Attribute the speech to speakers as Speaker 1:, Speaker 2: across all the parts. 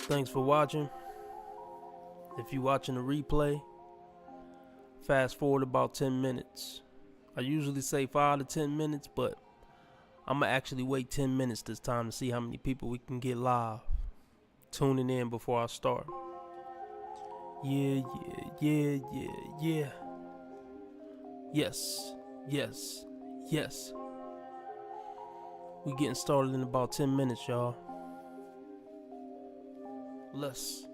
Speaker 1: Thanks for watching. If you're watching the replay, fast forward about 10 minutes. I usually say 5 to 10 minutes, but I'm going to actually wait 10 minutes this time to see how many people we can get live tuning in before I start. Yeah. Yes. We getting started in about 10 minutes, y'all. Let's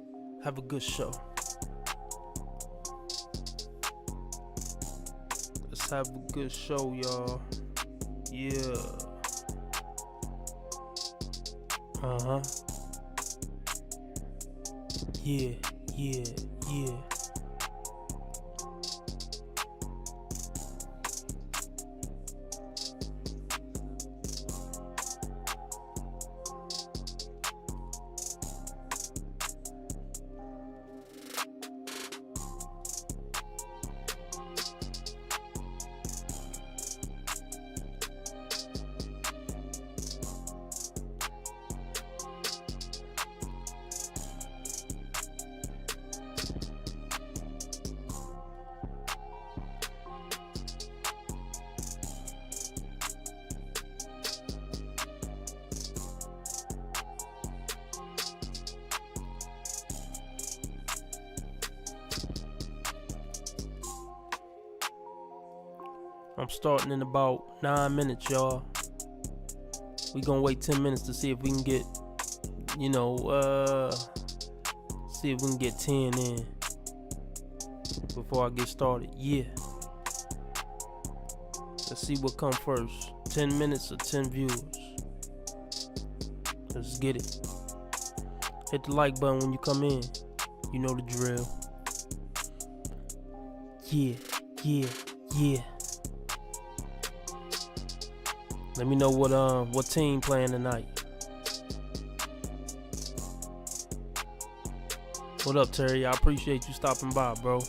Speaker 1: have a good show. Let's have a good show, y'all. Yeah. Yeah. I'm starting in about 9 minutes, y'all. We gonna wait 10 minutes to see if we can get, see if we can get 10 in before I get started. Yeah. Let's see what comes first. 10 minutes or 10 views. Let's get it. Hit the like button when you come in. You know the drill. Yeah. Let me know what team playing tonight. What up, Terry? I appreciate you stopping by, bro.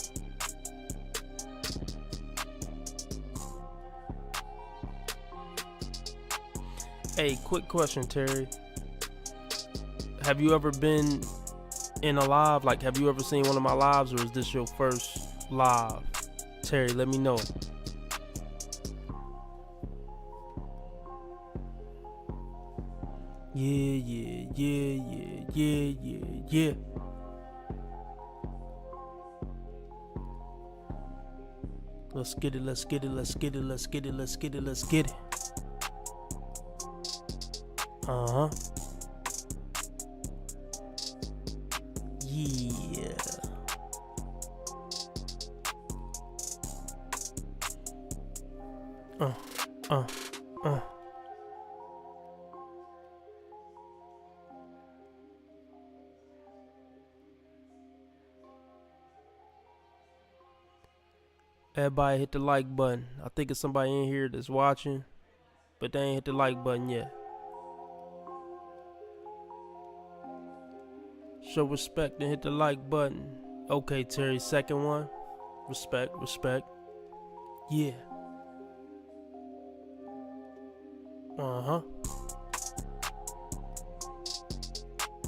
Speaker 1: Hey, quick question, Terry. Have you ever been in a live? Like, have you ever seen one of my lives, or is this your first live? Terry, let me know. Yeah. Let's get it. Yeah. Everybody hit the like button. I think it's somebody in here that's watching, but they ain't hit the like button yet. Show respect and hit the like button. Okay, Terry, second one. Respect. Yeah.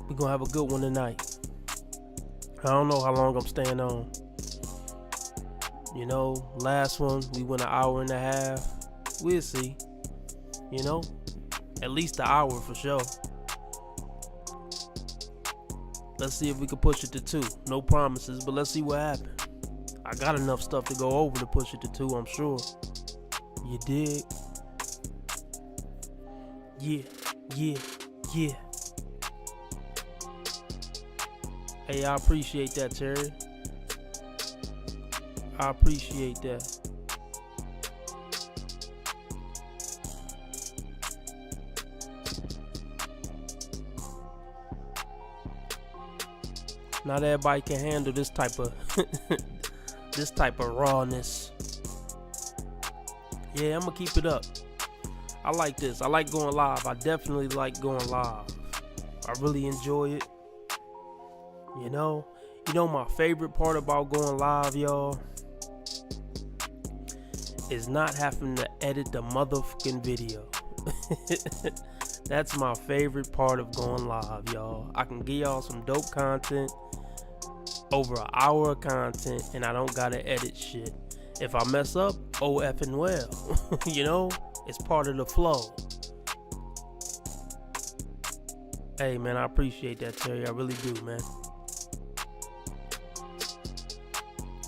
Speaker 1: We gonna have a good one tonight. I don't know how long I'm staying on. Last one, we went an hour and a half. We'll see. At least an hour for sure. Let's see if we can push it to 2. No promises, but let's see what happens. I got enough stuff to go over to push it to 2, I'm sure. You dig? Yeah. Hey, I appreciate that, Terry. I appreciate that. Not everybody can handle this type of rawness. Yeah, I'm gonna keep it up. I like this. I like going live. I definitely like going live. I really enjoy it. My favorite part about going live, y'all, is not having to edit the motherfucking video. That's my favorite part of going live, y'all. I can give y'all some dope content, over an hour of content, and I don't gotta edit shit. If I mess up, oh effing well. You know, it's part of the flow. Hey man, I appreciate that, Terry. I really do, man.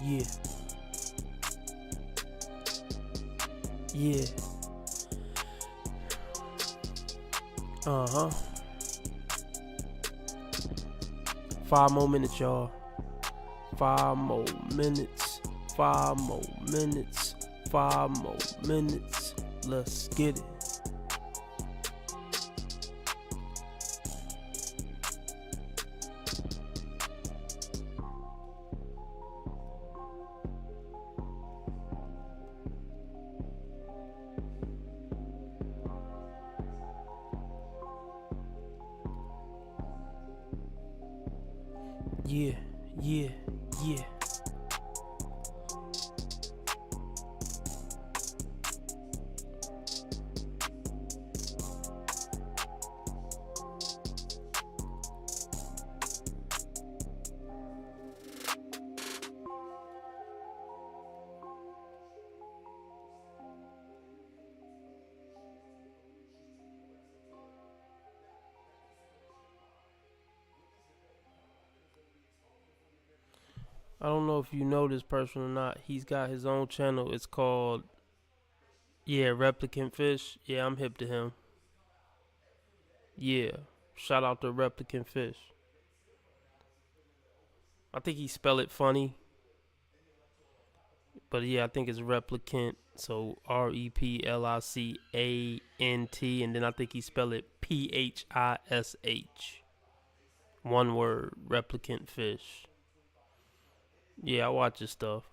Speaker 1: Yeah. Yeah. 5 more minutes, y'all. 5 more minutes. 5 more minutes. 5 more minutes. Let's get it. Yeah, yeah, yeah. I don't know if you know this person or not. He's got his own channel. It's called, Replicant Fish. Yeah, I'm hip to him. Yeah, shout out to Replicant Fish. I think he spell it funny. But yeah, I think it's Replicant. So REPLICANT. And then I think he spell it PHISH. One word, Replicant Fish. Yeah, I watch his stuff.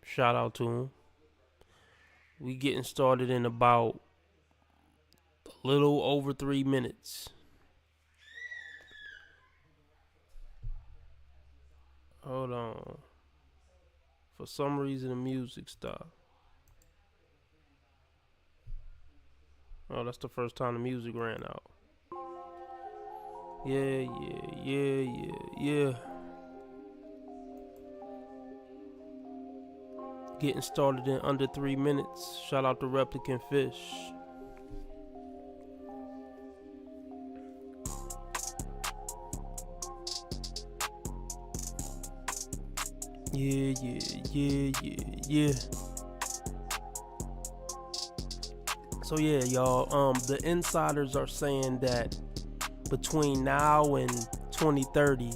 Speaker 1: Shout out to him. We getting started in about a little over 3 minutes. Hold on. For some reason the music stopped. Oh, that's the first time the music ran out. Yeah. Getting started in under 3 minutes. Shout out to Replicant Fish. Yeah. So yeah, y'all, the insiders are saying that between now and 2030,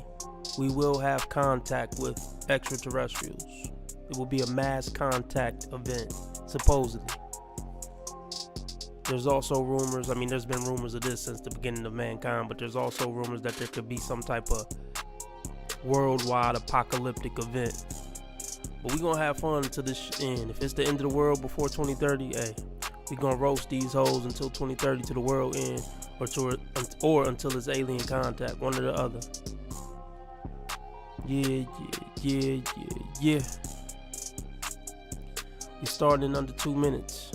Speaker 1: we will have contact with extraterrestrials. It will be a mass contact event, supposedly. There's also rumors, there's been rumors of this since the beginning of mankind, but there's also rumors that there could be some type of worldwide apocalyptic event. But we gonna have fun until this end. If it's the end of the world before 2030, hey, we gonna roast these hoes until 2030 to the world end, or until it's alien contact, one or the other. Yeah. We starting in under 2 minutes.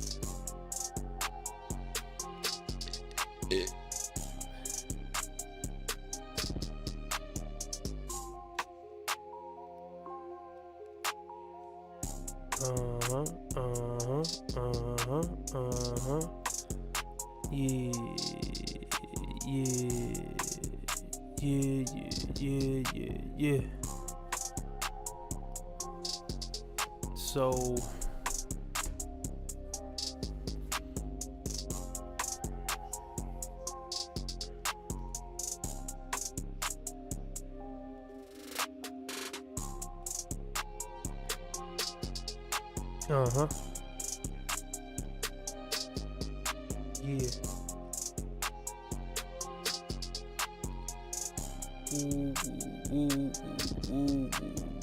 Speaker 1: Yeah. So yeah.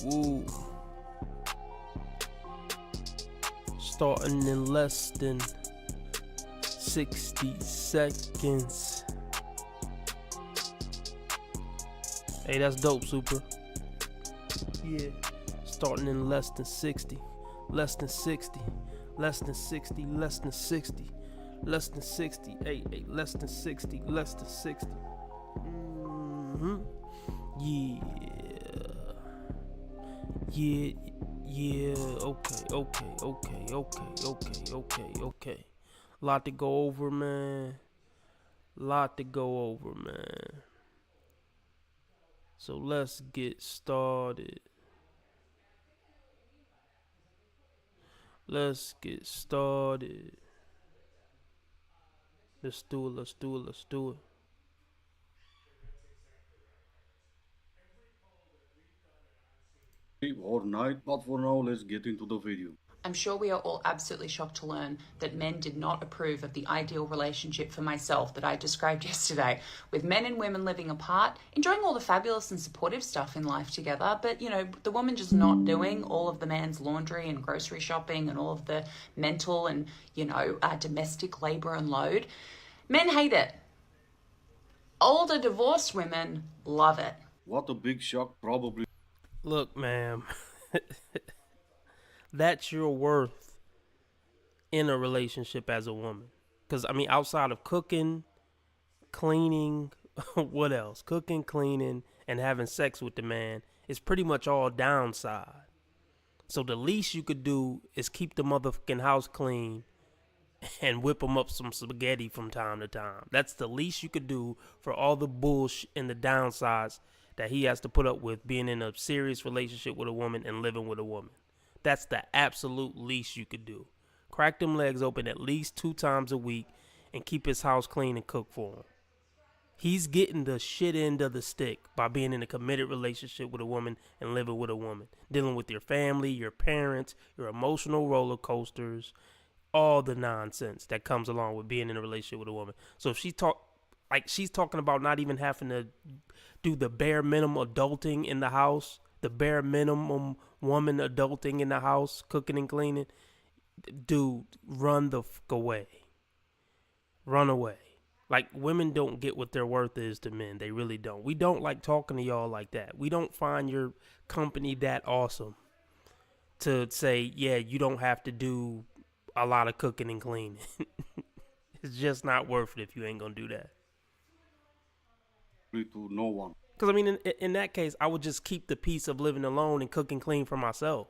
Speaker 1: Ooh. Starting in less than 60 seconds. Hey, that's dope, Super. Yeah. Starting in less than 60. Less than 60. Hey, less than 60. Less than 60. Yeah. Yeah. Yeah. Okay. Lot to go over, man. So let's get started. Let's do it.
Speaker 2: Or night, but for now, let's get into the video.
Speaker 3: I'm sure we are all absolutely shocked to learn that men did not approve of the ideal relationship for myself that I described yesterday, with men and women living apart, enjoying all the fabulous and supportive stuff in life together, but, the woman just not doing all of the man's laundry and grocery shopping and all of the mental and, domestic labor and load. Men hate it. Older divorced women love it.
Speaker 2: What a big shock, probably.
Speaker 1: Look, ma'am. That's your worth in a relationship as a woman. Because, outside of cooking, cleaning, what else? Cooking, cleaning, and having sex with the man is pretty much all downside. So the least you could do is keep the motherfucking house clean and whip him up some spaghetti from time to time. That's the least you could do for all the bullshit and the downsides that he has to put up with being in a serious relationship with a woman and living with a woman. That's the absolute least you could do. Crack them legs open at least 2 times a week and keep his house clean and cook for him. He's getting the shit end of the stick by being in a committed relationship with a woman and living with a woman. Dealing with your family, your parents, your emotional roller coasters, all the nonsense that comes along with being in a relationship with a woman. So if she's talking about not even having to do the bare minimum adulting in the house, the bare minimum woman adulting in the house, cooking and cleaning, dude, run the fuck away. Run away. Like, women don't get what their worth is to men. They really don't. We don't like talking to y'all like that. We don't find your company that awesome to say, yeah, you don't have to do a lot of cooking and cleaning. It's just not worth it if you ain't gonna do that.
Speaker 2: To no one.
Speaker 1: Because, in that case, I would just keep the peace of living alone and cook and clean for myself.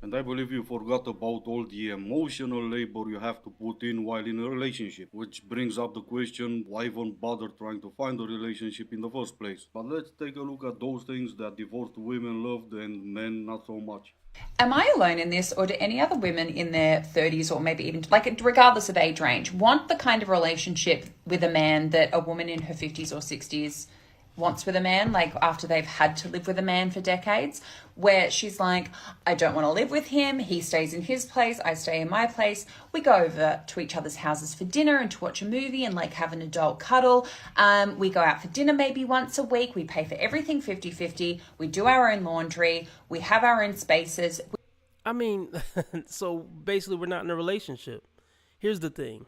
Speaker 2: And I believe you forgot about all the emotional labor you have to put in while in a relationship, which brings up the question, why even bother trying to find a relationship in the first place? But let's take a look at those things that divorced women loved and men not so much.
Speaker 3: Am I alone in this, or do any other women in their 30s or maybe even, regardless of age range, want the kind of relationship with a man that a woman in her 50s or 60s wants with a man, like after they've had to live with a man for decades, where she's like, I don't want to live with him, he stays in his place, I stay in my place, we go over to each other's houses for dinner and to watch a movie and have an adult cuddle, we go out for dinner maybe once a week, we pay for everything 50-50, we do our own laundry, we have our own spaces.
Speaker 1: So basically we're not in a relationship. Here's the thing.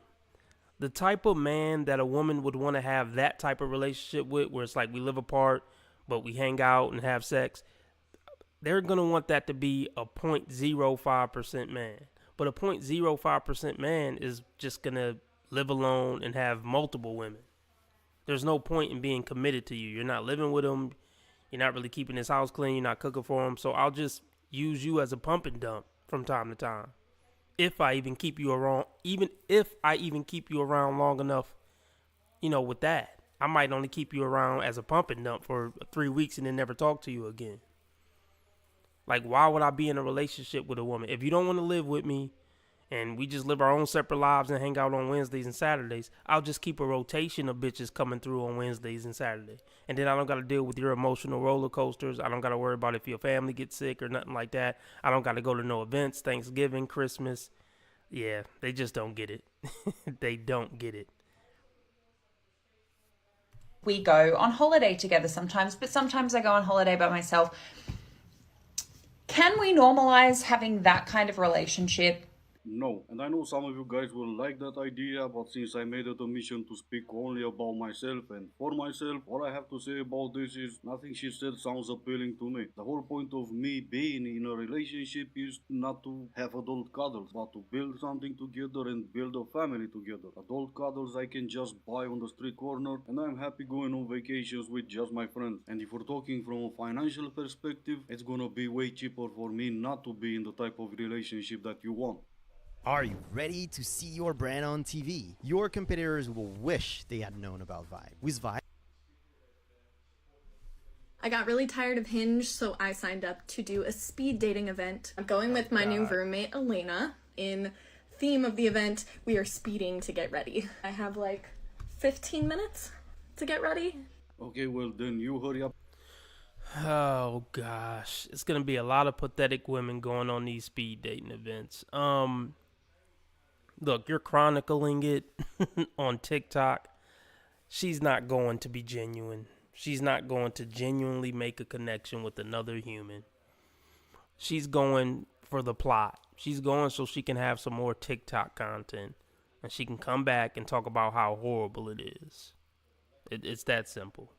Speaker 1: The type of man that a woman would want to have that type of relationship with, where it's like we live apart, but we hang out and have sex, they're going to want that to be a 0.05% man. But a 0.05% man is just going to live alone and have multiple women. There's no point in being committed to you. You're not living with him. You're not really keeping his house clean. You're not cooking for him. So I'll just use you as a pump and dump from time to time. If I even keep you around, long enough, with that, I might only keep you around as a pump and dump for 3 weeks and then never talk to you again. Like, why would I be in a relationship with a woman? If you don't want to live with me and we just live our own separate lives and hang out on Wednesdays and Saturdays, I'll just keep a rotation of bitches coming through on Wednesdays and Saturdays. And then I don't got to deal with your emotional roller coasters. I don't got to worry about if your family gets sick or nothing like that. I don't got to go to no events, Thanksgiving, Christmas. Yeah, they just don't get it. They don't get it.
Speaker 3: We go on holiday together sometimes, but sometimes I go on holiday by myself. Can we normalize having that kind of relationship
Speaker 2: No, and I know some of you guys will like that idea, but since I made it a mission to speak only about myself and for myself, all I have to say about this is nothing she said sounds appealing to me. The whole point of me being in a relationship is not to have adult cuddles, but to build something together and build a family together. Adult cuddles I can just buy on the street corner, and I'm happy going on vacations with just my friends. And if we're talking from a financial perspective, it's gonna be way cheaper for me not to be in the type of relationship that you want.
Speaker 4: Are you ready to see your brand on TV? Your competitors will wish they had known about Vibe. With Vibe,
Speaker 5: I got really tired of Hinge, so I signed up to do a speed dating event. I'm going with my new roommate, Elena. In theme of the event, we are speeding to get ready. I have like 15 minutes to get ready.
Speaker 2: Okay, well then you hurry up.
Speaker 1: Oh gosh, it's gonna be a lot of pathetic women going on these speed dating events. Look, you're chronicling it on TikTok. She's not going to be genuine. She's not going to genuinely make a connection with another human. She's going for the plot. She's going so she can have some more TikTok content and she can come back and talk about how horrible it is. It's that simple.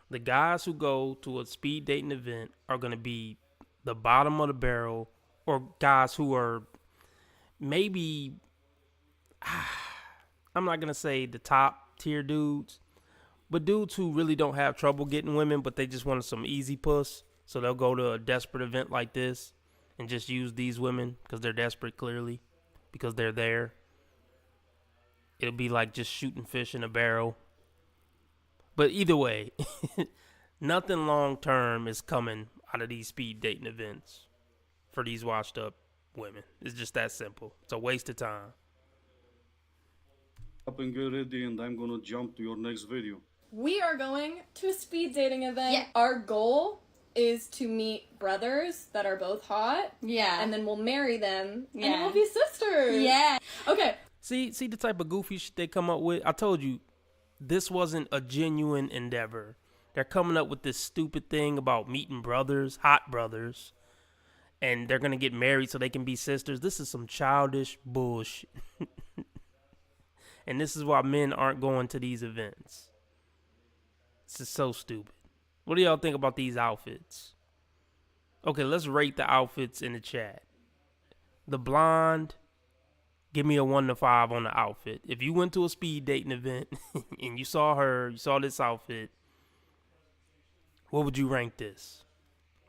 Speaker 1: The guys who go to a speed dating event are going to be the bottom of the barrel, or guys who are maybe, I'm not going to say the top tier dudes, but dudes who really don't have trouble getting women, but they just want some easy puss. So they'll go to a desperate event like this and just use these women because they're desperate, clearly, because they're there. It'll be like just shooting fish in a barrel. But either way, nothing long term is coming out of these speed dating events for these washed up women. It's just that simple. It's a waste of time.
Speaker 2: Up and get ready, and I'm gonna jump to your next video.
Speaker 5: We are going to a speed dating event.
Speaker 6: Yeah.
Speaker 5: Our goal is to meet brothers that are both hot.
Speaker 6: Yeah.
Speaker 5: And then we'll marry them. And
Speaker 6: Yeah.
Speaker 5: then we'll be sisters.
Speaker 6: Yeah.
Speaker 5: Okay.
Speaker 1: See the type of goofy shit they come up with? I told you, this wasn't a genuine endeavor. They're coming up with this stupid thing about meeting brothers, hot brothers, and they're going to get married so they can be sisters. This is some childish bullshit. And this is why men aren't going to these events. This is so stupid. What do y'all think about these outfits? Okay, let's rate the outfits in the chat. The blonde, give me a 1 to 5 on the outfit. If you went to a speed dating event and you saw this outfit, what would you rank this?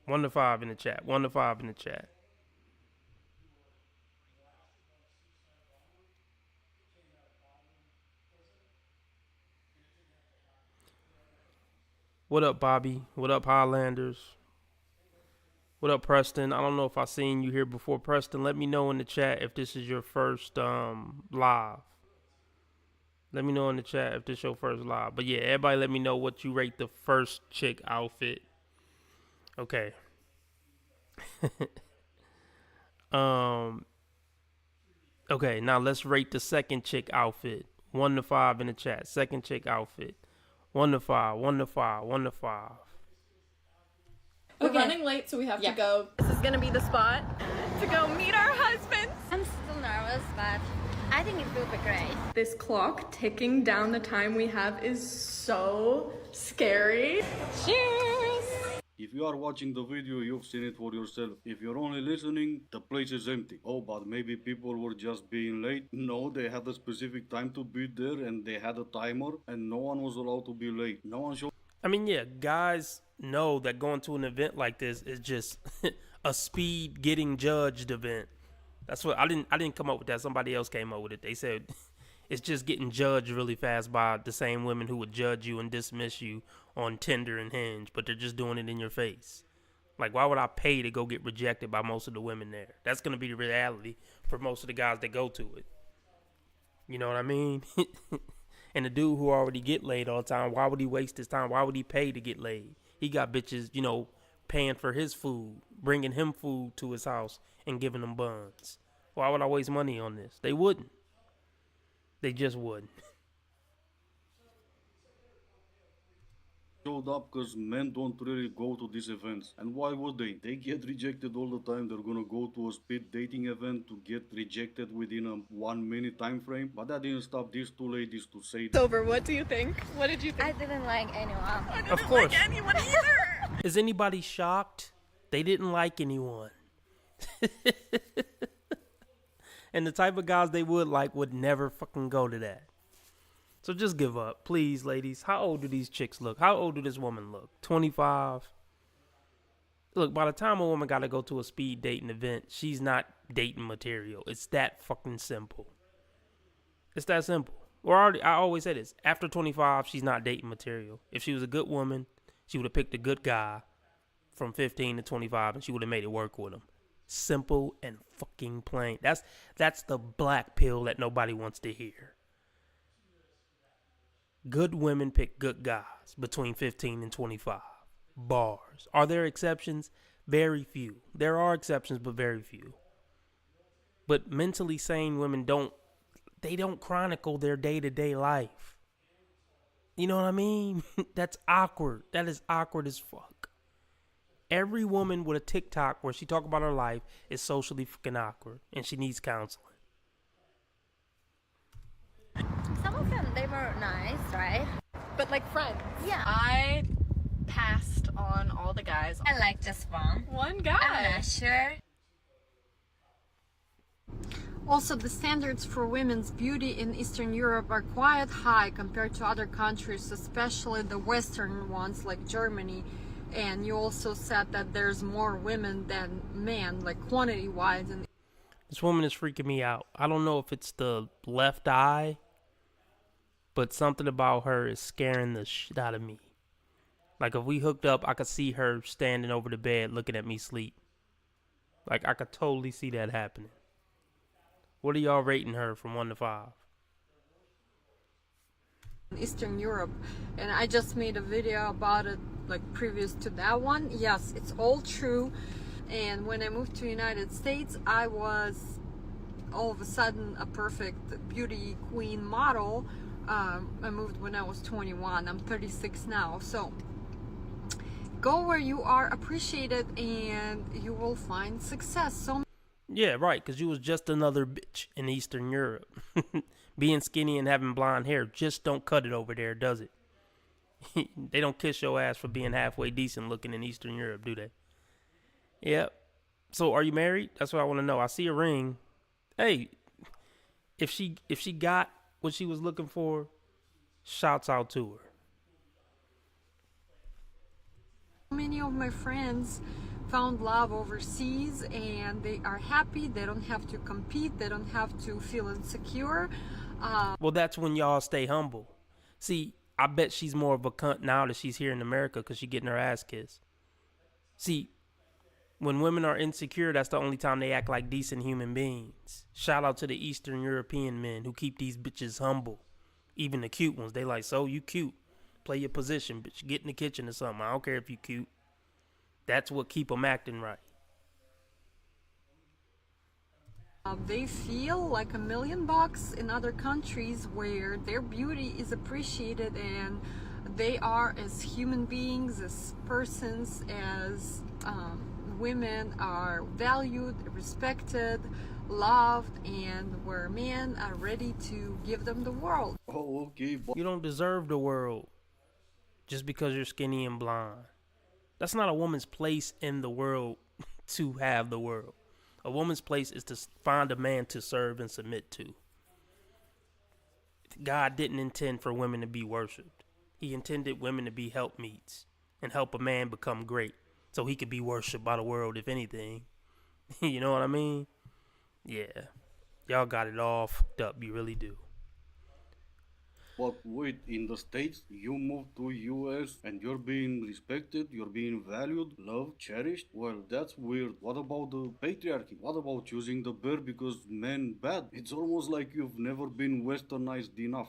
Speaker 1: 1 to 5 in the chat. 1 to 5 in the chat. What up, Bobby? What up, Highlanders? What up, Preston? I don't know if I seen you here before. Preston, let me know in the chat if this is your first live. Let me know in the chat if this is your first live. But yeah, everybody let me know what you rate the first chick outfit. Okay. Okay, now let's rate the second chick outfit. 1 to 5 in the chat. Second chick outfit. 1 to 5, 1 to 5, 1 to 5.
Speaker 5: We're
Speaker 6: Okay.
Speaker 5: running late, so we have
Speaker 6: Yeah.
Speaker 5: to go. This is gonna be the spot to go meet our husbands.
Speaker 6: I'm still nervous, but I think it will be great.
Speaker 5: This clock ticking down the time we have is so scary.
Speaker 6: Cheers!
Speaker 2: If you are watching the video, you've seen it for yourself. If you're only listening, the place is empty. Oh, but maybe people were just being late. No, they had a specific time to be there and they had a timer and no one was allowed to be late. No one showed.
Speaker 1: I mean, yeah, guys know that going to an event like this is just a speed getting judged event. That's what I didn't come up with that. Somebody else came up with it. They said it's just getting judged really fast by the same women who would judge you and dismiss you on Tinder and Hinge, but they're just doing it in your face. Like, why would I pay to go get rejected by most of the women there? That's going to be the reality for most of the guys that go to it. You know what I mean? And the dude who already get laid all the time, why would he waste his time? Why would he pay to get laid? He got bitches, paying for his food, bringing him food to his house and giving him buns. Why would I waste money on this? They wouldn't. They just wouldn't.
Speaker 2: showed up because men don't really go to these events. And why would they? They get rejected all the time. They're gonna go to a speed dating event to get rejected within a 1 minute time frame. But that didn't stop these two ladies to say
Speaker 5: Sober, what do you think? What did you
Speaker 6: I
Speaker 5: think?
Speaker 6: didn't like anyone.
Speaker 1: Of course.
Speaker 5: Anyone either.
Speaker 1: Is anybody shocked? They didn't like anyone. And the type of guys they would like would never fucking go to that. So just give up. Please, ladies. How old do these chicks look? How old do this woman look? 25? Look, by the time a woman got to go to a speed dating event, she's not dating material. It's that fucking simple. It's that simple. I always say this. After 25, she's not dating material. If she was a good woman, she would have picked a good guy from 15 to 25 and she would have made it work with him. Simple and fucking plain. That's the black pill that nobody wants to hear. Good women pick good guys between 15 and 25. Bars. Are there exceptions? Very few. There are exceptions, but very few. But mentally sane women don't chronicle their day-to-day life. You know what I mean? That's awkward. That is awkward as fuck. Every woman with a TikTok where she talk about her life is socially fucking awkward, and she needs counseling.
Speaker 6: Some of them, they were nice, right?
Speaker 5: But like friends.
Speaker 6: Yeah.
Speaker 5: I passed on all the guys.
Speaker 6: I like just one.
Speaker 5: One
Speaker 6: I'm
Speaker 5: guy.
Speaker 6: not sure.
Speaker 7: Also, the standards for women's beauty in Eastern Europe are quite high compared to other countries, especially the Western ones like Germany. And you also said that there's more women than men, like quantity-wise. And
Speaker 1: This woman is freaking me out. I don't know if it's the left eye, but something about her is scaring the shit out of me. Like if we hooked up, I could see her standing over the bed looking at me sleep. Like I could totally see that happening. What are y'all rating her from 1 to 5?
Speaker 7: Eastern Europe, and I just made a video about it like previous to that one. Yes, it's all true. And when I moved to United States, I was all of a sudden a perfect beauty queen model. I moved when I was 21. I'm 36 now. So go where you are appreciated and you will find success. So
Speaker 1: Yeah, right, because you was just another bitch in Eastern Europe. Being skinny and having blonde hair just don't cut it over there, does it? They don't kiss your ass for being halfway decent looking in Eastern Europe, do they? Yep. So are you married? That's what I want to know. I see a ring. Hey, if she got what she was looking for, shouts out to her.
Speaker 7: many of my friends found love overseas and they are happy. They don't have to compete. They don't have to feel insecure.
Speaker 1: Well, that's when y'all stay humble. See, I bet she's more of a cunt now that she's here in America because she's getting her ass kissed. See, when women are insecure, that's the only time they act like decent human beings. Shout out to the Eastern European men who keep these bitches humble. Even the cute ones. They like, so you cute. Play your position, bitch. Get in the kitchen or something. I don't care if you cute. That's what keep them acting right.
Speaker 7: They feel like $1 million in other countries where their beauty is appreciated and they are, as human beings, as persons, as women, are valued, respected, loved, and where men are ready to give them the world.
Speaker 2: Oh, okay, but
Speaker 1: You don't deserve the world just because you're skinny and blonde. That's not a woman's place in the world to have the world. A woman's place is to find a man to serve and submit to. God didn't intend for women to be worshipped. He intended women to be helpmeets and help a man become great so he could be worshipped by the world, if anything. You know what I mean? Yeah. Y'all got it all fucked up. You really do.
Speaker 2: But wait, in the States, you move to US and you're being respected, you're being valued, loved, cherished? Well, that's weird. What about the patriarchy? What about choosing the bear because men bad? It's almost like you've never been westernized enough.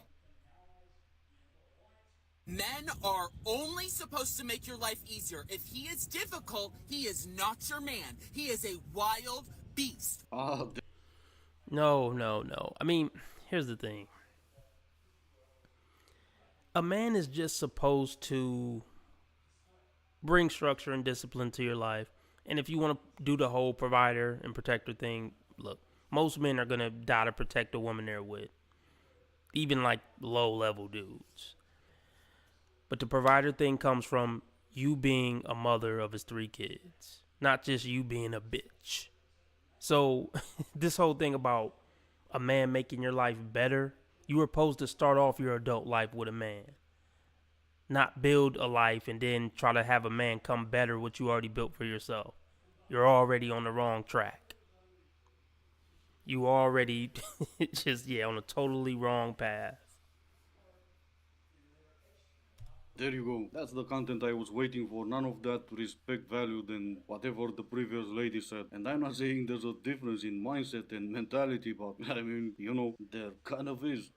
Speaker 8: Men are only supposed to make your life easier. If he is difficult, he is not your man. He is a wild beast.
Speaker 1: No. I mean, here's the thing. A man is just supposed to Bring structure and discipline to your life. And if you want to do the whole provider and protector thing, look, most men are going to die to protect the woman they're with. Even like low level dudes. But the provider thing comes from you being a mother of his 3 kids, not just you being a bitch. So this whole thing about a man making your life better, you were supposed to start off your adult life with a man. Not build a life and then try to have a man come better what you already built for yourself. You're already on the wrong track. You already just, on a totally wrong path.
Speaker 2: There you go. That's the content I was waiting for. None of that respect value than whatever the previous lady said. And I'm not saying there's a difference in mindset and mentality, but I mean, there kind of is.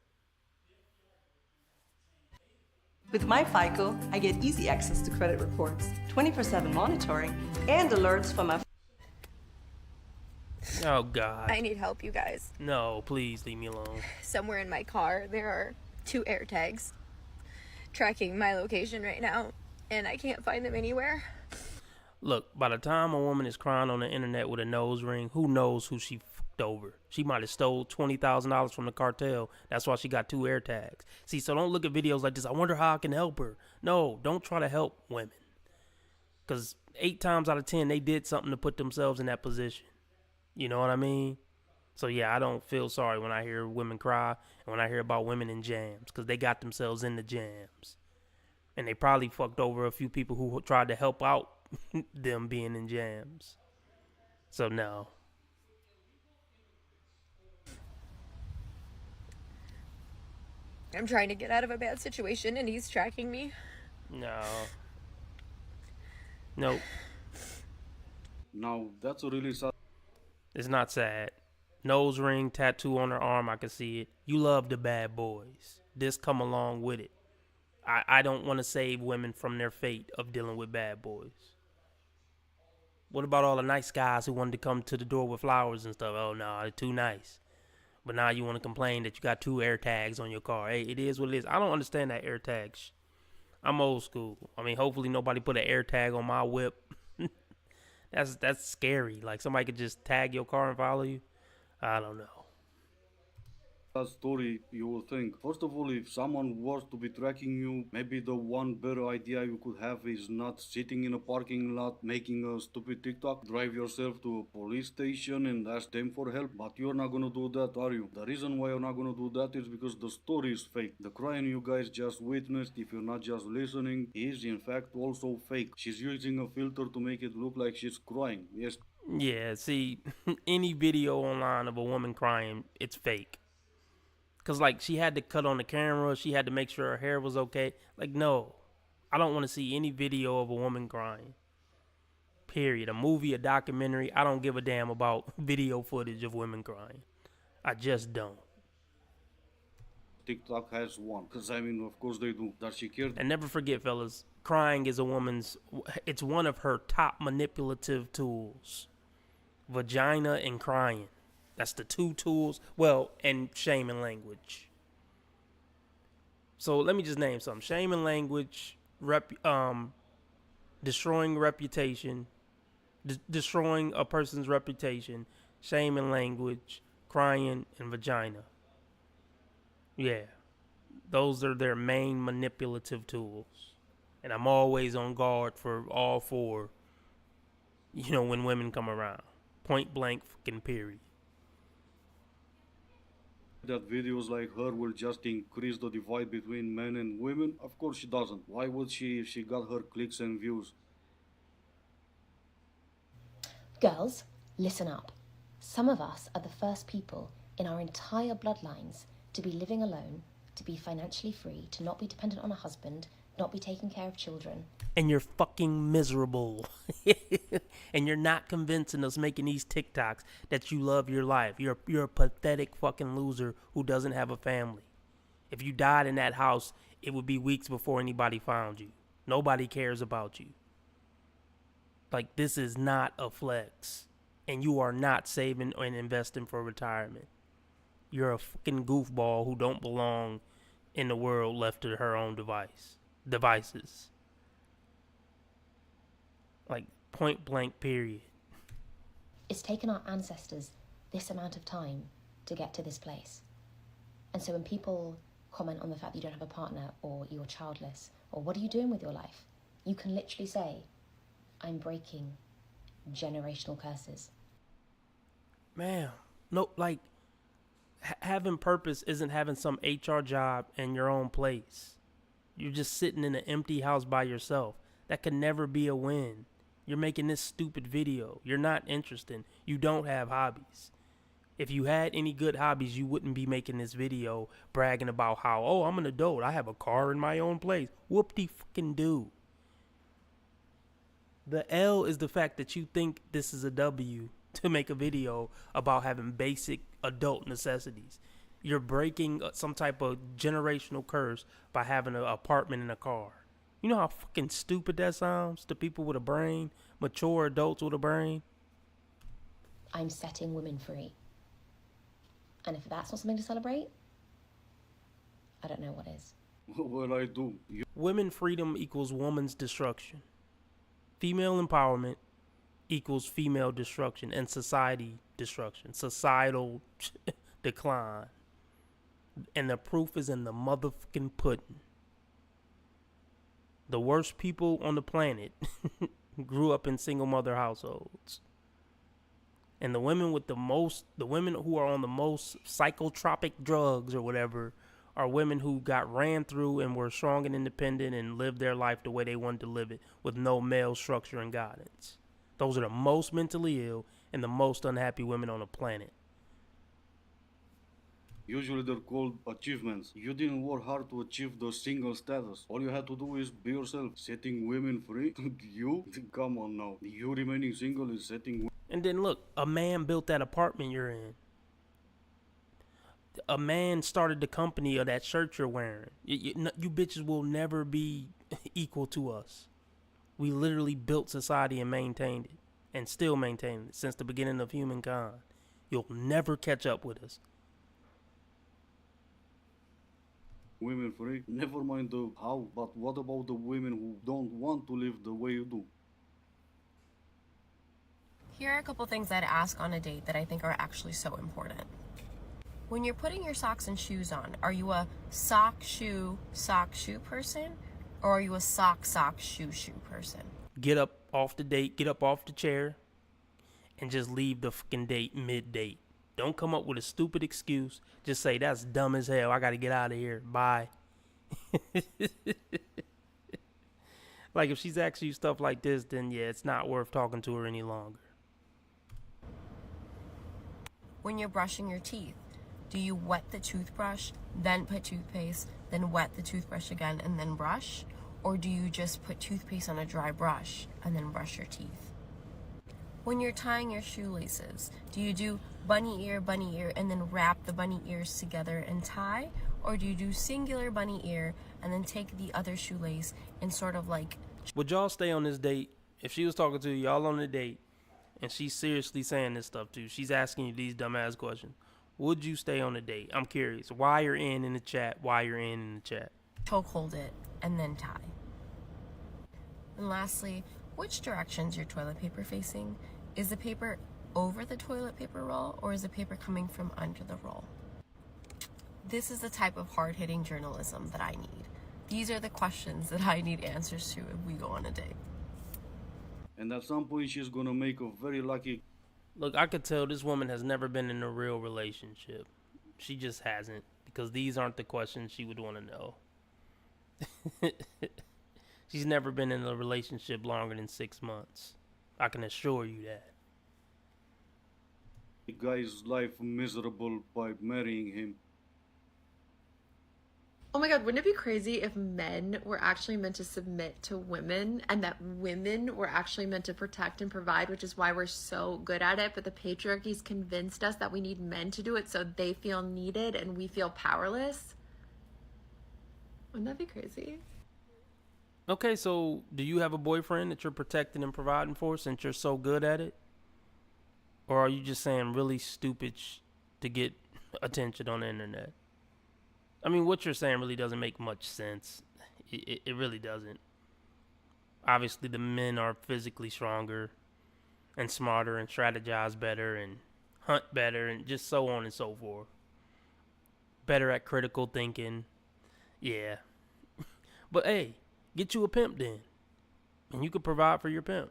Speaker 9: With my FICO, I get easy access to credit reports, 24/7 monitoring, and alerts from my...
Speaker 1: Oh, God.
Speaker 6: I need help, you guys.
Speaker 1: No, please leave me alone.
Speaker 6: Somewhere in my car, there are 2 air tags tracking my location right now, and I can't find them anywhere.
Speaker 1: Look, by the time a woman is crying on the internet with a nose ring, who knows who she fucked over? She might have stole $20,000 from the cartel. That's why she got 2 air tags. See, so don't look at videos like this. I wonder how I can help her. No, don't try to help women. Because 8 times out of 10, they did something to put themselves in that position. You know what I mean? So, yeah, I don't feel sorry when I hear women cry and when I hear about women in jams because they got themselves in the jams. And they probably fucked over a few people who tried to help out them being in jams. So, no.
Speaker 6: I'm trying to get out of a bad situation, and he's tracking me.
Speaker 1: No. Nope.
Speaker 2: Now, that's a really sad...
Speaker 1: It's not sad. Nose ring, tattoo on her arm, I can see it. You love the bad boys. This come along with it. I don't want to save women from their fate of dealing with bad boys. What about all the nice guys who wanted to come to the door with flowers and stuff? Oh, no, they're too nice. But now you want to complain that you got 2 air tags on your car. Hey, it is what it is. I don't understand that air tag shit. I'm old school. I mean, hopefully nobody put an air tag on my whip. That's scary. Like somebody could just tag your car and follow you. I don't know.
Speaker 2: That story, you will think, first of all, if someone was to be tracking you, maybe the one better idea you could have is not sitting in a parking lot making a stupid TikTok. Drive yourself to a police station and ask them for help. But you're not gonna do that, are you? The reason why you're not gonna do that is because the story is fake. The crying you guys just witnessed, if you're not just listening, is in fact also fake. She's using a filter to make it look like she's crying. Yes.
Speaker 1: Yeah, see, any video online of a woman crying, it's fake. Because, like, she had to cut on the camera. She had to make sure her hair was okay. Like, no. I don't want to see any video of a woman crying. Period. A movie, a documentary. I don't give a damn about video footage of women crying. I just don't.
Speaker 2: TikTok has one. Because, I mean, of course they do. Does she care?
Speaker 1: And never forget, fellas, crying is a woman's... It's one of her top manipulative tools. Vagina and crying. That's the 2 tools. Well, and shame and language. So let me just name some. Shame and language, destroying reputation, destroying a person's reputation, shame and language, crying, and vagina. Yeah. Those are their main manipulative tools. And I'm always on guard for all 4, when women come around. Point blank fucking period.
Speaker 2: That videos like her will just increase the divide between men and women? Of course she doesn't. Why would she if she got her clicks and views?
Speaker 10: Girls, listen up. Some of us are the first people in our entire bloodlines to be living alone, to be financially free, to not be dependent on a husband, not be taking care of children.
Speaker 1: And you're fucking miserable. And you're not convincing us making these TikToks that you love your life. You're a pathetic fucking loser who doesn't have a family. If you died in that house, it would be weeks before anybody found you. Nobody cares about you. Like, this is not a flex. And you are not saving and investing for retirement. You're a fucking goofball who don't belong in the world left to her own devices. Like, point blank, period.
Speaker 10: It's taken our ancestors this amount of time to get to this place. And so when people comment on the fact that you don't have a partner or you're childless or what are you doing with your life, you can literally say, I'm breaking generational curses.
Speaker 1: Man, no, like, having purpose isn't having some HR job in your own place. You're just sitting in an empty house by yourself. That could never be a win. You're making this stupid video. You're not interesting. You don't have hobbies. If you had any good hobbies, you wouldn't be making this video bragging about how, oh, I'm an adult. I have a car in my own place. Whoop-de-fucking-do. The L is the fact that you think this is a W to make a video about having basic adult necessities. You're breaking some type of generational curse by having an apartment and a car. You know how fucking stupid that sounds to people with a brain, mature adults with a brain?
Speaker 10: I'm setting women free. And if that's not something to celebrate, I don't know what is.
Speaker 2: Well, I do.
Speaker 1: Women freedom equals woman's destruction. Female empowerment equals female destruction and society destruction. Societal decline. And the proof is in the motherfucking pudding. The worst people on the planet grew up in single mother households. And the women who are on the most psychotropic drugs or whatever are women who got ran through and were strong and independent and lived their life the way they wanted to live it with no male structure and guidance. Those are the most mentally ill and the most unhappy women on the planet.
Speaker 2: Usually they're called achievements. You didn't work hard to achieve the single status. All you had to do is be yourself. Setting women free? You? Come on now. You remaining single is setting women.
Speaker 1: And then look, a man built that apartment you're in. A man started the company of that shirt you're wearing. You bitches will never be equal to us. We literally built society and maintained it. And still maintain it since the beginning of humankind. You'll never catch up with us.
Speaker 2: Women free? Never mind the how, but what about the women who don't want to live the way you do?
Speaker 11: Here are a couple things I'd ask on a date that I think are actually so important. When you're putting your socks and shoes on, are you a sock, shoe person? Or are you a sock, shoe person?
Speaker 1: Get up off the date, get up off the chair, and just leave the fucking date mid-date. Don't come up with a stupid excuse. Just say, that's dumb as hell. I gotta get out of here. Bye. Like, if she's asking you stuff like this, then yeah, it's not worth talking to her any longer.
Speaker 11: When you're brushing your teeth, do you wet the toothbrush, then put toothpaste, then wet the toothbrush again, and then brush? Or do you just put toothpaste on a dry brush and then brush your teeth? When you're tying your shoelaces, do you do bunny ear, and then wrap the bunny ears together and tie? Or do you do singular bunny ear and then take the other shoelace and sort of like...
Speaker 1: Would y'all stay on this date? If she was talking to y'all on a date and she's seriously saying this stuff to you, she's asking you these dumbass questions, would you stay on a date? I'm curious. Why you're in the chat?
Speaker 11: Choke hold it and then tie. And lastly, which direction's your toilet paper facing? Is the paper over the toilet paper roll or is the paper coming from under the roll? This is the type of hard-hitting journalism that I need. These are the questions that I need answers to if we go on a date.
Speaker 2: And at some point she's gonna make a very lucky...
Speaker 1: Look, I could tell this woman has never been in a real relationship. She just hasn't, because these aren't the questions she would want to know. She's never been in a relationship longer than 6 months. I can assure you that.
Speaker 2: The guy's life miserable by marrying him.
Speaker 12: Oh my god, wouldn't it be crazy if men were actually meant to submit to women and that women were actually meant to protect and provide, which is why we're so good at it, but the patriarchy's convinced us that we need men to do it so they feel needed and we feel powerless? Wouldn't that be crazy?
Speaker 1: Okay, so do you have a boyfriend that you're protecting and providing for since you're so good at it? Or are you just saying really stupid to get attention on the internet? I mean, what you're saying really doesn't make much sense. It really doesn't. Obviously, the men are physically stronger and smarter and strategize better and hunt better and just so on and so forth. Better at critical thinking. Yeah. But hey, get you a pimp then. And you can provide for your pimp.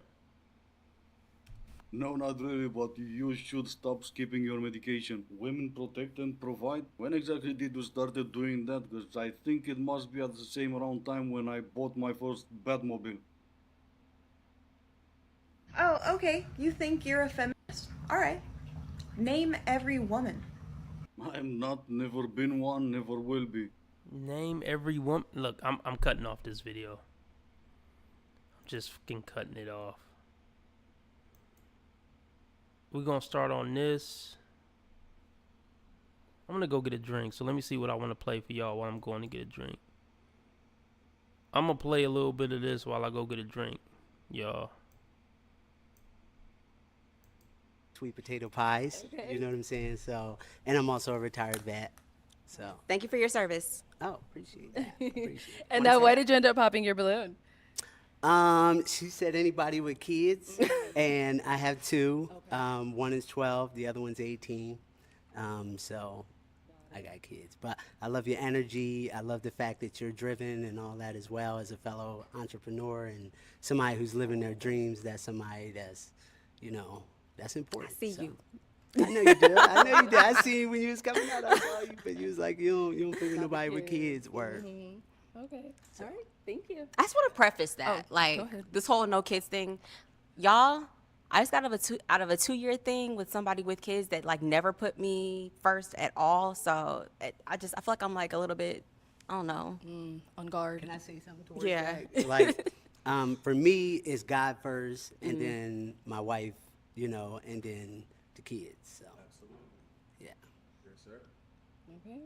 Speaker 2: No, not really, but you should stop skipping your medication. Women protect and provide. When exactly did you started doing that? Because I think it must be at the same around time when I bought my first Batmobile.
Speaker 13: Oh, okay. You think you're a feminist. Alright. Name every woman.
Speaker 2: I'm not, never been one, never will be.
Speaker 1: Name every woman. Look, I'm cutting off this video. I'm just fucking cutting it off. We're gonna start on this. I'm gonna go get a drink. So let me see what I want to play for y'all while I'm going to get a drink. I'm gonna play a little bit of this while I go get a drink, y'all.
Speaker 14: Sweet potato pies.
Speaker 15: Okay.
Speaker 14: You know what I'm saying? So, and I'm also a retired vet. So.
Speaker 15: Thank you for your service.
Speaker 14: Oh, appreciate that. Appreciate it.
Speaker 16: And now, why did you end up popping your balloon?
Speaker 14: She said anybody with kids, and I have two. Okay. One is 12, the other one's 18. So I got kids, but I love your energy. I love the fact that you're driven and all that as well as a fellow entrepreneur and somebody who's living their dreams. That's somebody that's, you know, that's important.
Speaker 15: I see you.
Speaker 14: I know you did. I know you did. I seen you when you was coming out. I saw you, but you was like, you don't play with nobody with kids. Word.
Speaker 16: Mm-hmm. Okay. All right. Thank you.
Speaker 15: I just want to preface that, like this whole no kids thing, y'all. I just got out of a 2-year thing with somebody with kids that like never put me first at all. So I feel like I'm like a little bit, I don't know,
Speaker 16: on guard.
Speaker 14: Can I say something towards
Speaker 15: that?
Speaker 14: Like, for me, it's God first, and then my wife, you know, and then the kids. So, yeah.
Speaker 2: Yes, sir.
Speaker 16: Okay.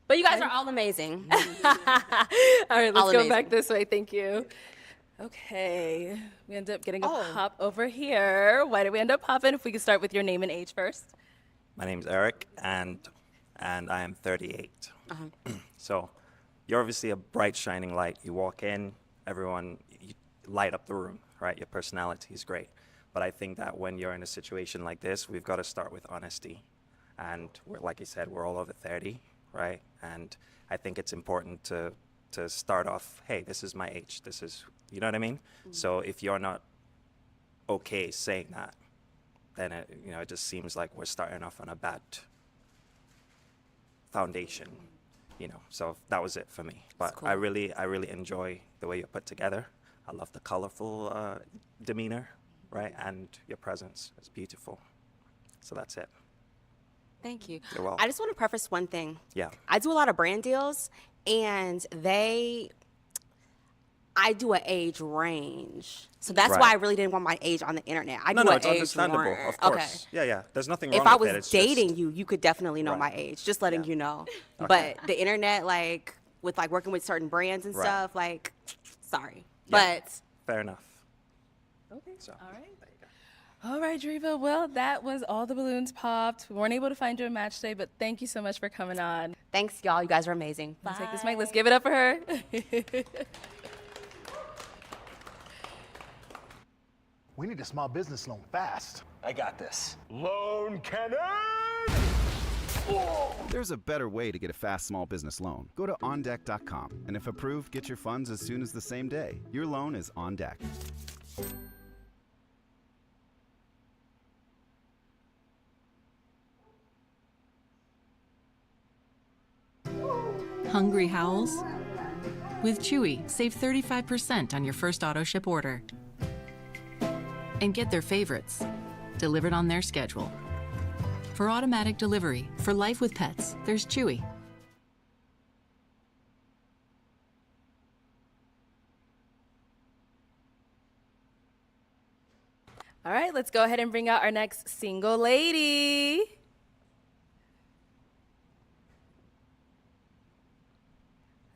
Speaker 15: But you guys are all amazing.
Speaker 16: All right, let's
Speaker 15: All
Speaker 16: go
Speaker 15: amazing.
Speaker 16: back this way. Thank you. Okay. We end up getting a pop over here. Why did we end up popping? If we could start with your name and age first.
Speaker 17: My name's Eric, and I am 38. So you're obviously a bright, shining light. You walk in, everyone, you light up the room, right? Your personality is great. But I think that when you're in a situation like this, we've got to start with honesty. And like you said, we're all over 30, right? And I think it's important to start off, hey, this is my age. This is, you know what I mean? So if you're not okay saying that, then it just seems like we're starting off on a bad foundation, So that was it for me. But cool. I really enjoy the way you're put together. I love the colorful demeanor, right? And your presence is beautiful. So that's it.
Speaker 15: Thank you.
Speaker 17: You're welcome.
Speaker 15: I just want to preface one thing.
Speaker 17: Yeah.
Speaker 15: I do a lot of brand deals, and I do an age range. So that's
Speaker 17: Right.
Speaker 15: why I really didn't want my age on the internet. I do
Speaker 17: No,
Speaker 15: an
Speaker 17: it's
Speaker 15: age
Speaker 17: understandable,
Speaker 15: range.
Speaker 17: of course.
Speaker 15: Okay.
Speaker 17: Yeah. There's nothing wrong
Speaker 15: If I
Speaker 17: with it.
Speaker 15: was
Speaker 17: It's
Speaker 15: dating
Speaker 17: just,
Speaker 15: you could definitely know my
Speaker 17: Right.
Speaker 15: age. Just letting you know.
Speaker 17: Okay.
Speaker 15: But the internet, like with like working with certain brands and
Speaker 17: Right.
Speaker 15: stuff, like, sorry.
Speaker 17: Yeah.
Speaker 15: But
Speaker 17: fair enough.
Speaker 16: Okay.
Speaker 17: So.
Speaker 16: All right. All right, Driva. Well, that was all the balloons popped. We weren't able to find you a match today, but thank you so much for coming on.
Speaker 15: Thanks, y'all. You guys are amazing.
Speaker 16: Let's take this mic. Let's give it up for her.
Speaker 18: We need a small business loan fast.
Speaker 19: I got this.
Speaker 18: Loan cannon!
Speaker 20: There's a better way to get a fast small business loan. Go to ondeck.com, and if approved, get your funds as soon as the same day. Your loan is on deck.
Speaker 21: Hungry Howls? With Chewy, save 35% on your first auto ship order. And get their favorites delivered on their schedule. For automatic delivery, for life with pets, there's Chewy.
Speaker 16: All right, let's go ahead and bring out our next single lady.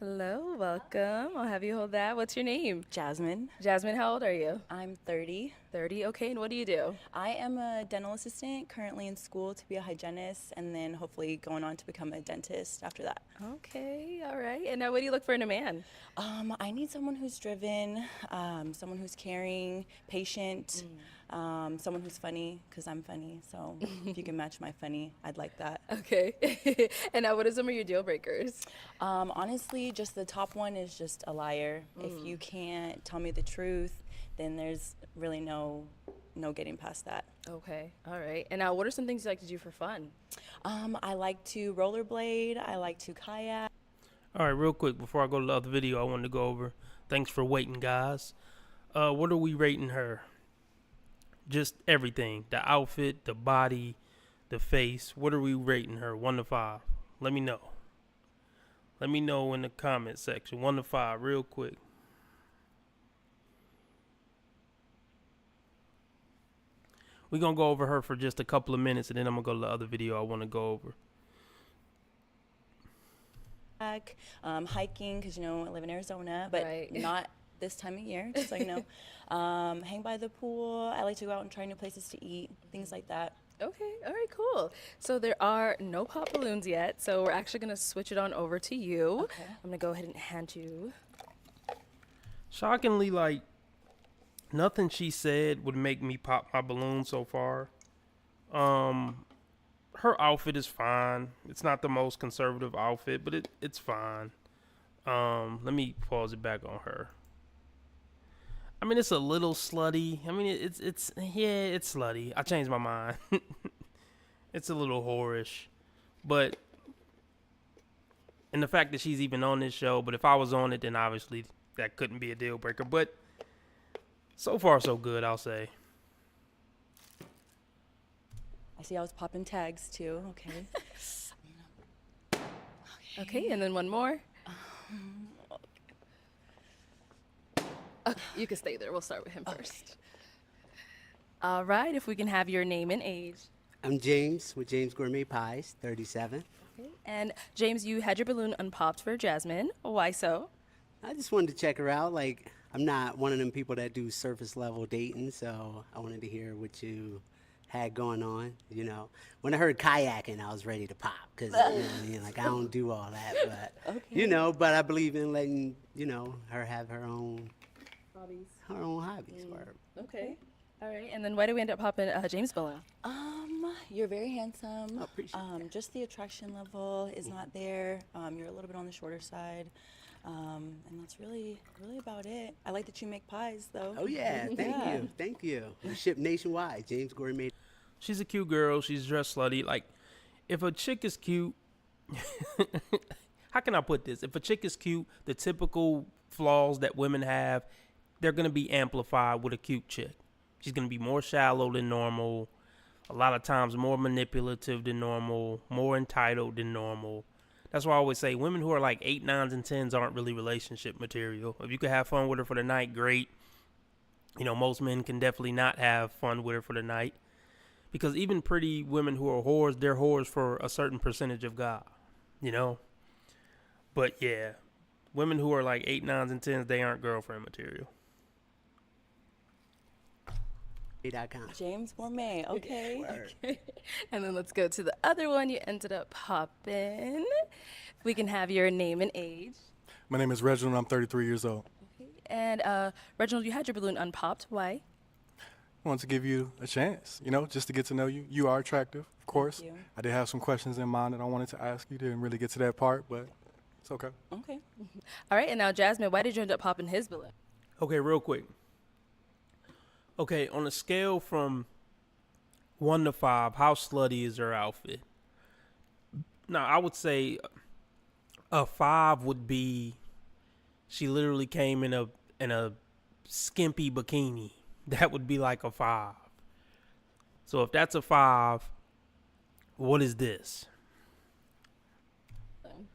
Speaker 16: Hello, welcome. I'll have you hold that. What's your name?
Speaker 19: Jasmine.
Speaker 16: Jasmine, how old are you?
Speaker 19: I'm 30.
Speaker 16: 30, okay, and what do you do?
Speaker 19: I am a dental assistant, currently in school to be a hygienist, and then hopefully going on to become a dentist after that.
Speaker 16: Okay, all right. And now what do you look for in a man?
Speaker 19: I need someone who's driven, someone who's caring, patient, someone who's funny, because I'm funny. So if you can match my funny, I'd like that.
Speaker 16: Okay. And now what are some of your deal breakers?
Speaker 19: Honestly, just the top one is just a liar. If you can't tell me the truth, then there's really no getting past that.
Speaker 16: Okay, all right. And now what are some things you like to do for fun?
Speaker 19: I like to rollerblade, I like to kayak.
Speaker 1: All right, real quick, before I go to the other video I wanted to go over. Thanks for waiting, guys. What are we rating her? Just everything. The outfit, the body, the face. What are we rating her? 1 to 5. Let me know. Let me know in the comment section. 1 to 5, real quick. We're going to go over her for just a couple of minutes, and then I'm going to go to the other video I want to go over.
Speaker 19: Hiking, because, I live in Arizona, but not this time of year, just so you know. Hang by the pool. I like to go out and try new places to eat, things like that.
Speaker 16: Okay, all right, cool. So there are no pop balloons yet, so we're actually going to switch it on over to you. Okay. I'm going to go ahead and hand you.
Speaker 1: Shockingly, nothing she said would make me pop my balloon so far. Her outfit is fine. It's not the most conservative outfit, but it's fine. Let me pause it back on her. I mean, it's a little slutty. I mean, it's slutty. I changed my mind. It's a little whorish, but and the fact that she's even on this show. But if I was on it, then obviously that couldn't be a deal breaker. But so far, so good, I'll say.
Speaker 19: I see I was popping tags too. Okay.
Speaker 16: Okay, and then one more. Okay, you can stay there. We'll start with him first. All right, if we can have your name and age.
Speaker 14: I'm James with James Gourmet Pies, 37.
Speaker 16: Okay. And James, you had your balloon unpopped for Jasmine. Why so?
Speaker 14: I just wanted to check her out. I'm not one of them people that do surface level dating, so I wanted to hear what you had going on. When I heard kayaking, I was ready to pop because I don't do all that, but but I believe in letting her have her own hobbies.
Speaker 16: Okay. All right. And then why did we end up popping James' balloon?
Speaker 19: You're very handsome.
Speaker 14: I appreciate that.
Speaker 19: Just the attraction level is not there. You're a little bit on the shorter side. And that's really about it. I like that you make pies, though.
Speaker 14: Oh, yeah. Thank you. We ship nationwide. James Gourmet.
Speaker 1: She's a cute girl. She's dressed slutty. If a chick is cute, how can I put this? If a chick is cute, the typical flaws that women have, they're going to be amplified with a cute chick. She's going to be more shallow than normal, a lot of times more manipulative than normal, more entitled than normal. That's why I always say women who are 8, 9s, and 10s aren't really relationship material. If you could have fun with her for the night, great. Most men can definitely not have fun with her for the night. Because even pretty women who are whores, they're whores for a certain percentage of God, But yeah, women who are 8, 9s, and 10s, they aren't girlfriend material.
Speaker 19: James Gourmet, okay.
Speaker 16: Okay. And then let's go to the other one you ended up popping. We can have your name and age.
Speaker 22: My name is Reginald. I'm 33 years old.
Speaker 16: Okay. And Reginald, you had your balloon unpopped. Why?
Speaker 22: I wanted to give you a chance, just to get to know you. You are attractive, of course.
Speaker 19: Thank you.
Speaker 22: I did have some questions in mind that I wanted to ask you. Didn't really get to that part, but it's okay.
Speaker 19: Okay.
Speaker 16: All right. And now, Jasmine, why did you end up popping his balloon?
Speaker 1: Okay, real quick. Okay, on a scale from 1 to 5, how slutty is her outfit? Now, I would say a 5 would be she literally came in a skimpy bikini. That would be like a 5. So if that's a 5, what is this?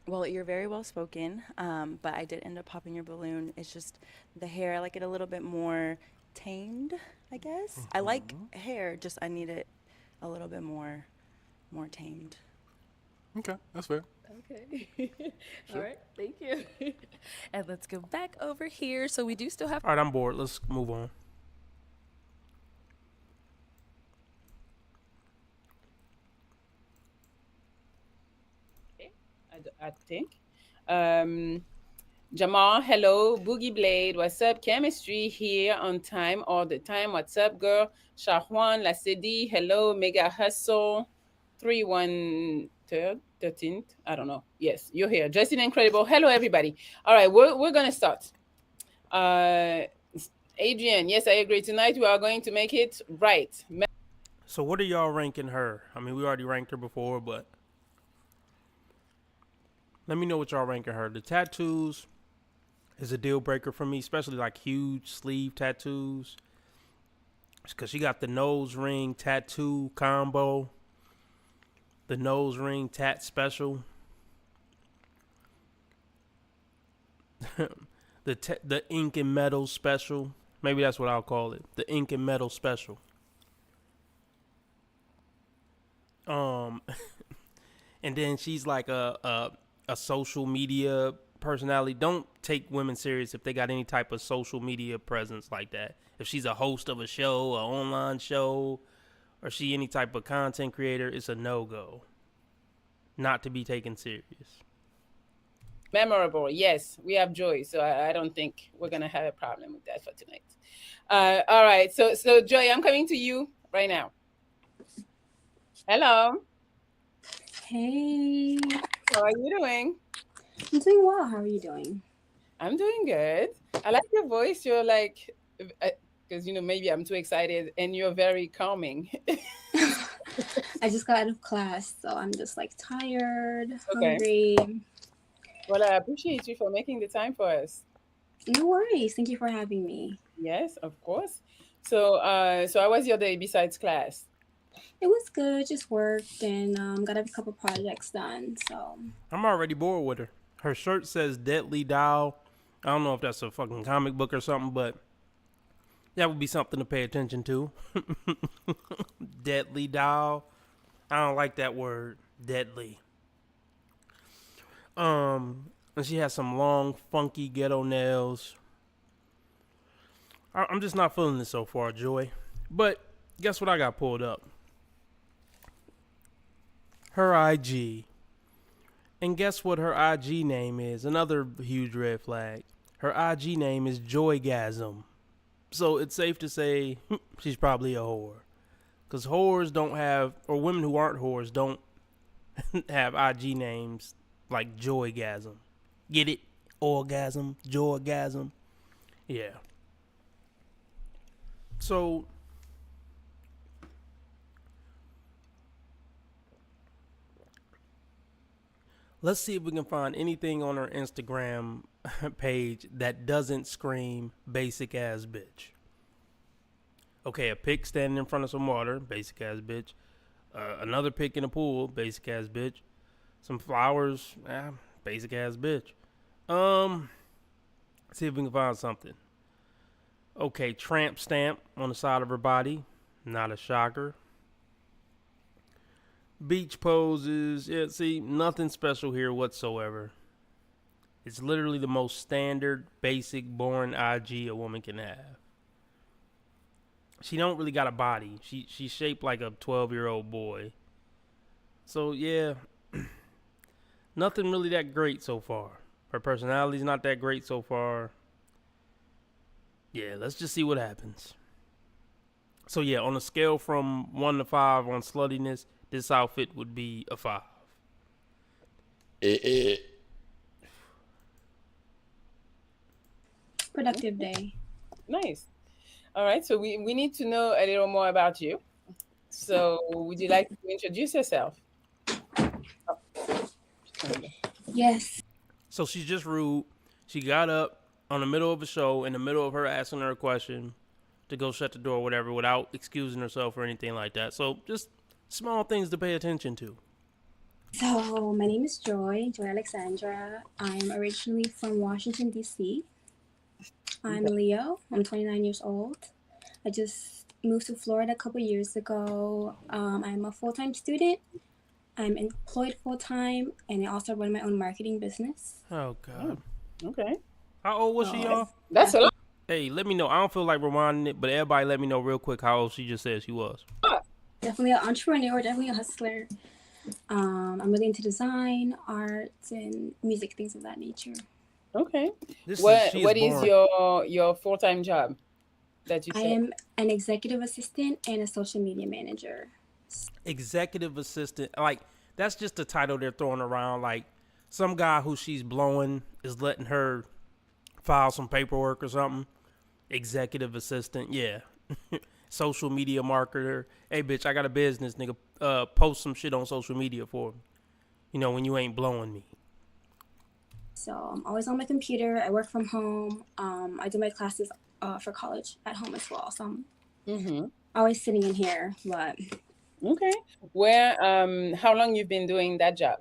Speaker 19: Well, you're very well spoken, but I did end up popping your balloon. It's just the hair, I like it a little bit more tamed, I guess. I like hair, just I need it a little bit more tamed.
Speaker 22: Okay, that's fair.
Speaker 16: Okay. All right. Thank you. And let's go back over here. So we do still have.
Speaker 1: All right, I'm bored. Let's move on.
Speaker 3: I think. Jamal, hello. Boogie Blade, what's up? Chemistry here on time all the time. What's up, girl? Shahwan, La Cedi, hello. Mega Hustle, 13th. I don't know. Yes, you're here. Justin Incredible. Hello, everybody. All right, we're going to start. Adrian, yes, I agree. Tonight we are going to make it right.
Speaker 1: So what are y'all ranking her? I mean, we already ranked her before, but let me know what y'all ranking her. The tattoos is a deal breaker for me, especially like huge sleeve tattoos. Because she got the nose ring tattoo combo, the nose ring tat special, the ink and metal special. Maybe that's what I'll call it. The ink and metal special. And then she's like a social media personality. Don't take women serious if they got any type of social media presence like that. If she's a host of a show, an online show, or she any type of content creator, it's a no-go. Not to be taken serious.
Speaker 3: Memorable, yes. We have Joy, so I don't think we're going to have a problem with that for tonight. All right, so Joy, I'm coming to you right now. Hello.
Speaker 4: Hey.
Speaker 3: How are you doing?
Speaker 4: I'm doing well. How are you doing?
Speaker 3: I'm doing good. I like your voice. You're like, because, maybe I'm too excited, and you're very calming.
Speaker 4: I just got out of class, so I'm just like tired,
Speaker 3: Okay.
Speaker 4: hungry.
Speaker 3: Well, I appreciate you for making the time for us.
Speaker 4: No worries. Thank you for having me.
Speaker 3: Yes, of course. So how was your day besides class?
Speaker 4: It was good. Just worked and got a couple projects done. So
Speaker 1: I'm already bored with her. Her shirt says Deadly Doll. I don't know if that's a fucking comic book or something, but that would be something to pay attention to. Deadly Doll. I don't like that word. Deadly. And she has some long, funky ghetto nails. I'm just not feeling it so far, Joy. But guess what I got pulled up? Her IG. And guess what her IG name is? Another huge red flag. Her IG name is Joygasm. So it's safe to say she's probably a whore. Because whores don't have, or women who aren't whores don't have IG names like Joygasm. Get it? Orgasm, Joygasm. Yeah. So let's see if we can find anything on her Instagram page that doesn't scream basic ass bitch. Okay, a pic standing in front of some water, basic ass bitch. Another pic in a pool, basic ass bitch. Some flowers, basic ass bitch. Let's see if we can find something. Okay, tramp stamp on the side of her body, not a shocker. Beach poses, yeah, see, nothing special here whatsoever. It's literally the most standard, basic, boring IG a woman can have. She don't really got a body. She's shaped like a 12-year-old boy. So, yeah, nothing really that great so far. Her personality's not that great so far. Yeah, let's just see what happens. So, yeah, on a scale from 1 to 5 on sluttiness, this outfit would be a 5.
Speaker 4: productive day.
Speaker 3: Nice. All right, so we need to know a little more about you. So would you like to introduce yourself?
Speaker 4: Yes.
Speaker 1: So she's just rude. She got up on the middle of a show, in the middle of her asking her a question, to go shut the door or whatever without excusing herself or anything like that. So just small things to pay attention to.
Speaker 4: So my name is Joy Alexandra. I'm originally from Washington, D.C. I'm Leo. I'm 29 years old. I just moved to Florida a couple years ago. I'm a full-time student. I'm employed full time, and I also run my own marketing business.
Speaker 1: Oh God.
Speaker 3: Okay.
Speaker 1: How old was she, y'all?
Speaker 3: That's a lot.
Speaker 1: Hey, let me know. I don't feel like rewinding it, but everybody let me know real quick how old she just said she was.
Speaker 4: Definitely an entrepreneur, definitely a hustler. I'm really into design, arts, and music, things of that nature.
Speaker 3: Okay.
Speaker 1: This
Speaker 3: What is your full-time job that you
Speaker 4: I
Speaker 3: said?
Speaker 4: am an executive assistant and a social media manager.
Speaker 1: Executive assistant, like that's just the title they're throwing around. Like some guy who she's blowing is letting her file some paperwork or something. Executive assistant, yeah. Social media marketer. Hey, bitch, I got a business, nigga. Post some shit on social media for me. You know, when you ain't blowing me.
Speaker 4: So I'm always on my computer. I work from home. I do my classes for college at home as well. So I'm always sitting in here. But
Speaker 3: Okay. How long you've been doing that job?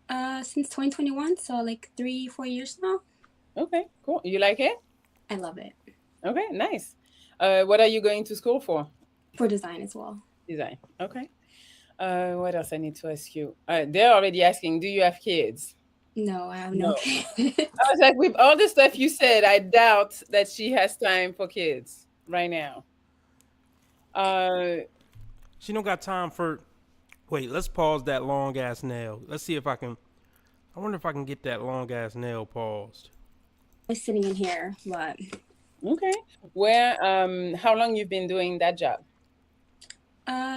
Speaker 4: Since 2021, so like 3-4 years now.
Speaker 3: Okay, cool. You like it?
Speaker 4: I love it.
Speaker 3: Okay, nice. What are you going to school for?
Speaker 4: For design as well.
Speaker 3: Design. Okay. What else I need to ask you? They're already asking, do you have kids?
Speaker 4: No, I have no kids.
Speaker 3: I was like, with all the stuff you said, I doubt that she has time for kids right now.
Speaker 1: She don't got time for. Wait, let's pause that long ass nail. Let's see if I can. I wonder if I can get that long ass nail paused.
Speaker 4: I'm sitting in here, but
Speaker 3: okay. How long you've been doing that job?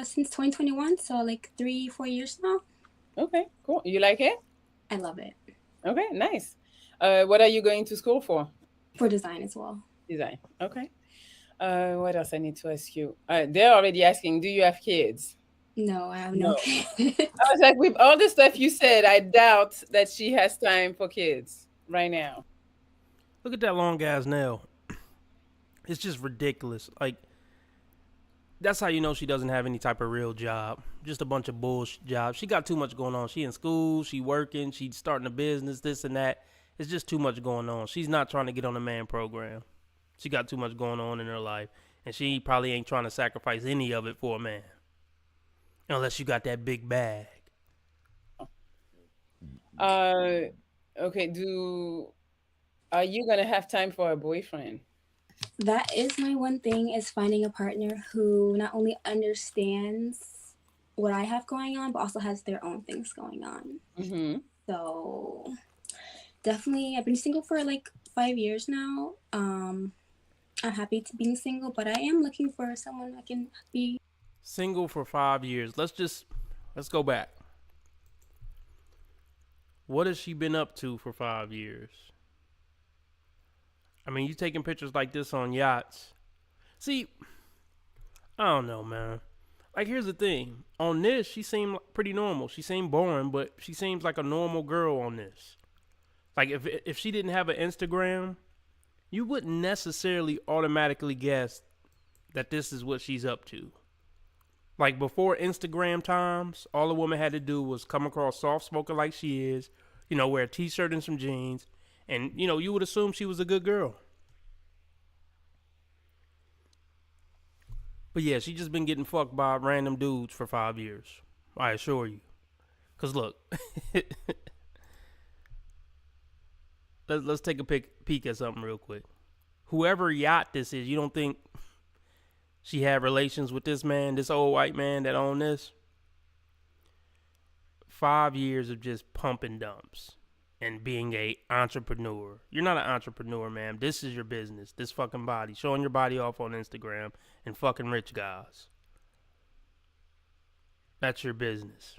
Speaker 4: Since 2021, so like 3-4 years now.
Speaker 3: Okay, cool. You like it?
Speaker 4: I love it.
Speaker 3: Okay, nice. What are you going to school for?
Speaker 4: For design as well.
Speaker 3: Design. Okay. What else I need to ask you? They're already asking, do you have kids?
Speaker 4: No, I have no kids.
Speaker 3: I was like, with all the stuff you said, I doubt that she has time for kids right now.
Speaker 1: Look at that long ass nail. It's just ridiculous. Like, that's how you know she doesn't have any type of real job. Just a bunch of bullshit jobs. She got too much going on. She in school, she working, she's starting a business, this and that. It's just too much going on. She's not trying to get on a man program. She got too much going on in her life. And she probably ain't trying to sacrifice any of it for a man. Unless you got that big bag.
Speaker 3: Okay, are you gonna have time for a boyfriend?
Speaker 4: That is my one thing, is finding a partner who not only understands what I have going on, but also has their own things going on. So definitely, I've been single for like 5 years now. I'm happy to being single, but I am looking for someone I can be.
Speaker 1: Single for 5 years. Let's go back. What has she been up to for 5 years? I mean, you taking pictures like this on yachts. See, I don't know, man. Like, here's the thing. On this, she seemed pretty normal. She seemed boring, but she seems like a normal girl on this. Like, if she didn't have an Instagram, you wouldn't necessarily automatically guess that this is what she's up to. Like, before Instagram times, all a woman had to do was come across soft-spoken like she is, you know, wear a t-shirt and some jeans, and, you know, you would assume she was a good girl. But yeah, she just been getting fucked by random dudes for 5 years. I assure you. Because look, let's take a peek at something real quick. Whoever yacht this is, you don't think she had relations with this man, this old white man that owned this? 5 years of just pumping dumps and being a entrepreneur. You're not an entrepreneur, ma'am. This is your business. This fucking body. Showing your body off on Instagram and fucking rich guys. That's your business.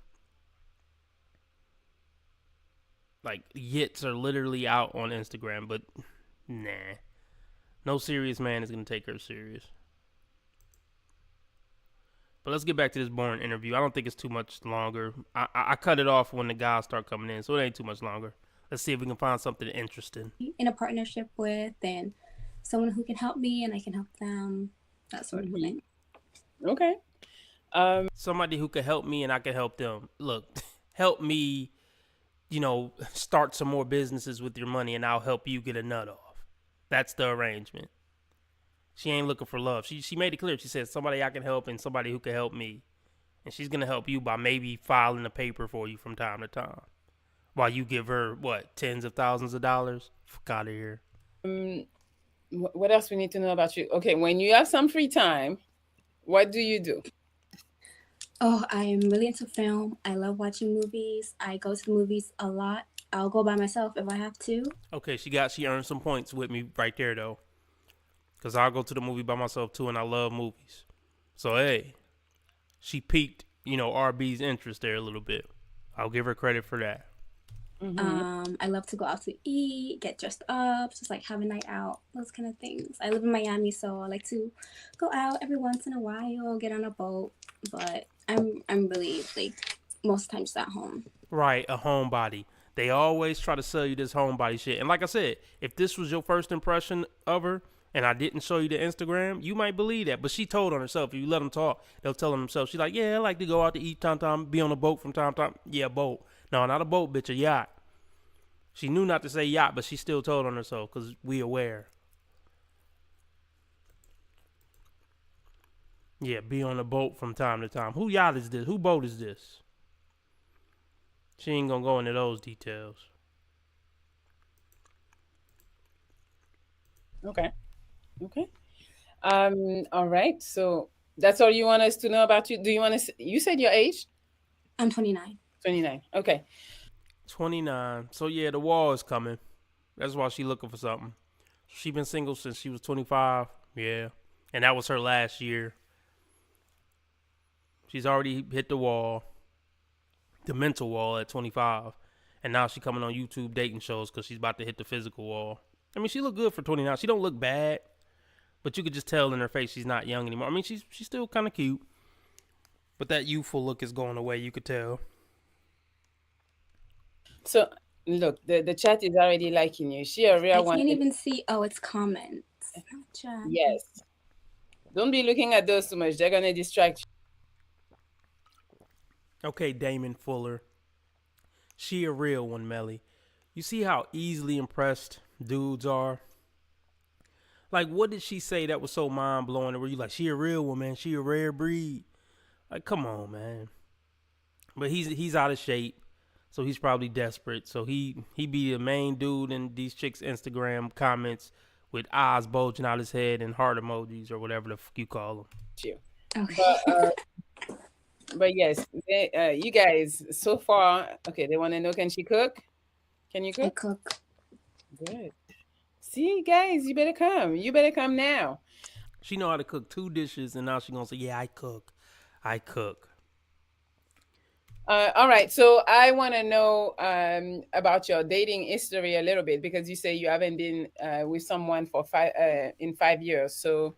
Speaker 1: Like, yits are literally out on Instagram, but nah. No serious man is going to take her serious. But let's get back to this boring interview. I don't think it's too much longer. I cut it off when the guys start coming in, so it ain't too much longer. Let's see if we can find something interesting.
Speaker 4: In a partnership with, and someone who can help me and I can help them, that sort of thing.
Speaker 3: Okay.
Speaker 1: Somebody who can help me and I can help them. Look, help me, you know, start some more businesses with your money and I'll help you get a nut off. That's the arrangement. She ain't looking for love. She made it clear. She said somebody I can help and somebody who can help me. And she's going to help you by maybe filing a paper for you from time to time. While you give her, what, tens of thousands of dollars? Fuck out of here.
Speaker 3: What else we need to know about you? Okay, when you have some free time, what do you do?
Speaker 4: Oh, I'm really into film. I love watching movies. I go to the movies a lot. I'll go by myself if I have to.
Speaker 1: Okay, she earned some points with me right there, though. Because I'll go to the movie by myself, too, and I love movies. So, hey, she piqued, RB's interest there a little bit. I'll give her credit for that.
Speaker 4: I love to go out to eat, get dressed up, just like have a night out, those kind of things. I live in Miami, so I like to go out every once in a while, get on a boat. But I'm really like most times at home.
Speaker 1: Right, a homebody. They always try to sell you this homebody shit. And like I said, if this was your first impression of her and I didn't show you the Instagram, you might believe that. But she told on herself. If you let them talk, they'll tell on themselves. She's like, yeah, I like to go out to eat time, be on a boat from time to time. Yeah, boat. No, not a boat, bitch, a yacht. She knew not to say yacht, but she still told on herself because we aware. Yeah, be on a boat from time to time. Who yacht is this? Who boat is this? She ain't gonna go into those details.
Speaker 3: Okay. All right. So that's all you want us to know about you. Do you want to? You said your age?
Speaker 4: I'm 29.
Speaker 3: 29. Okay.
Speaker 1: 29. So yeah, the wall is coming. That's why she looking for something. She been single since she was 25. Yeah, and that was her last year. She's already hit the wall, the mental wall at 25, and now she coming on YouTube dating shows because she's about to hit the physical wall. I mean, she look good for 29. She don't look bad, but you could just tell in her face she's not young anymore. I mean, she's still kind of cute, but that youthful look is going away. You could tell.
Speaker 3: So look, the chat is already liking you. She a real one.
Speaker 4: I can't even see. Oh, it's comments.
Speaker 3: Yes. Don't be looking at those too much. They're gonna distract you.
Speaker 1: Okay, Damon Fuller. She a real one, Melly. You see how easily impressed dudes are? Like, what did she say that was so mind-blowing? Where you like, she a real one, man. She a rare breed. Like, come on, man. But he's out of shape, so he's probably desperate. So he be the main dude in these chicks' Instagram comments with eyes bulging out his head and heart emojis or whatever the fuck you call them.
Speaker 3: Okay. But yes, you guys, so far, okay, they want to know, can she cook? Can you cook?
Speaker 4: I cook.
Speaker 3: Good. See, guys, you better come. You better come now.
Speaker 1: She know how to cook 2 dishes, and now she's going to say, yeah, I cook.
Speaker 3: All right, so I want to know about your dating history a little bit, because you say you haven't been with someone for 5 years. So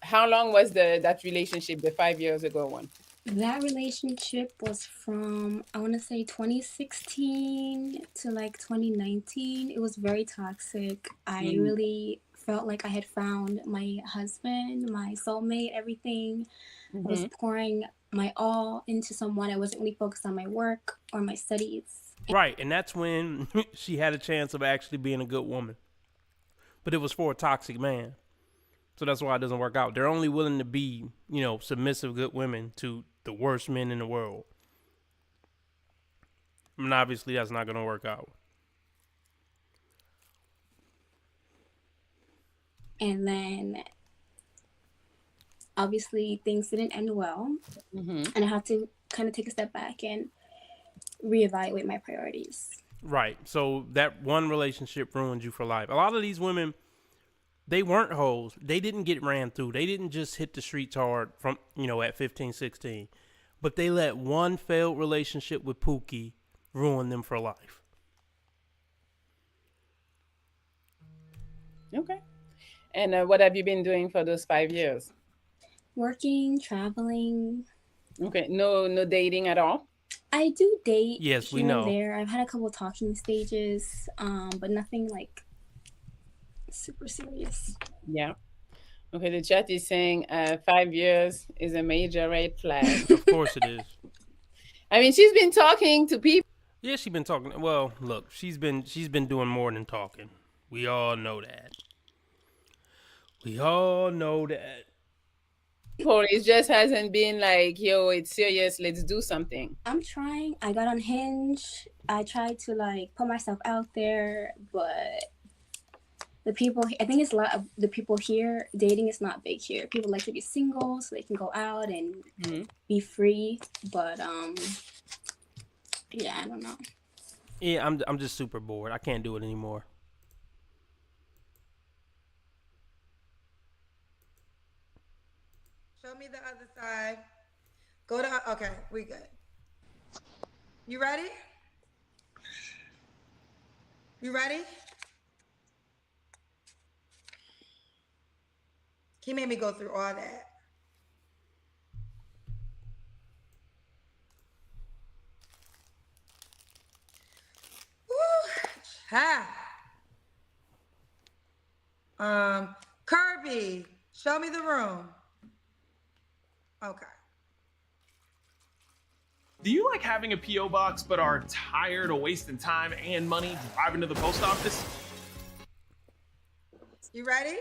Speaker 3: how long was that relationship, the 5 years ago one?
Speaker 4: That relationship was from, I want to say 2016 to like 2019. It was very toxic. I really felt like I had found my husband, my soulmate, everything. I was pouring my all into someone. I wasn't really focused on my work or my studies.
Speaker 1: Right, and that's when she had a chance of actually being a good woman. But it was for a toxic man. So that's why it doesn't work out. They're only willing to be, submissive good women to the worst men in the world. I mean, obviously that's not going to work out.
Speaker 4: And then, obviously, things didn't end well. And I had to kind of take a step back and reevaluate my priorities.
Speaker 1: Right. So that one relationship ruined you for life. A lot of these women, they weren't hoes. They didn't get ran through. They didn't just hit the streets hard from, at 15, 16. But they let one failed relationship with Pookie ruin them for life.
Speaker 3: Okay. And what have you been doing for those 5 years?
Speaker 4: Working, traveling.
Speaker 3: Okay. No dating at all?
Speaker 4: I do date.
Speaker 1: Yes, we
Speaker 4: here
Speaker 1: know.
Speaker 4: And there. I've had a couple of talking stages, but nothing like super serious.
Speaker 3: Yeah. Okay, the chat is saying 5 years is a major red flag.
Speaker 1: Of course it is.
Speaker 3: I mean, she's been talking to people.
Speaker 1: Yeah, she's been talking. Well, look, she's been doing more than talking. We all know that.
Speaker 3: It just hasn't been like, yo, it's serious, let's do something.
Speaker 4: I'm trying. I got on Hinge. I tried to like put myself out there, but the people, I think it's a lot of the people here, dating is not big here. People like to be single so they can go out and be free. But yeah, I don't know.
Speaker 1: Yeah, I'm just super bored. I can't do it anymore.
Speaker 5: Show me the other side. Go to, okay, we good. You ready? You ready? He made me go through all that. Woo. Ha. Kirby, show me the room. Okay.
Speaker 7: Do you like having a P.O. box but are tired of wasting time and money driving to the post office?
Speaker 5: You ready?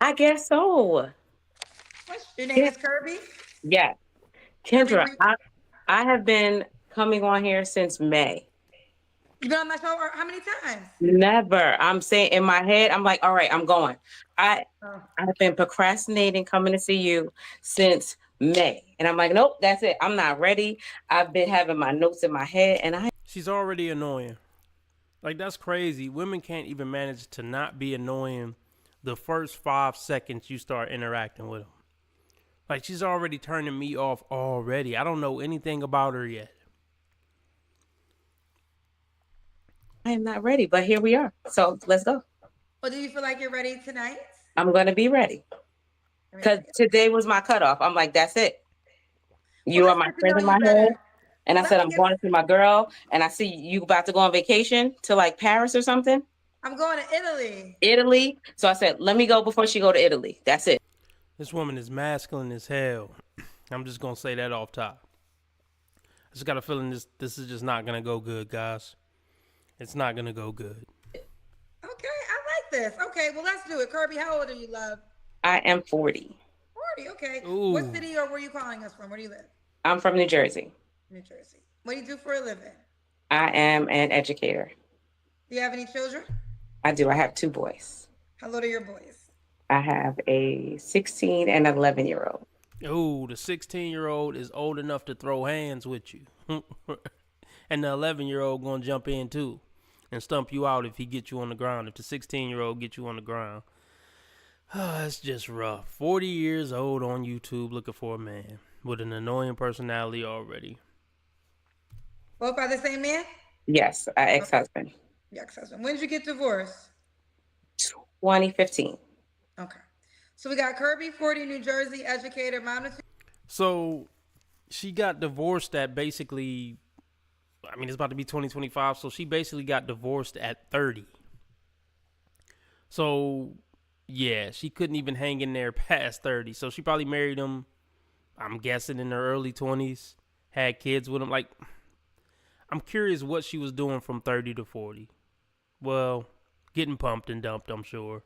Speaker 23: I guess so.
Speaker 5: Your name is Kirby?
Speaker 23: Yeah. Kendra, I have been coming on here since May.
Speaker 5: You've been on my show how many times?
Speaker 23: Never. I'm saying in my head, I'm like, all right, I'm going. I've been procrastinating coming to see you since May. And I'm like, nope, that's it. I'm not ready. I've been having my notes in my head and
Speaker 1: She's already annoying. Like, that's crazy. Women can't even manage to not be annoying the first 5 seconds you start interacting with them. Like, she's already turning me off already. I don't know anything about her yet.
Speaker 23: I am not ready, but here we are. So let's go.
Speaker 5: Well, do you feel like you're ready tonight?
Speaker 23: I'm going to be ready. Because today was my cutoff. I'm like, that's it. You are my friend in my head. And I said, I'm going to see my girl. And I see you about to go on vacation to like Paris or something.
Speaker 5: I'm going to Italy.
Speaker 23: Italy. So I said, let me go before she go to Italy. That's it.
Speaker 1: This woman is masculine as hell. I'm just going to say that off top. I just got a feeling this is just not going to go good, guys. It's not going to go good.
Speaker 5: Okay, I like this. Okay, well, let's do it. Kirby, how old are you, love?
Speaker 23: I am 40.
Speaker 5: 40, okay.
Speaker 1: Ooh.
Speaker 5: What city or where are you calling us from? Where do you live?
Speaker 23: I'm from New Jersey.
Speaker 5: New Jersey. What do you do for a living?
Speaker 23: I am an educator.
Speaker 5: Do you have any children?
Speaker 23: I do. I have 2 boys.
Speaker 5: How old are your boys?
Speaker 23: I have a 16 and 11-year-old.
Speaker 1: Oh, the 16-year-old is old enough to throw hands with you. And the 11-year-old going to jump in too and stump you out if he gets you on the ground. If the 16-year-old gets you on the ground. Oh, that's just rough. 40 years old on YouTube looking for a man with an annoying personality already.
Speaker 5: Both by the same man?
Speaker 23: Yes, our ex-husband.
Speaker 5: Your ex-husband. When did you get divorced?
Speaker 23: 2015.
Speaker 5: Okay. So we got Kirby, 40, New Jersey, educator, mom.
Speaker 1: So she got divorced at basically, I mean, it's about to be 2025. So she basically got divorced at 30. So yeah, she couldn't even hang in there past 30. So she probably married him, I'm guessing, in her early 20s, had kids with him. Like, I'm curious what she was doing from 30 to 40. Well, getting pumped and dumped, I'm sure.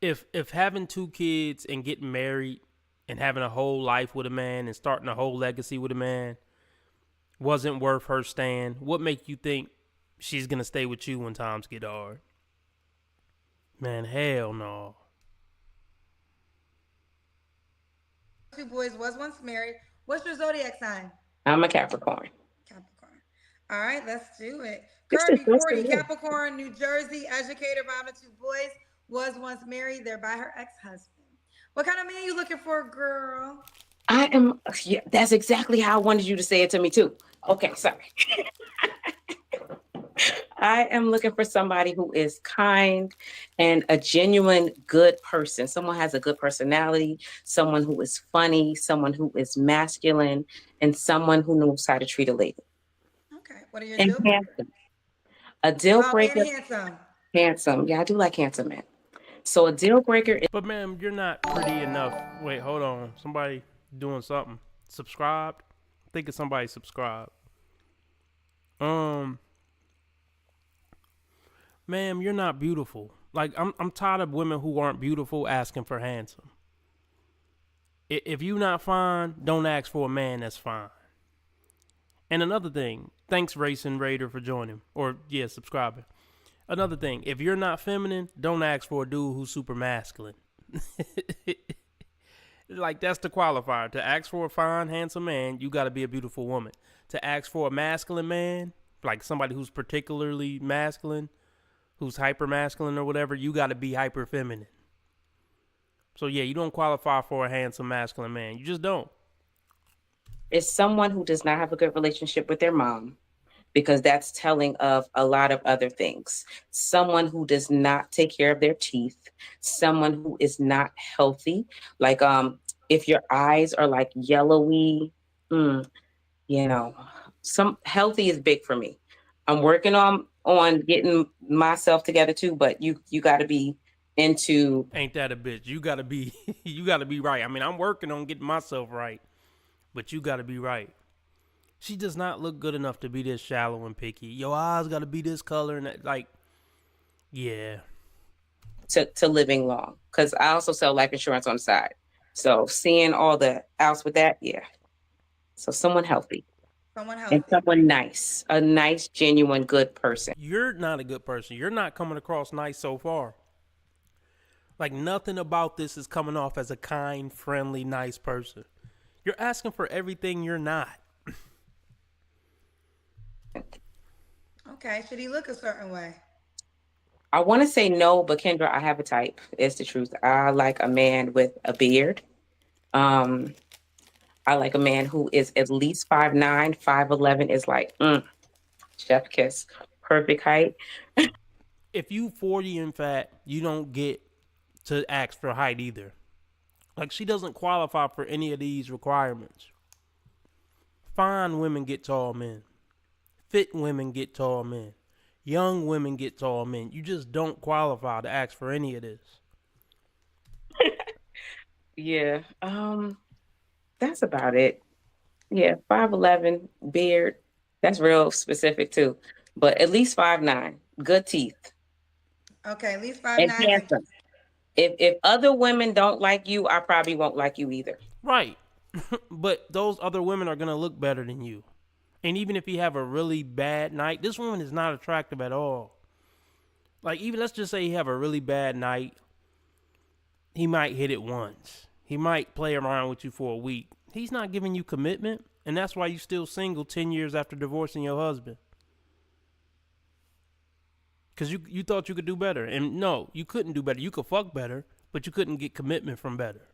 Speaker 1: If having 2 kids and getting married and having a whole life with a man and starting a whole legacy with a man wasn't worth her staying, what make you think she's going to stay with you when times get hard? Man, hell no.
Speaker 5: 2 boys, was once married. What's your zodiac sign?
Speaker 23: I'm a Capricorn.
Speaker 5: Capricorn. All right, let's do it. Kirby, 40, Capricorn, New Jersey, educator, mom of 2 boys, was once married. They're by her ex-husband. What kind of man you looking for, girl?
Speaker 23: I am, yeah, that's exactly how I wanted you to say it to me too. Okay, sorry. I am looking for somebody who is kind and a genuine good person. Someone has a good personality, someone who is funny, someone who is masculine, and someone who knows how to treat a lady.
Speaker 5: Okay, what are your
Speaker 23: And
Speaker 5: deal breakers?
Speaker 23: handsome. A deal breaker.
Speaker 5: And handsome.
Speaker 23: Handsome. Yeah, I do like handsome men. So a deal breaker is.
Speaker 1: But ma'am, you're not pretty enough. Wait, hold on. Somebody doing something. Subscribed? I think it's somebody subscribed. Ma'am, you're not beautiful. Like, I'm tired of women who aren't beautiful asking for handsome. If you not fine, don't ask for a man that's fine. And another thing, thanks Racing Raider for joining, or yeah, subscribing. Another thing, if you're not feminine, don't ask for a dude who's super masculine. Like, that's the qualifier. To ask for a fine, handsome man, you got to be a beautiful woman. To ask for a masculine man, like somebody who's particularly masculine, who's hyper masculine or whatever, you got to be hyper feminine. So yeah, you don't qualify for a handsome masculine man. You just don't.
Speaker 23: It's someone who does not have a good relationship with their mom, because that's telling of a lot of other things. Someone who does not take care of their teeth, someone who is not healthy. Like if your eyes are like yellowy, some healthy is big for me. I'm working on getting myself together too, but you got to be into.
Speaker 1: Ain't that a bitch? You got to be you got to be right. I mean, I'm working on getting myself right, but you got to be right. She does not look good enough to be this shallow and picky. Your eyes got to be this color and that. Like, yeah.
Speaker 23: To living long, because I also sell life insurance on the side. So seeing all the outs with that, yeah. So someone healthy.
Speaker 5: Someone healthy.
Speaker 23: And someone nice. A nice, genuine, good person.
Speaker 1: You're not a good person. You're not coming across nice so far. Like, nothing about this is coming off as a kind, friendly, nice person. You're asking for everything you're not.
Speaker 5: Okay, should he look a certain way?
Speaker 23: I want to say no, but Kendra, I have a type. It's the truth. I like a man with a beard. I like a man who is at least 5'9", 5'11" is like, chef kiss, perfect height.
Speaker 1: If you 40 and fat, you don't get to ask for height either. Like, she doesn't qualify for any of these requirements. Fine women get tall men. Fit women get tall men. Young women get tall men. You just don't qualify to ask for any of this.
Speaker 23: Yeah. That's about it. Yeah, 5'11", beard. That's real specific too. But at least 5'9", good teeth.
Speaker 5: Okay, at least
Speaker 23: And
Speaker 5: 5'9".
Speaker 23: handsome. If other women don't like you, I probably won't like you either.
Speaker 1: Right. But those other women are going to look better than you. And even if you have a really bad night, this woman is not attractive at all. Like, even let's just say you have a really bad night. He might hit it once. He might play around with you for a week. He's not giving you commitment. And that's why you're still single 10 years after divorcing your husband. Because you thought you could do better. And no, you couldn't do better. You could fuck better, but you couldn't get commitment from better.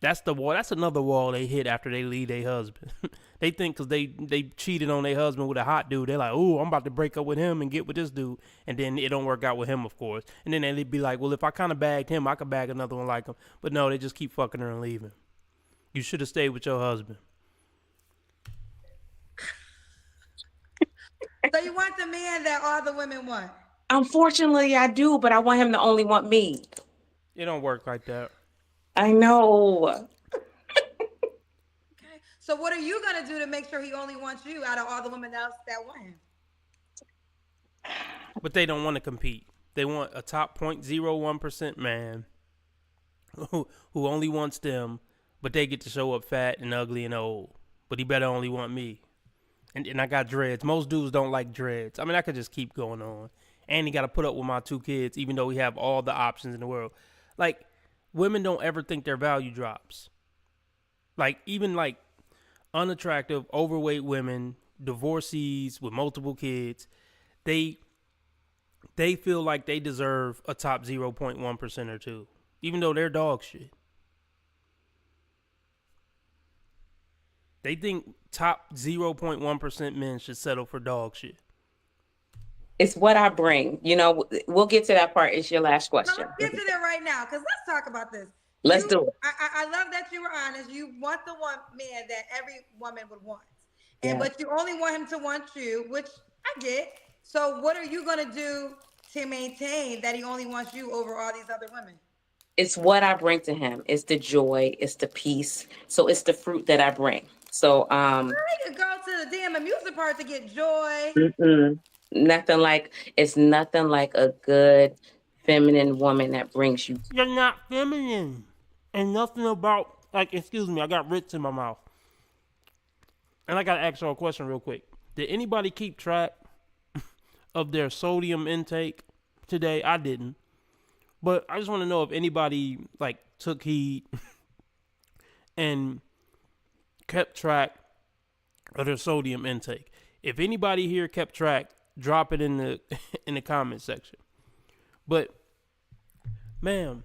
Speaker 1: That's the wall. That's another wall they hit after they leave their husband. They think because they cheated on their husband with a hot dude, they're like, oh, I'm about to break up with him and get with this dude. And then it don't work out with him, of course. And then they'd be like, well, if I kind of bagged him, I could bag another one like him. But no, they just keep fucking her and leaving. You should have stayed with your husband.
Speaker 5: So you want the man that all the women want?
Speaker 23: Unfortunately, I do, but I want him to only want me.
Speaker 1: It don't work like that.
Speaker 23: I know.
Speaker 5: So what are you gonna do to make sure he only wants you out of all the women else that want him?
Speaker 1: But they don't want to compete. They want a top 0.01% man who only wants them, but they get to show up fat and ugly and old. But he better only want me. And I got dreads. Most dudes don't like dreads. I mean, I could just keep going on. And he got to put up with my 2 kids, even though we have all the options in the world. Like, women don't ever think their value drops. Like, even like unattractive, overweight women, divorcees with multiple kids, they feel like they deserve a top 0.1% or 2, even though they're dog shit. They think top 0.1% men should settle for dog shit.
Speaker 23: It's what I bring. You know, we'll get to that part. It's your last question.
Speaker 5: No, let's get to that right now, because let's talk about this.
Speaker 23: Let's do it.
Speaker 5: I love that you were honest. You want the one man that every woman would want. And
Speaker 23: Yeah.
Speaker 5: but you only want him to want you, which I get. So what are you gonna do to maintain that he only wants you over all these other women?
Speaker 23: It's what I bring to him. It's the joy. It's the peace. So it's the fruit that I bring. So
Speaker 5: I could go to the damn amusement park to get joy.
Speaker 23: nothing like a good feminine woman that brings you.
Speaker 1: You're not feminine. And nothing about, like, excuse me, I got Ritz in my mouth. And I got to ask y'all a question real quick. Did anybody keep track of their sodium intake today? I didn't. But I just want to know if anybody, like, took heed and kept track of their sodium intake. If anybody here kept track, drop it in the in the comment section. But, ma'am,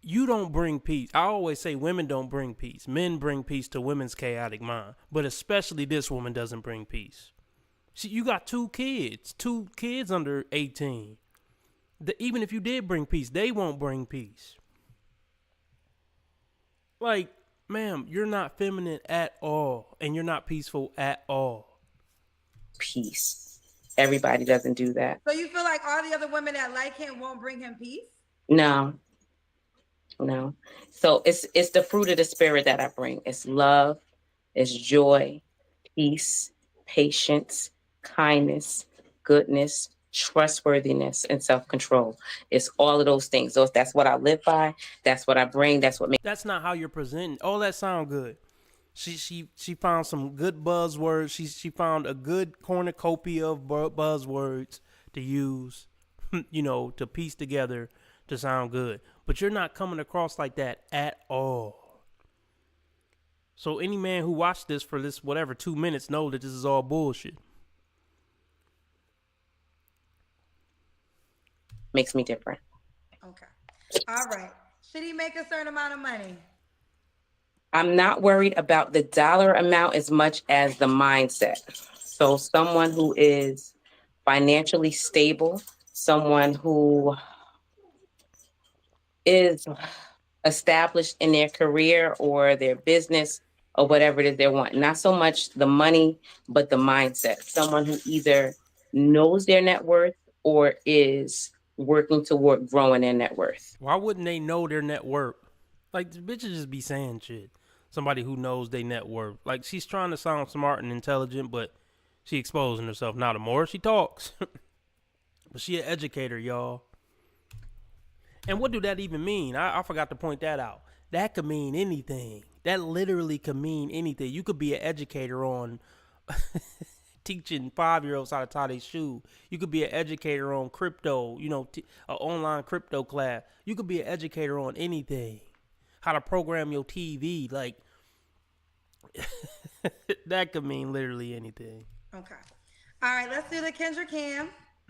Speaker 1: you don't bring peace. I always say women don't bring peace. Men bring peace to women's chaotic mind. But especially this woman doesn't bring peace. You got two kids under 18. Even if you did bring peace, they won't bring peace. Like, ma'am, you're not feminine at all. And you're not peaceful at all.
Speaker 23: Peace. Everybody doesn't do that.
Speaker 5: So you feel like all the other women that like him won't bring him peace?
Speaker 23: No. So it's the fruit of the spirit that I bring. It's love, it's joy, peace, patience, kindness, goodness, trustworthiness, and self-control. It's all of those things. So that's what I live by. That's what I bring. That's what makes.
Speaker 1: That's not how you're presenting. Oh, that sound good. She found some good buzzwords. She found a good cornucopia of buzzwords to use, to piece together to sound good. But you're not coming across like that at all. So any man who watched this for this, 2 minutes know that this is all bullshit.
Speaker 23: Makes me different.
Speaker 5: Okay. All right. Should he make a certain amount of money?
Speaker 23: I'm not worried about the dollar amount as much as the mindset. So someone who is financially stable, someone who is established in their career or their business or whatever it is they want. Not so much the money, but the mindset. Someone who either knows their net worth or is working toward growing their net worth.
Speaker 1: Why wouldn't they know their net worth? Like, the bitches just be saying shit. Somebody who knows their net worth. Like, she's trying to sound smart and intelligent, but she exposing herself. Now, the more she talks, but she an educator, y'all. And what do that even mean? I forgot to point that out. That could mean anything. That literally could mean anything. You could be an educator on teaching 5-year-olds how to tie their shoe. You could be an educator on crypto, an online crypto class. You could be an educator on anything. How to program your TV. Like, that could mean literally anything.
Speaker 5: Okay. All right, let's do the Kendra Cam.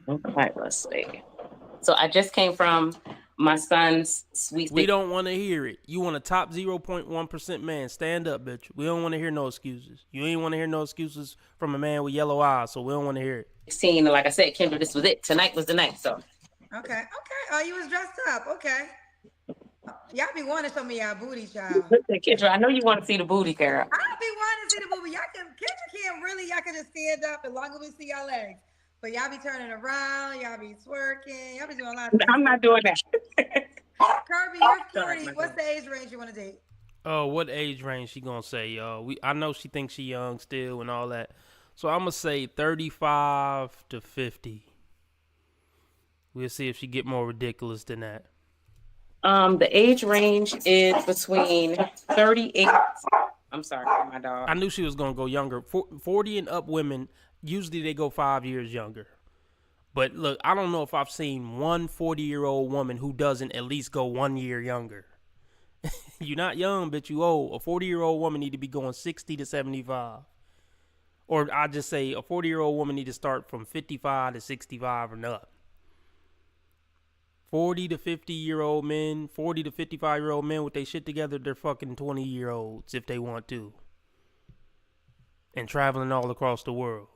Speaker 23: Okay, let's see. So I just came from my son's sweet.
Speaker 1: We don't want to hear it. You want a top 0.1% man. Stand up, bitch. We don't want to hear no excuses. You ain't want to hear no excuses from a man with yellow eyes, so we don't want to hear it.
Speaker 23: 16, like I said, Kendra, this was it. Tonight was the night, so.
Speaker 5: Okay. Oh, you was dressed up. Okay. Y'all be wanting to show me y'all booty, child.
Speaker 23: Kendra, I know you want to see the booty, girl.
Speaker 5: I be wanting to see the booty. Kendra can't really, y'all can just stand up as long as we see y'all legs. But y'all be turning around, y'all be twerking, y'all be doing a lot of things.
Speaker 23: I'm not doing that.
Speaker 5: Kirby, you're 40. What's the age range you want to date?
Speaker 1: Oh, what age range she gonna say, y'all? I know she thinks she young still and all that. So I'm gonna say 35 to 50. We'll see if she get more ridiculous than that.
Speaker 23: The age range is between 38. I'm sorry for my dog.
Speaker 1: I knew she was gonna go younger. 40 and up women, usually they go 5 years younger. But look, I don't know if I've seen one 40-year-old woman who doesn't at least go 1 year younger. You're not young, but you old. A 40-year-old woman need to be going 60 to 75. Or I just say a 40-year-old woman need to start from 55 to 65 and up. 40 to 50-year-old men, 40 to 55-year-old men with their shit together, they're fucking 20-year-olds if they want to. And traveling all across the world.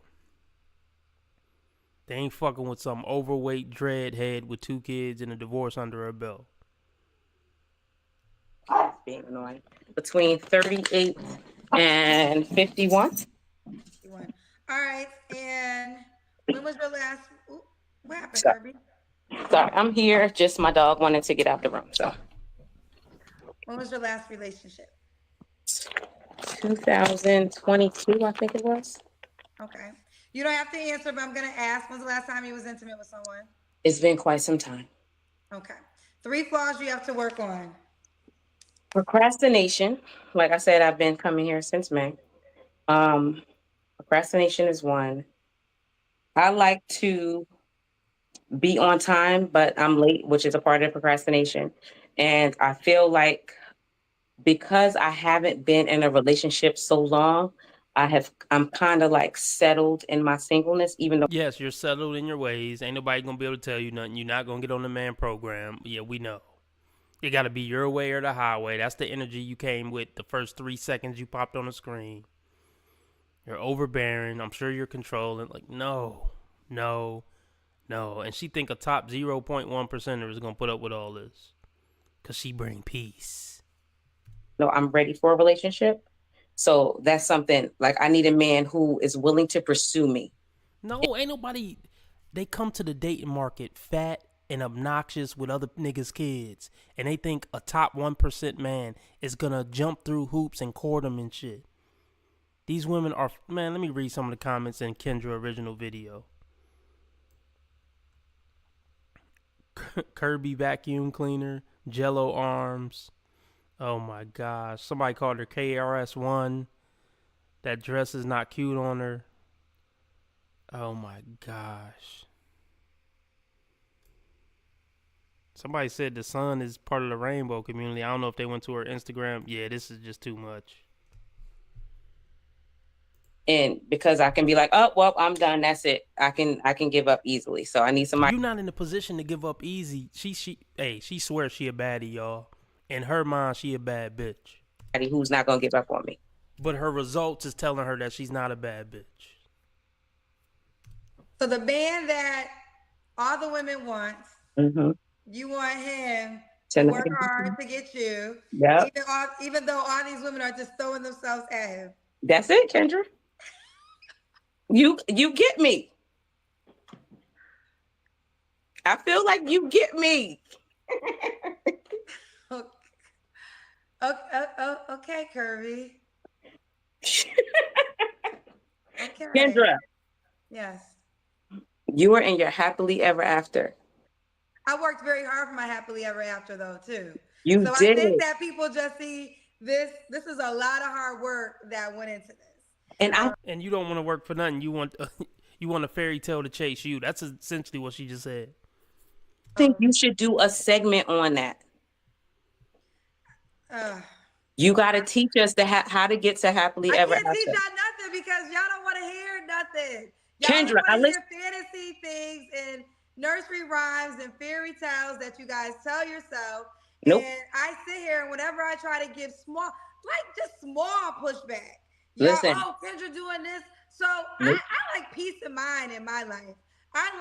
Speaker 1: They ain't fucking with some overweight dreadhead with 2 kids and a divorce under her belt.
Speaker 23: Being annoying. Between 38 and 51.
Speaker 5: 51. All right, and when was your last? What happened, Kirby?
Speaker 23: Sorry, I'm here. Just my dog wanted to get out the room. So.
Speaker 5: When was your last relationship?
Speaker 23: 2022, I think it was.
Speaker 5: Okay. You don't have to answer, but I'm gonna ask. When's the last time you was intimate with someone?
Speaker 23: It's been quite some time.
Speaker 5: Okay. 3 flaws you have to work on.
Speaker 23: Procrastination. Like I said, I've been coming here since May. Procrastination is one. I like to be on time, but I'm late, which is a part of procrastination. And I feel like because I haven't been in a relationship so long, I'm kind of like settled in my singleness, even though
Speaker 1: Yes, you're settled in your ways. Ain't nobody gonna be able to tell you nothing. You're not gonna get on the man program. Yeah, we know. It gotta be your way or the highway. That's the energy you came with the first 3 seconds you popped on the screen. You're overbearing. I'm sure you're controlling. Like, no. And she think a top 0.1% is gonna put up with all this. Cause she bring peace.
Speaker 23: no, I'm ready for a relationship. So that's something like I need a man who is willing to pursue me.
Speaker 1: No, ain't nobody. They come to the dating market fat and obnoxious with other niggas' kids, and they think a top 1% man is gonna jump through hoops and court them and shit. These women are, man, let me read some of the comments in Kendra original video. Kirby vacuum cleaner, Jello arms. Oh my gosh. Somebody called her KRS-One. That dress is not cute on her. Oh my gosh. Somebody said the sun is part of the rainbow community. I don't know if they went to her Instagram. Yeah, this is just too much.
Speaker 23: And because I can be like, oh, well, I'm done. That's it. I can give up easily. So I need somebody.
Speaker 1: You're not in a position to give up easy. She swears she a baddie, y'all. In her mind, she a bad bitch.
Speaker 23: Who's not gonna give up on me.
Speaker 1: But her results is telling her that she's not a bad bitch.
Speaker 5: So the man that all the women want, you want him to work hard to get you.
Speaker 23: Yeah.
Speaker 5: Even though all these women are just throwing themselves at him.
Speaker 23: That's it, Kendra. You get me. I feel like you get me.
Speaker 5: Okay, Kirby. Okay.
Speaker 23: Kendra.
Speaker 5: Yes.
Speaker 23: You are in your happily ever after.
Speaker 5: I worked very hard for my happily ever after though too.
Speaker 23: You
Speaker 5: so
Speaker 23: did.
Speaker 5: I think that people just see this is a lot of hard work that went into this.
Speaker 1: And you don't want to work for nothing. You want a fairy tale to chase you. That's essentially what she just said.
Speaker 23: I think you should do a segment on that. You got to teach us how to get to happily ever after.
Speaker 5: I can't teach y'all nothing because y'all don't want to hear nothing. Y'all
Speaker 23: Kendra, I
Speaker 5: want to hear fantasy things and nursery rhymes and fairy tales that you guys tell yourself.
Speaker 23: Nope.
Speaker 5: And I sit here and whenever I try to give small pushback.
Speaker 23: Listen.
Speaker 5: Oh, Kendra doing this. So I like peace of mind in my life. I'm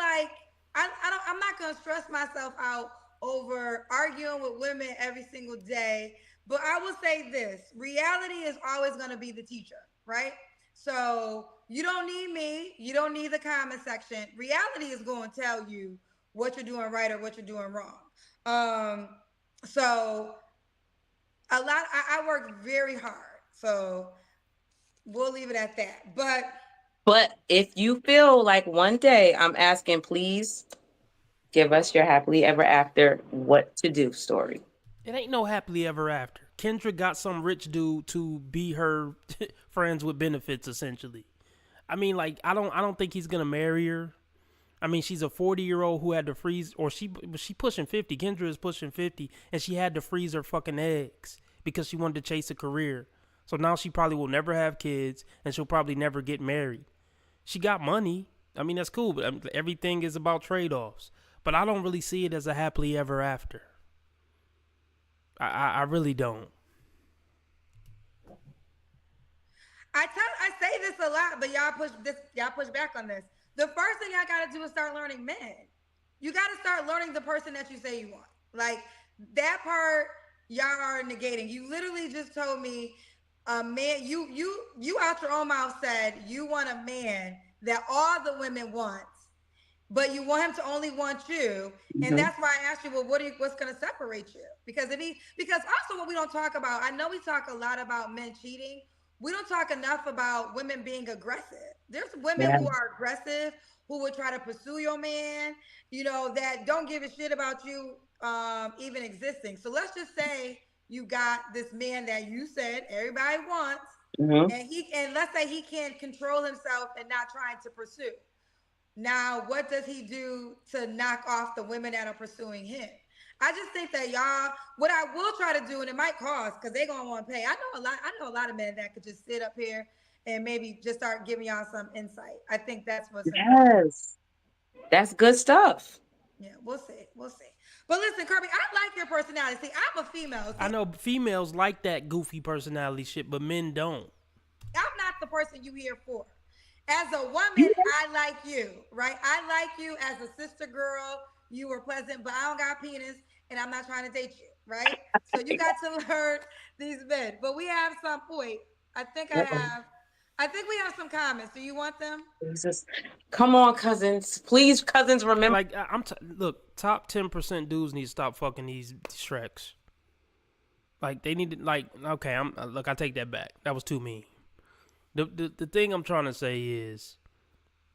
Speaker 5: not gonna stress myself out over arguing with women every single day. But I will say this, reality is always gonna be the teacher, right? So you don't need me, you don't need the comment section. Reality is going to tell you what you're doing right or what you're doing wrong. So I work very hard. So we'll leave it at that.
Speaker 23: But if you feel like one day I'm asking, please give us your happily ever after what to do story.
Speaker 1: It ain't no happily ever after. Kendra got some rich dude to be her friends with benefits, essentially. I mean, like, I don't think he's gonna marry her. I mean, she's a 40-year-old who had to freeze, or she pushing 50. Kendra is pushing 50, and she had to freeze her fucking eggs because she wanted to chase a career. So now she probably will never have kids, and she'll probably never get married. She got money. I mean, that's cool, but everything is about trade-offs. But I don't really see it as a happily ever after. I really don't.
Speaker 5: I say this a lot, but y'all push back on this. The first thing I gotta do is start learning men. You gotta start learning the person that you say you want. Like that part, y'all are negating. You literally just told me a man, you out your own mouth said you want a man that all the women want, but you want him to only want you. And that's why I asked you, well, what's going to separate you? Because also what we don't talk about, I know we talk a lot about men cheating. We don't talk enough about women being aggressive. There's women who are aggressive, who would try to pursue your man, that don't give a shit about you even existing. So let's just say you got this man that you said everybody wants, and let's say he can't control himself and not trying to pursue. Now, what does he do to knock off the women that are pursuing him? I just think that y'all, what I will try to do, and it might cost because they're gonna want to pay. I know a lot of men that could just sit up here and maybe just start giving y'all some insight. I think that's what's
Speaker 23: Yes, that's good stuff.
Speaker 5: Yeah, we'll see. But listen, Kirby, I like your personality. See, I'm a female. See,
Speaker 1: I know females like that goofy personality shit, but men don't.
Speaker 5: I'm not the person you here for. As a woman, I like you, right? I like you as a sister girl. You were pleasant, but I don't got penis, and I'm not trying to date you, right? So you got to learn these men. But we have some. Wait, I think we have some comments. Do you want them?
Speaker 23: Jesus. Come on, cousins. Please, cousins, remember.
Speaker 1: Like, look, top 10% dudes need to stop fucking these Shreks. Like, they need to, like, okay, I take that back. That was too mean. The thing I'm trying to say is,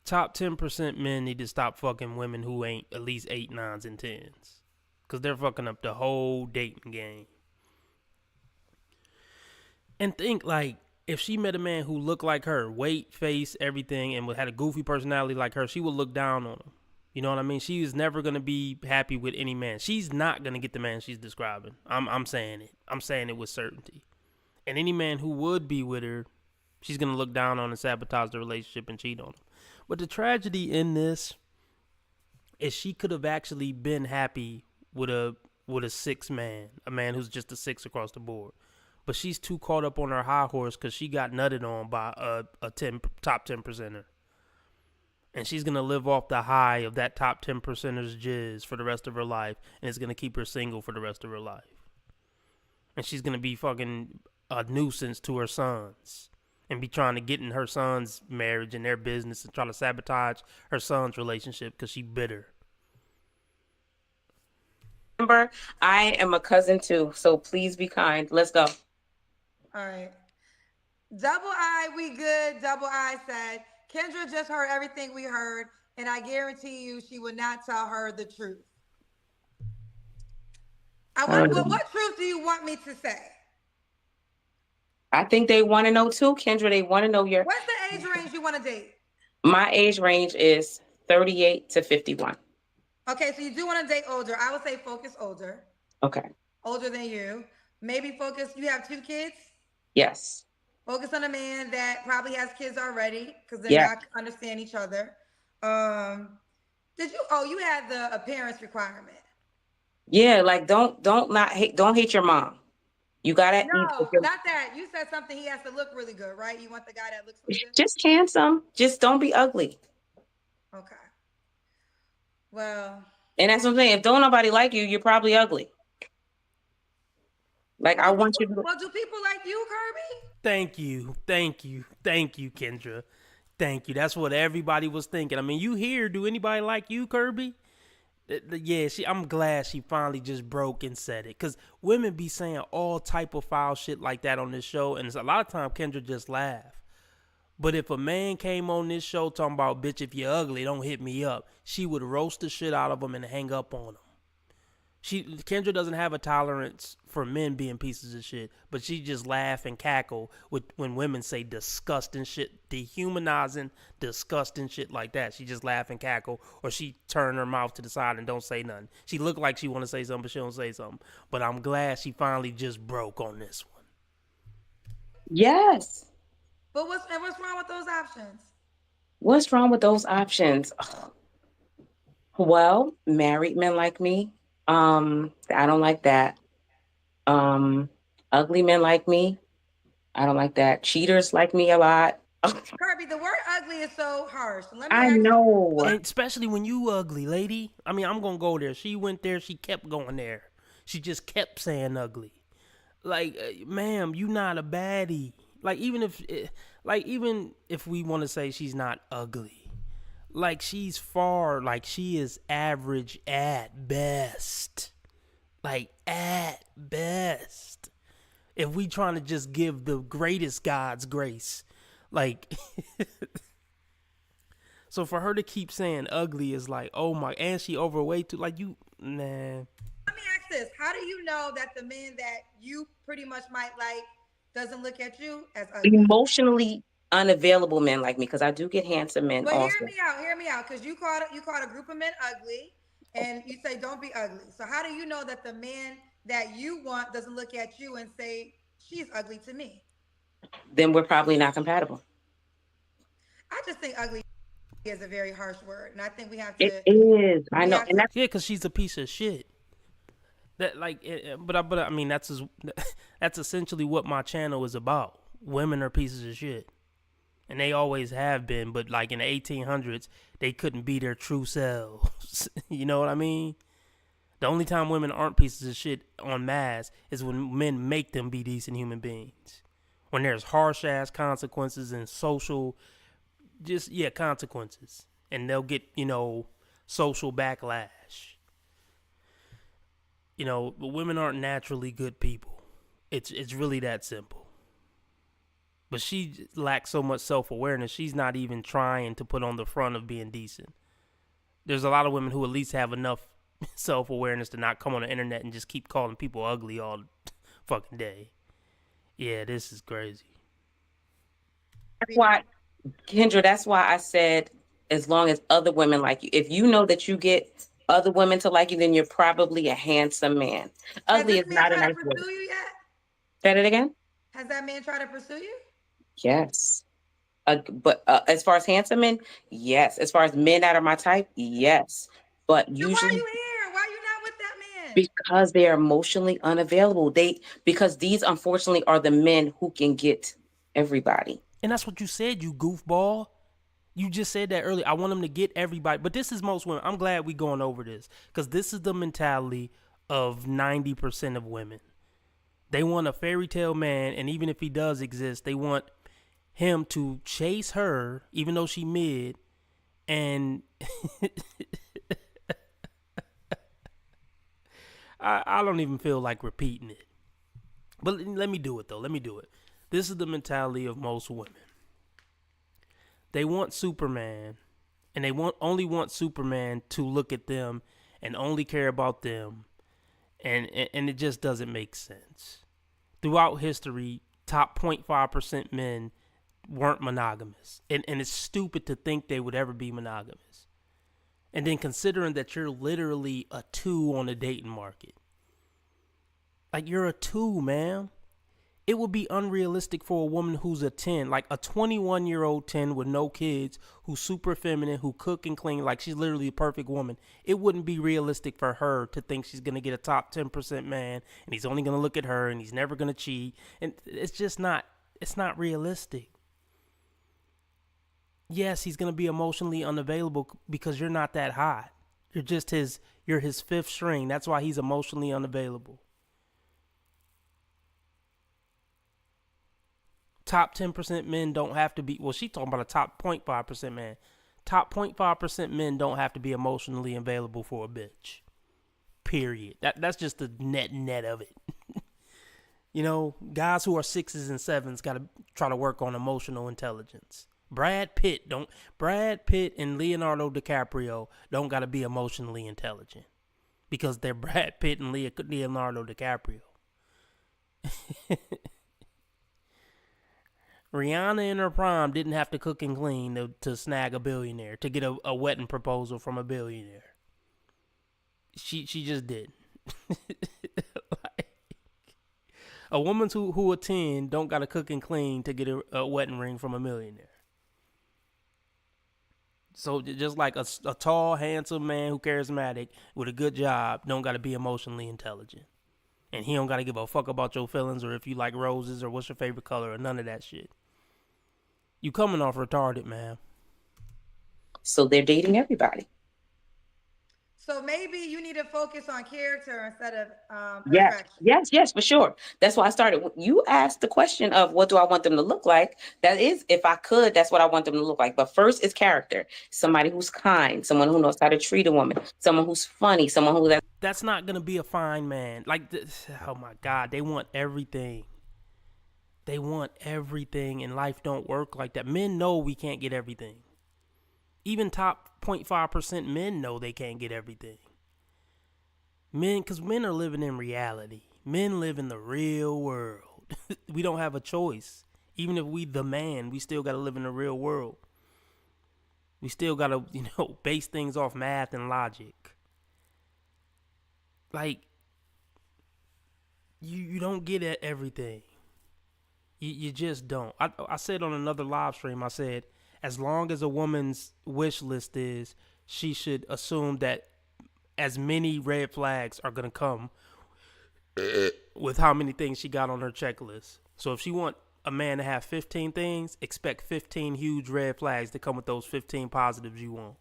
Speaker 1: top 10% men need to stop fucking women who ain't at least 8, 9s, and 10s. Because they're fucking up the whole dating game. And think, like, if she met a man who looked like her, weight, face, everything, and had a goofy personality like her, she would look down on him. You know what I mean? She is never going to be happy with any man. She's not going to get the man she's describing. I'm saying it. I'm saying it with certainty. And any man who would be with her, she's going to look down on and sabotage the relationship and cheat on him. But the tragedy in this is she could have actually been happy with a 6 man, a man who's just a 6 across the board. But she's too caught up on her high horse because she got nutted on by a top 10%er. And she's going to live off the high of that top 10%er's jizz for the rest of her life. And it's going to keep her single for the rest of her life. And she's going to be fucking a nuisance to her sons. And be trying to get in her son's marriage and their business and try to sabotage her son's relationship because she's bitter.
Speaker 23: Remember, I am a cousin too, so please be kind. Let's go.
Speaker 5: All right. Double I, we good. Double I said, Kendra just heard everything we heard, and I guarantee you she would not tell her the truth. What truth do you want me to say?
Speaker 23: I think they want to know too, Kendra. They want to know your.
Speaker 5: What's the age range you want to date?
Speaker 23: My age range is 38 to 51.
Speaker 5: Okay, so you do want to date older. I would say focus older.
Speaker 23: Okay.
Speaker 5: Older than you. Maybe focus. You have 2 kids?
Speaker 23: Yes.
Speaker 5: Focus on a man that probably has kids already because they're not understand each other. You had the appearance requirement.
Speaker 23: Yeah, like don't hate your mom. You gotta
Speaker 5: not that. You said something he has to look really good, right? You want the guy that looks really good?
Speaker 23: Just handsome. Just don't be ugly.
Speaker 5: Okay. Well.
Speaker 23: And that's what I'm saying. If don't nobody like you, you're probably ugly. Like I want you to.
Speaker 5: Well, do people like you, Kirby?
Speaker 1: Thank you, Kendra. Thank you. That's what everybody was thinking. I mean, you here? Do anybody like you, Kirby? Yeah, I'm glad she finally just broke and said it. Because women be saying all type of foul shit like that on this show. And a lot of time Kendra just laugh. But if a man came on this show talking about, bitch, if you're ugly, don't hit me up, she would roast the shit out of him and hang up on him. Kendra doesn't have a tolerance for men being pieces of shit, but she just laugh and cackle when women say disgusting shit, dehumanizing, disgusting shit like that. She just laugh and cackle, or she turn her mouth to the side and don't say nothing. She look like she want to say something, but she don't say something. But I'm glad she finally just broke on this one.
Speaker 23: Yes.
Speaker 5: But what's wrong with those options?
Speaker 23: What's wrong with those options? Well, married men like me. I don't like that. Ugly men like me. I don't like that. Cheaters like me a lot.
Speaker 5: Kirby, the word ugly is so harsh.
Speaker 23: I know.
Speaker 1: And especially when you ugly, lady. I mean, I'm going to go there. She went there. She kept going there. She just kept saying ugly. Like, ma'am, you not a baddie. Like, even if we want to say she's not ugly. Like, she's far, like, she is average at best. Like, at best. If we trying to just give the greatest God's grace. Like, so for her to keep saying ugly is like, oh my, and she overweight too. Like, you, nah.
Speaker 5: Let me ask ask this: how do you know that the man that you pretty much might like doesn't look at you as ugly?
Speaker 23: Emotionally unavailable men like me, because I do get handsome men
Speaker 5: But
Speaker 23: also.
Speaker 5: hear me out, because you called a group of men ugly, and you say don't be ugly. So how do you know that the man that you want doesn't look at you and say she's ugly to me?
Speaker 23: Then we're probably not compatible.
Speaker 5: I just think ugly is a very harsh word, and I think we have to.
Speaker 23: It is. I know, and
Speaker 1: yeah, because she's a piece of shit. That like, but I mean that's that's essentially what my channel is about. Women are pieces of shit, and they always have been. But like in the 1800s, they couldn't be their true selves. You know what I mean? The only time women aren't pieces of shit en masse is when men make them be decent human beings. When there's harsh ass consequences and social, consequences, and they'll get social backlash. But women aren't naturally good people. It's really that simple. But she lacks so much self-awareness, she's not even trying to put on the front of being decent. There's a lot of women who at least have enough self-awareness to not come on the internet and just keep calling people ugly all fucking day. Yeah, this is crazy.
Speaker 23: That's why, Kendra, that's why I said as long as other women like you. If you know that you get other women to like you, then you're probably a handsome man. Ugly is not a nice word.
Speaker 5: Pursue you yet?
Speaker 23: Say it again?
Speaker 5: Has that man tried to pursue you?
Speaker 23: Yes. But as far as handsome men, yes. As far as men that are my type, yes. But usually,
Speaker 5: why are you here? Why are you not with that man?
Speaker 23: Because they are emotionally unavailable. Because these unfortunately are the men who can get everybody.
Speaker 1: And that's what you said, you goofball. You just said that earlier. I want them to get everybody. But this is most women. I'm glad we going over this, because this is the mentality of 90% of women. They want a fairy tale man, and even if he does exist, they want him to chase her, even though she mid, and I don't even feel like repeating it. But let me do it, though. Let me do it. This is the mentality of most women. They want Superman, and they only want Superman to look at them and only care about them, and it just doesn't make sense. Throughout history, top 0.5% men weren't monogamous, and it's stupid to think they would ever be monogamous. And then considering that you're literally a 2 on the dating market, like you're a 2, man. It would be unrealistic for a woman who's a 10, like a 21-year-old 10 with no kids, who's super feminine, who cook and clean, like she's literally a perfect woman. It wouldn't be realistic for her to think she's going to get a top 10% man, and he's only going to look at her, and he's never going to cheat. And it's just not, it's not realistic. Yes, he's going to be emotionally unavailable because you're not that hot. You're his fifth string. That's why he's emotionally unavailable. Top 10% men don't have to be, well, she's talking about a top 0.5% man. Top 0.5% men don't have to be emotionally available for a bitch. Period. That's just the net of it. Guys who are 6s and 7s got to try to work on emotional intelligence. Brad Pitt and Leonardo DiCaprio don't got to be emotionally intelligent because they're Brad Pitt and Leonardo DiCaprio. Rihanna in her prime didn't have to cook and clean to snag a billionaire, to get a wedding proposal from a billionaire. She just did. A woman who a 10 don't got to cook and clean to get a wedding ring from a millionaire. So just like a tall, handsome man who charismatic with a good job don't got to be emotionally intelligent. And he don't got to give a fuck about your feelings or if you like roses or what's your favorite color or none of that shit. You coming off retarded, man.
Speaker 23: So they're dating everybody.
Speaker 5: So maybe you need to focus on character instead of
Speaker 23: Yes, for sure. That's why I started. You asked the question of what do I want them to look like? That is, if I could, that's what I want them to look like. But first is character. Somebody who's kind, someone who knows how to treat a woman, someone who's funny, someone who
Speaker 1: that's not gonna be a fine man. Like this, oh my God, they want everything. They want everything, and life don't work like that. Men know we can't get everything. Even top 0.5% men know they can't get everything. Men, because men are living in reality. Men live in the real world. We don't have a choice. Even if we the man, we still got to live in the real world. We still got to, base things off math and logic. Like, you don't get at everything. You just don't. I said on another live stream, I said, as long as a woman's wish list is, she should assume that as many red flags are going to come with how many things she got on her checklist. So if she want a man to have 15 things, expect 15 huge red flags to come with those 15 positives you want.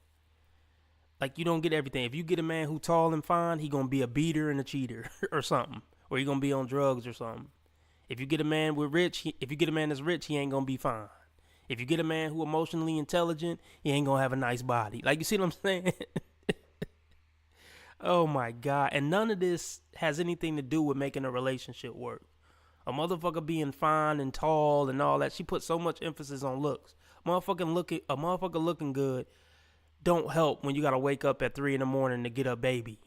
Speaker 1: Like, you don't get everything. If you get a man who tall and fine, he going to be a beater and a cheater or something. Or he going to be on drugs or something. If you get a man if you get a man that's rich, he ain't going to be fine. If you get a man who emotionally intelligent, he ain't going to have a nice body. Like, you see what I'm saying? Oh my God. And none of this has anything to do with making a relationship work. A motherfucker being fine and tall and all that, she put so much emphasis on looks. A motherfucker looking good don't help when you gotta wake up at 3 a.m. to get a baby.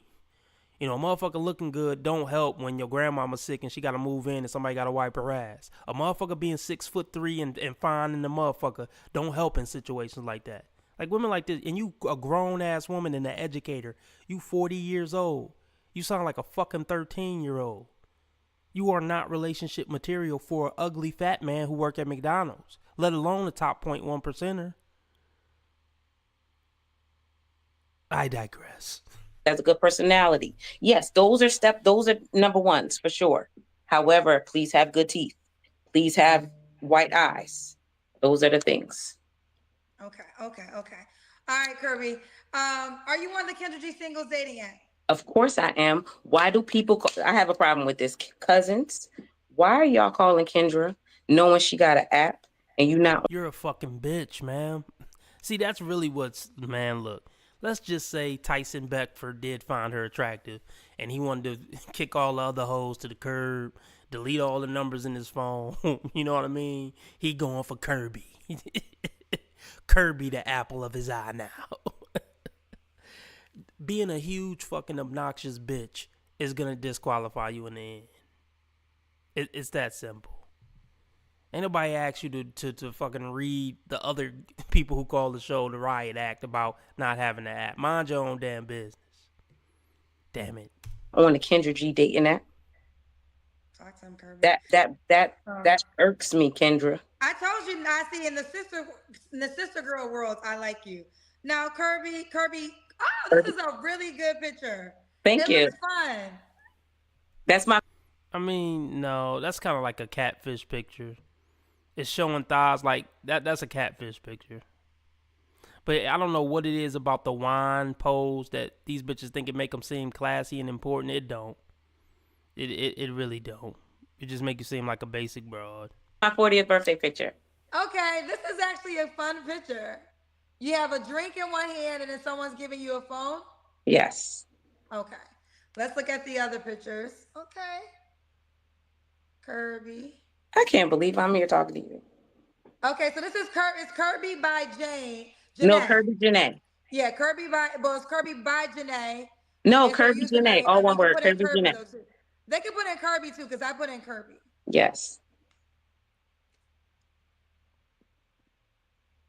Speaker 1: A motherfucker looking good don't help when your grandmama's sick and she gotta move in and somebody gotta wipe her ass. A motherfucker being 6'3" and fine in the motherfucker don't help in situations like that. Like, women like this, and you a grown-ass woman and an educator, you 40 years old. You sound like a fucking 13-year-old. You are not relationship material for an ugly fat man who worked at McDonald's, let alone the top 0.1%er. I digress.
Speaker 23: Has a good personality. Yes, those are number ones for sure. However, please have good teeth. Please have white eyes. Those are the things.
Speaker 5: Okay. All right, Kirby. Are you on the Kendra G singles dating app?
Speaker 23: Of course I am. Why do people I have a problem with this. Cousins, why are y'all calling Kendra knowing she got an app and you not?
Speaker 1: You're a fucking bitch, man. See, that's really man, look. Let's just say Tyson Beckford did find her attractive and he wanted to kick all the other hoes to the curb, delete all the numbers in his phone. You know what I mean? He going for Kirby. Kirby, the apple of his eye now. Being a huge fucking obnoxious bitch is gonna disqualify you in the end. It's that simple. Ain't nobody asked you to fucking read the other people who call the show the Riot Act about not having the app. Mind your own damn business. Damn it.
Speaker 23: I want a Kendra G dating app.
Speaker 5: Talk to him, Kirby.
Speaker 23: That irks me, Kendra.
Speaker 5: I told you, I see in the sister girl world, I like you. Now, Kirby. Oh, this is a really good picture.
Speaker 23: Thank you.
Speaker 5: It looks fun.
Speaker 23: That's my.
Speaker 1: I mean, no, that's kind of like a catfish picture. It's showing thighs like that. That's a catfish picture. But I don't know what it is about the wine pose that these bitches think it make them seem classy and important. It don't. It really don't. It just make you seem like a basic broad.
Speaker 23: My 40th birthday picture.
Speaker 5: Okay, this is actually a fun picture. You have a drink in one hand and then someone's giving you a phone?
Speaker 23: Yes.
Speaker 5: Okay. Let's look at the other pictures. Okay. Kirby.
Speaker 23: I can't believe I'm here talking to you.
Speaker 5: Okay, so this is it's Kirby by Jane.
Speaker 23: No, Kirby Janae.
Speaker 5: Yeah, it's Kirby by Janae.
Speaker 23: No, Kirby Janae. All one word. Kirby Janae.
Speaker 5: They can put in Kirby too, because I put in Kirby.
Speaker 23: Yes.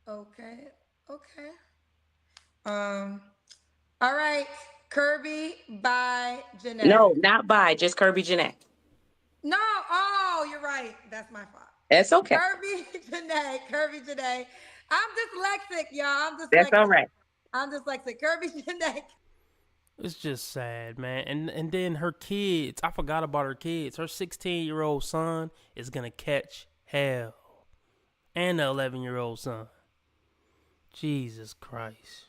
Speaker 5: Okay. All right. Kirby by Janae.
Speaker 23: No, not by, just Kirby Janae.
Speaker 5: No. Oh, you're right. That's my fault.
Speaker 23: That's okay.
Speaker 5: Kirby Janae. I'm dyslexic, y'all.
Speaker 23: That's all right.
Speaker 5: I'm dyslexic. Kirby Janae.
Speaker 1: It's just sad, man. And then her kids, I forgot about her kids. Her 16-year-old son is going to catch hell. And the 11-year-old son. Jesus Christ.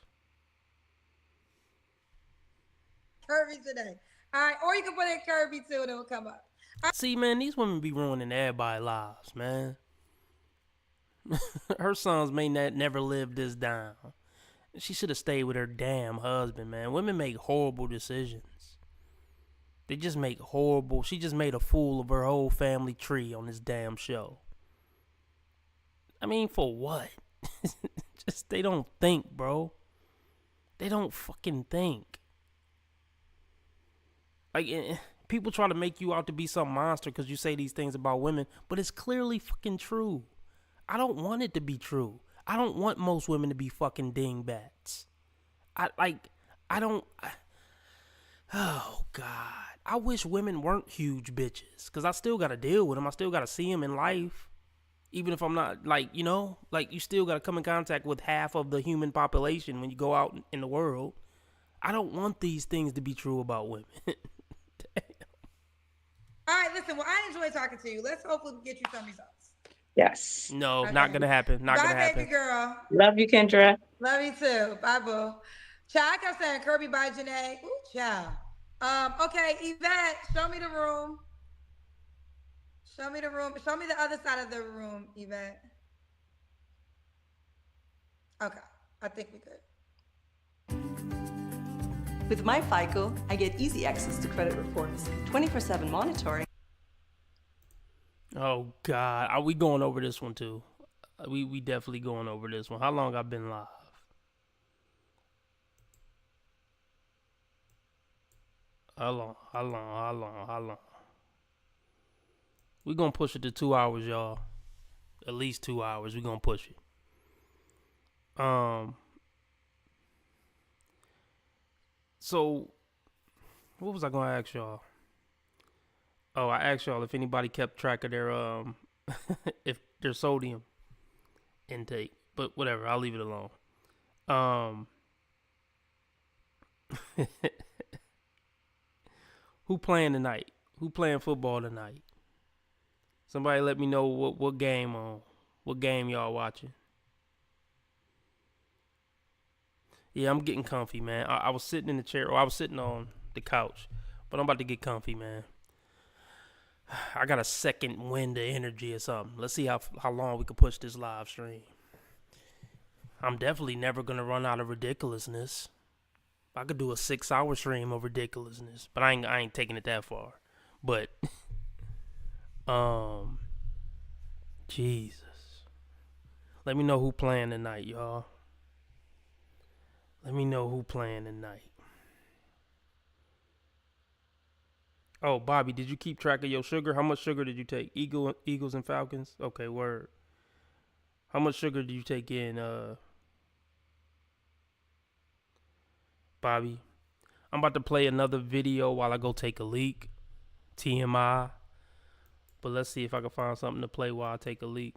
Speaker 5: Kirby Janae. All right, or you can put in Kirby too and it will come up.
Speaker 1: See, man, these women be ruining everybody's lives, man. Her sons may never live this down. She should have stayed with her damn husband, man. Women make horrible decisions. They just make horrible. She just made a fool of her whole family tree on this damn show. I mean, for what? Just, they don't think, bro. They don't fucking think. Like, people try to make you out to be some monster because you say these things about women, but it's clearly fucking true. I don't want it to be true. I don't want most women to be fucking dingbats. Oh, God. I wish women weren't huge bitches because I still got to deal with them. I still got to see them in life. Even if I'm not, like, you know, like, you still got to come in contact with half of the human population when you go out in the world. I don't want these things to be true about women.
Speaker 5: All right, listen. Well, I enjoy talking to you. Let's hopefully get you some results.
Speaker 23: Yes.
Speaker 1: No, not going to happen. Not going to happen.
Speaker 5: Bye, baby girl.
Speaker 23: Love you, Kendra.
Speaker 5: Love you too. Bye, boo. Child, I kept saying Kirby by Janae. Ooh, child. Okay, Evette, show me the room. Show me the room. Show me the other side of the room, Evette. Okay, I think we good.
Speaker 6: With my FICO, I get easy access to credit reports, 24/7 monitoring.
Speaker 1: Oh, God. Are we going over this one, too? We definitely going over this one. How long I've been live? How long? We gonna push it to 2 hours, y'all. At least 2 hours. We gonna push it. So, what was I gonna ask y'all? Oh, I asked y'all if anybody kept track of their if their sodium intake, but whatever. I'll leave it alone. Who playing tonight? Who playing football tonight? Somebody let me know what game on. What game y'all watching? Yeah, I'm getting comfy, man. I was sitting in the chair, or I was sitting on the couch, but I'm about to get comfy, man. I got a second wind of energy or something. Let's see how long we can push this live stream. I'm definitely never gonna run out of ridiculousness. I could do a 6-hour stream of ridiculousness, but I ain't taking it that far. But Jesus. Let me know who playing tonight, y'all. Let me know who playing tonight. Oh, Bobby, did you keep track of your sugar? How much sugar did you take? Eagles and Falcons? Okay, word. How much sugar did you take in, Bobby? I'm about to play another video while I go take a leak. TMI. But let's see if I can find something to play while I take a leak.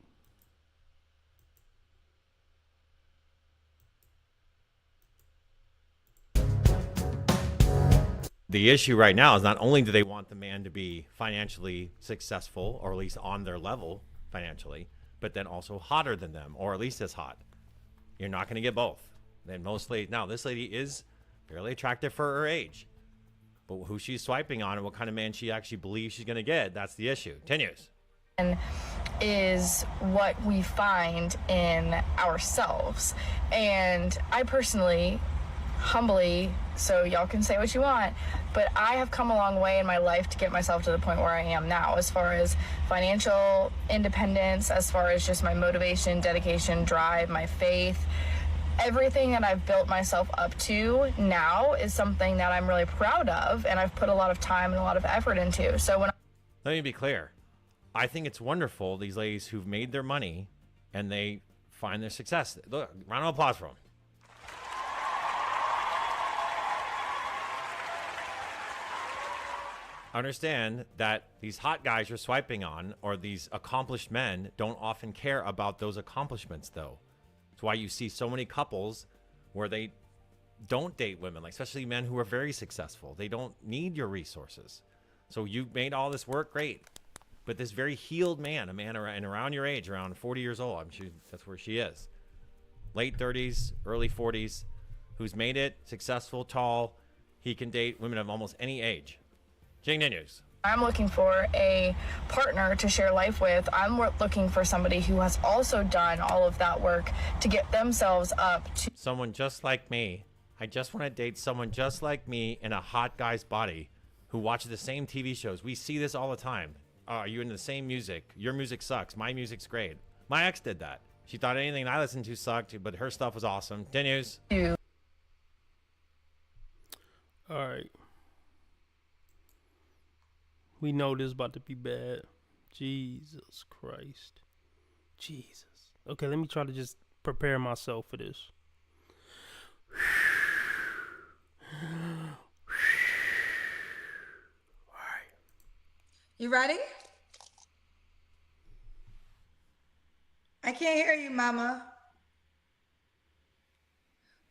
Speaker 8: The issue right now is not only do they want the man to be financially successful, or at least on their level financially, but then also hotter than them, or at least as hot. You're not going to get both. Then mostly, now this lady is fairly attractive for her age, but who she's swiping on and what kind of man she actually believes she's going to get, that's the issue. Continues.
Speaker 9: Is what we find in ourselves. And I personally, humbly, so y'all can say what you want, but I have come a long way in my life to get myself to the point where I am now, as far as financial independence, as far as just my motivation, dedication, drive, my faith. Everything that I've built myself up to now is something that I'm really proud of, and I've put a lot of time and a lot of effort into. So when
Speaker 8: Let me be clear. I think it's wonderful, these ladies who've made their money and they find their success. Look, round of applause for them. Understand that these hot guys you're swiping on, or these accomplished men, don't often care about those accomplishments, though. That's why you see so many couples where they don't date women, like especially men who are very successful. They don't need your resources. So you've made all this work, great. But this very healed man, a man around your age, around 40 years old, I'm sure that's where she is, late 30s, early 40s, who's made it, successful, tall, he can date women of almost any age. News.
Speaker 9: I'm looking for a partner to share life with, I'm looking for somebody who has also done all of that work to get themselves up to
Speaker 8: Someone just like me. I just want to date someone just like me in a hot guy's body who watches the same TV shows. We see this all the time. Are you into the same music? Your music sucks. My music's great. My ex did that. She thought anything I listened to sucked, but her stuff was awesome. News.
Speaker 1: All right. We know this about to be bad. Jesus Christ. Jesus. Okay, let me try to just prepare myself for this.
Speaker 5: You ready? I can't hear you, Mama.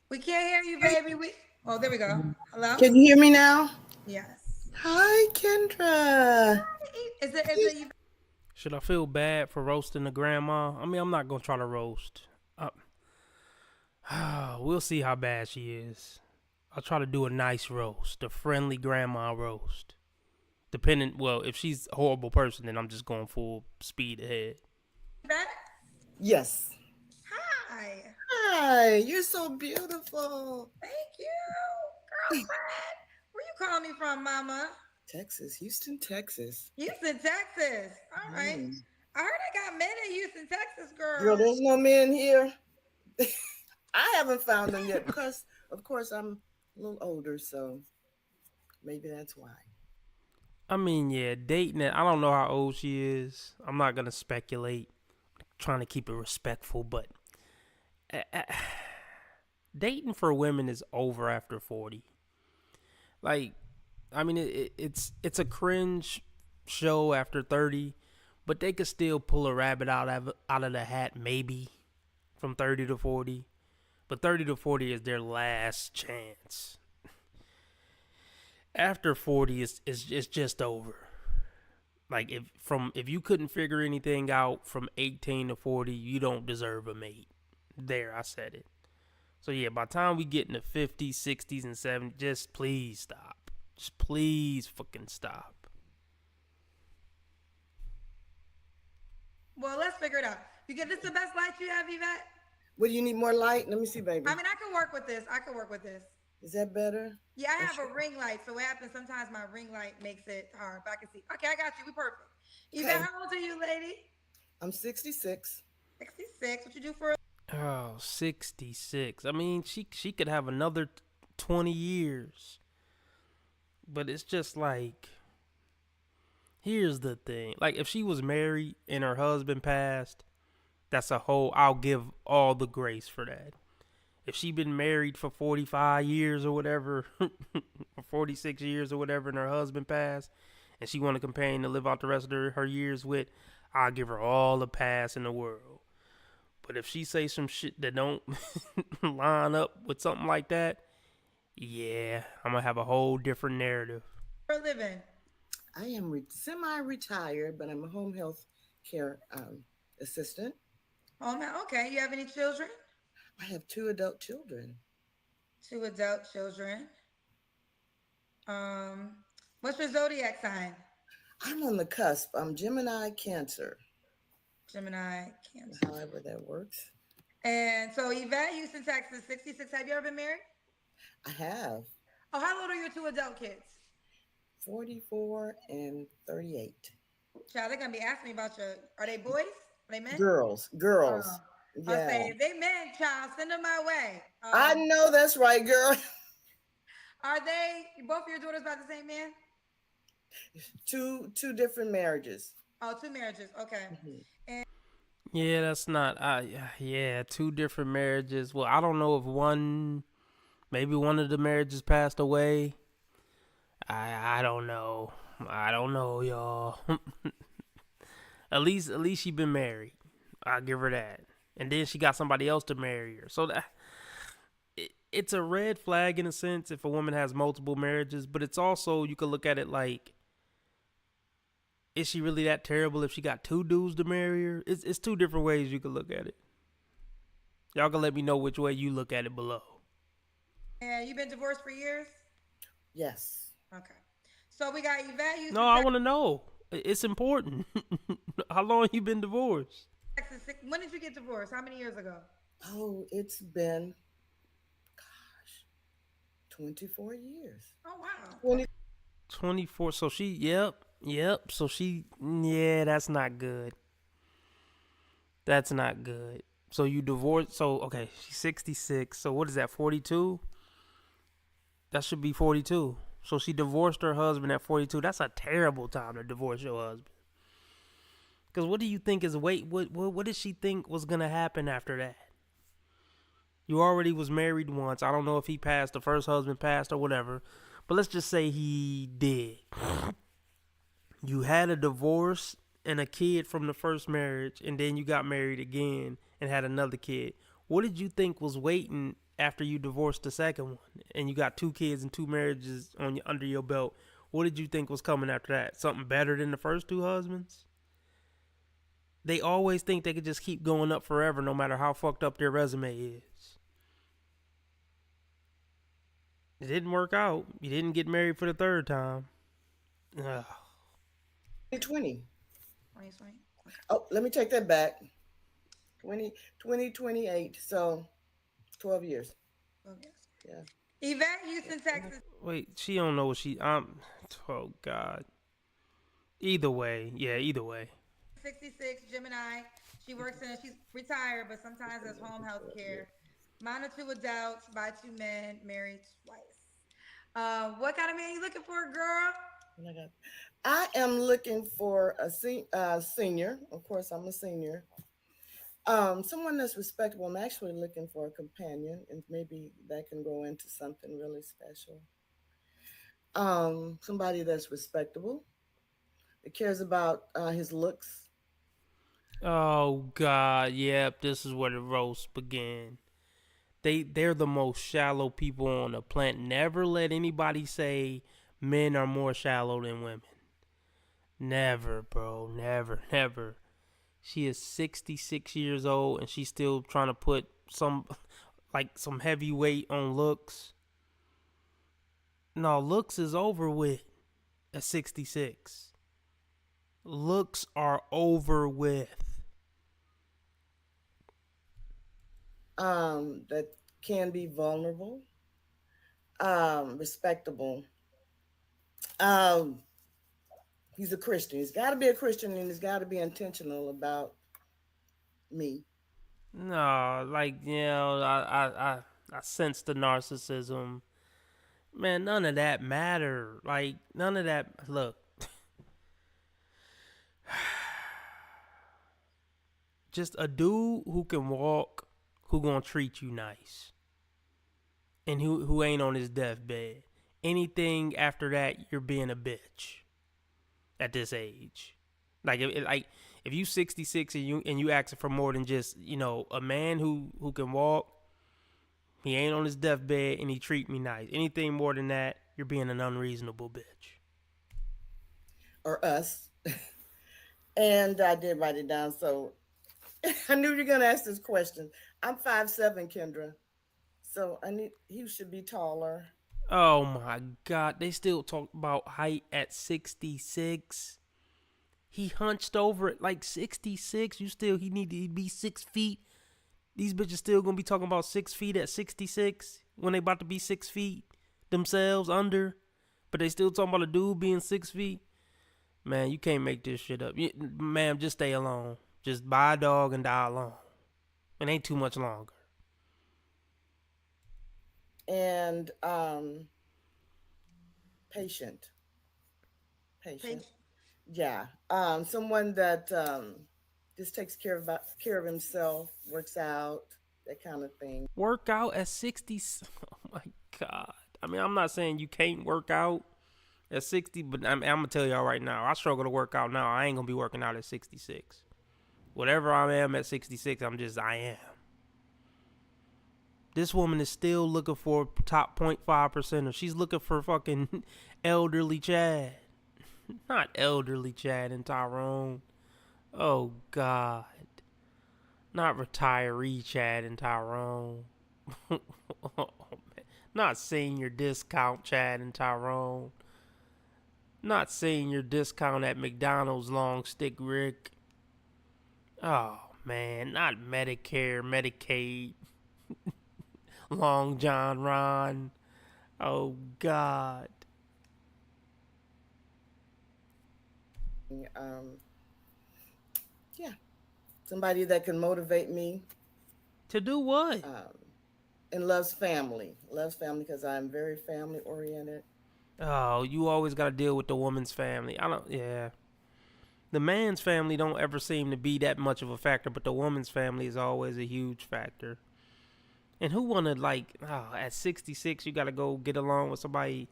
Speaker 5: We can't hear you, baby. Oh, there we go. Hello?
Speaker 10: Can you hear me now?
Speaker 5: Yes.
Speaker 10: Hi, Kendra.
Speaker 5: Is it
Speaker 1: Should I feel bad for roasting the grandma? I mean, I'm not going to try to roast. We'll see how bad she is. I'll try to do a nice roast, a friendly grandma roast. If she's a horrible person, then I'm just going full speed ahead.
Speaker 10: Yes.
Speaker 5: Hi.
Speaker 10: Hi, you're so beautiful.
Speaker 5: Thank you, girlfriend. Where you calling me from, Mama?
Speaker 10: Texas, Houston, Texas.
Speaker 5: Houston, Texas. All right. I heard I got men in Houston, Texas, girl.
Speaker 10: Girl, there's no men here. I haven't found them yet because, of course, I'm a little older, so maybe that's why.
Speaker 1: I mean, yeah, dating it. I don't know how old she is. I'm not going to speculate. I'm trying to keep it respectful, but dating for women is over after 40. Like, I mean, it's a cringe show after 30, but they could still pull a rabbit out of the hat, maybe, from 30 to 40. But 30 to 40 is their last chance. After 40, it's just over. Like, if you couldn't figure anything out from 18 to 40, you don't deserve a mate. There, I said it. So, yeah, by the time we get in the 50s, 60s, and 70s, just please stop. Just please fucking stop.
Speaker 5: Well, let's figure it out. You get this the best light you have, Evette?
Speaker 10: What, do you need more light? Let me see, baby.
Speaker 5: I mean, I can work with this.
Speaker 10: Is that better?
Speaker 5: Yeah, I have a ring light. So what happens, sometimes my ring light makes it hard. But I can see. Okay, I got you. We perfect. Evette, how old are you, lady?
Speaker 10: I'm 66.
Speaker 5: 66. What you do for
Speaker 1: Oh, 66. I mean, she could have another 20 years. But it's just like, here's the thing. Like, if she was married and her husband passed, I'll give all the grace for that. If she been married for 45 years or whatever, or 46 years or whatever, and her husband passed, and she want a companion to live out the rest of her years with, I'll give her all the pass in the world. But if she say some shit that don't line up with something like that, yeah, I'm going to have a whole different narrative.
Speaker 5: a living?
Speaker 10: I am semi-retired, but I'm a home health care assistant.
Speaker 5: Oh, man. Okay. You have any children?
Speaker 10: I have 2 adult children.
Speaker 5: 2 adult children. What's your zodiac sign?
Speaker 10: I'm on the cusp. I'm Gemini Cancer.
Speaker 5: Gemini Cancer.
Speaker 10: However that works.
Speaker 5: And so Evette, Houston, Texas, 66. Have you ever been married?
Speaker 10: I have.
Speaker 5: Oh, how old are your 2 adult kids?
Speaker 10: 44 and 38.
Speaker 5: Child, they're going to be asking me about are they boys? Are they men?
Speaker 10: Girls.
Speaker 5: I'll
Speaker 10: Yeah.
Speaker 5: say, if they men, child, send them my way.
Speaker 10: I know that's right, girl.
Speaker 5: Are both of your daughters by the same man?
Speaker 10: 2 different marriages.
Speaker 5: Oh, 2 marriages. Okay. And
Speaker 1: Yeah, that's not, 2 different marriages. Well, I don't know if maybe one of the marriages passed away. I don't know. I don't know, y'all. At least she been married. I'll give her that. And then she got somebody else to marry her. So it's a red flag in a sense if a woman has multiple marriages, but it's also, you could look at it like, is she really that terrible if she got 2 dudes to marry her? It's 2 different ways you could look at it. Y'all can let me know which way you look at it below.
Speaker 5: Yeah, you been divorced for years?
Speaker 10: Yes.
Speaker 5: Okay. So we got Evette. Houston,
Speaker 1: No, I want to know. It's important. How long you been divorced?
Speaker 5: Texas. When did you get divorced? How many years ago?
Speaker 10: Oh, it's been, 24 years.
Speaker 5: Oh, wow.
Speaker 1: 24. So she, yep. So she, that's not good. That's not good. So you divorced. So, okay, she's 66. So what is that, 42? That should be 42. So she divorced her husband at 42. That's a terrible time to divorce your husband. Because what do you think is what did she think was going to happen after that? You already was married once. I don't know if he passed, the first husband passed or whatever. But let's just say he did. You had a divorce and a kid from the first marriage, and then you got married again and had another kid. What did you think was waiting after you divorced the second one and you got 2 kids and 2 marriages under your belt? What did you think was coming after that? Something better than the first 2 husbands? They always think they could just keep going up forever no matter how fucked up their resume is. It didn't work out. You didn't get married for the 3rd time. Ugh.
Speaker 10: 2020. Oh, let me take that back. 2028. So 12 years. Yeah.
Speaker 5: Evette, Houston, Texas.
Speaker 1: Wait, she don't know what oh God. Either way.
Speaker 5: 66, Gemini. She works she's retired, but sometimes has home health care. Mine are 2 adults by 2 men, married twice. What kind of man you looking for, girl?
Speaker 10: I am looking for a senior. Of course, I'm a senior. Someone that's respectable. I'm actually looking for a companion, and maybe that can go into something really special. Somebody that's respectable, that cares about his looks.
Speaker 1: Oh God, yep, this is where the roast began. They're the most shallow people on the planet. Never let anybody say men are more shallow than women. Never, bro. Never. She is 66 years old and she's still trying to put some heavy weight on looks. No, looks is over with at 66. Looks are over with.
Speaker 10: That can be vulnerable, respectable. He's a Christian. He's got to be a Christian, and he's got to be intentional about me.
Speaker 1: No, I sense the narcissism. Man, none of that matter. Like, none of that. Look. Just a dude who can walk, who gonna treat you nice. And who ain't on his deathbed. Anything after that, you're being a bitch. At this age. Like if you 66 and you asking for more than just, a man who can walk, he ain't on his deathbed and he treat me nice. Anything more than that, you're being an unreasonable bitch.
Speaker 10: Or us. And I did write it down, so I knew you were gonna ask this question. I'm 5'7", Kendra. So he should be taller.
Speaker 1: Oh my God, they still talk about height at 66. He hunched over at like 66. He need to be 6 feet. These bitches still gonna be talking about 6 feet at 66 when they about to be 6 feet themselves under, but they still talking about a dude being 6 feet. Man, you can't make this shit up. Ma'am, just stay alone. Just buy a dog and die alone. It ain't too much longer.
Speaker 10: And patient. Yeah. Someone that just takes care of himself, works out, that kind of thing.
Speaker 1: Work out at 60. Oh my God. I mean, I'm not saying you can't work out at 60, but I'm gonna tell y'all right now, I struggle to work out now. I ain't gonna be working out at 66. Whatever I am at 66, I am. This woman is still looking for top 0.5%. She's looking for fucking elderly Chad. Not elderly Chad and Tyrone. Oh, God. Not retiree Chad and Tyrone. Oh, man. Not senior discount Chad and Tyrone. Not senior discount at McDonald's Long Stick Rick. Oh, man. Not Medicare, Medicaid. Long John Ron. Oh, God.
Speaker 10: Yeah. Somebody that can motivate me.
Speaker 1: To do what?
Speaker 10: And loves family. Loves family because I'm very family oriented.
Speaker 1: Oh, you always got to deal with the woman's family. I don't. Yeah. The man's family don't ever seem to be that much of a factor, but the woman's family is always a huge factor. And who wanna like? Oh, at 66, you got to go get along with somebody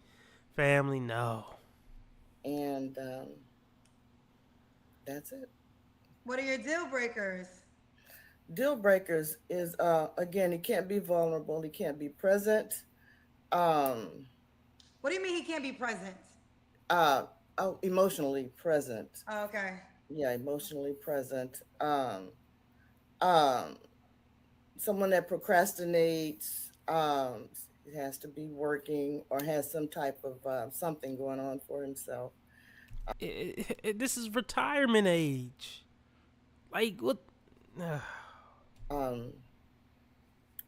Speaker 1: family? No.
Speaker 10: And that's it.
Speaker 5: What are your deal breakers?
Speaker 10: Deal breakers is again, he can't be vulnerable, he can't be present.
Speaker 5: What do you mean he can't be present?
Speaker 10: Emotionally present.
Speaker 5: Oh, okay.
Speaker 10: Yeah, emotionally present. Um, Someone that procrastinates. It has to be working or has some type of something going on for himself.
Speaker 1: This is retirement age. Like what?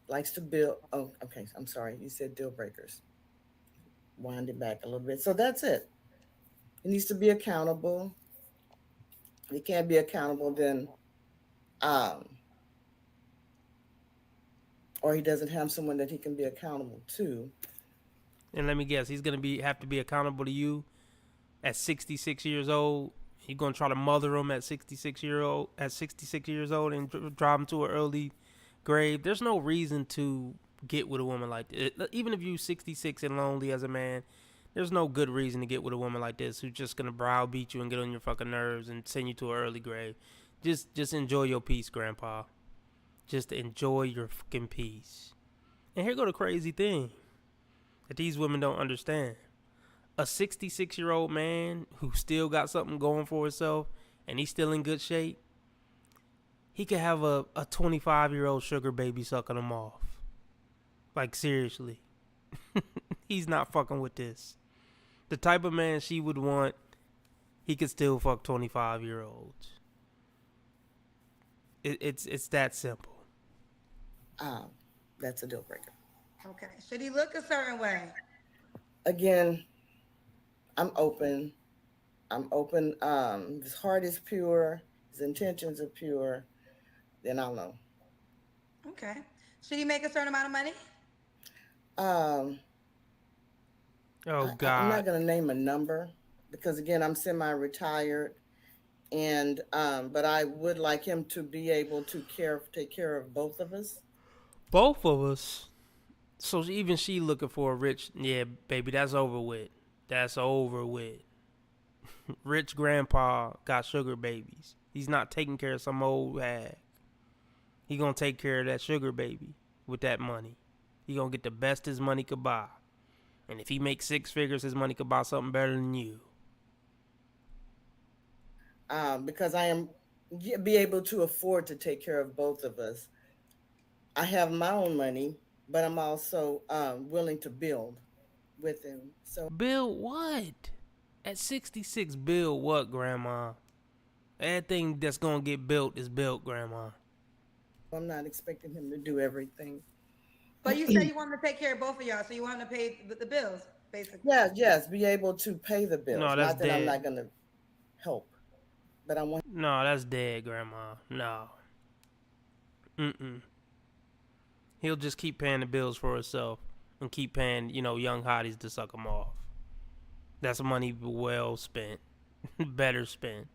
Speaker 10: Likes to build. Oh, okay. I'm sorry. You said deal breakers. Wind it back a little bit. So that's it. He needs to be accountable. If he can't be accountable, then or he doesn't have someone that he can be accountable to.
Speaker 1: And let me guess, he's gonna have to be accountable to you at 66 years old. You're gonna try to mother him at 66 years old and drive him to an early grave. There's no reason to get with a woman like this. Even if you're 66 and lonely as a man, there's no good reason to get with a woman like this who's just gonna browbeat you and get on your fucking nerves and send you to an early grave. Just enjoy your peace, Grandpa. Just enjoy your fucking peace. And here go the crazy thing that these women don't understand. A 66-year-old man who still got something going for himself and he's still in good shape, he could have a 25-year-old sugar baby sucking him off. Like, seriously. He's not fucking with this. The type of man she would want, he could still fuck 25-year-olds. It's that simple.
Speaker 10: That's a deal breaker.
Speaker 5: Okay. Should he look a certain way?
Speaker 10: Again, I'm open. His heart is pure. His intentions are pure. Then I'll know.
Speaker 5: Okay. Should he make a certain amount of money?
Speaker 1: Oh God.
Speaker 10: I'm not gonna name a number because again, I'm semi-retired, and but I would like him to be able to take care of both of us.
Speaker 1: Both of us. So even she looking for a rich, yeah, baby, that's over with. That's over with. Rich grandpa got sugar babies. He's not taking care of some old hag. He gonna take care of that sugar baby with that money. He gonna get the best his money could buy. And if he makes 6 figures, his money could buy something better than you.
Speaker 10: Because I am be able to afford to take care of both of us. I have my own money, but I'm also willing to build with him. So
Speaker 1: build what? At 66, build what, Grandma? Everything that's gonna get built is built, Grandma.
Speaker 10: I'm not expecting him to do everything.
Speaker 5: But you said you want him to take care of both of y'all, so you want him to pay the bills, basically.
Speaker 10: Yeah, yes, be able to pay the bills.
Speaker 1: No, that's
Speaker 10: not that
Speaker 1: dead.
Speaker 10: I'm not gonna help, but I want.
Speaker 1: No, that's dead, Grandma. No. He'll just keep paying the bills for himself and keep paying, young hotties to suck him off. That's money well spent. Better spent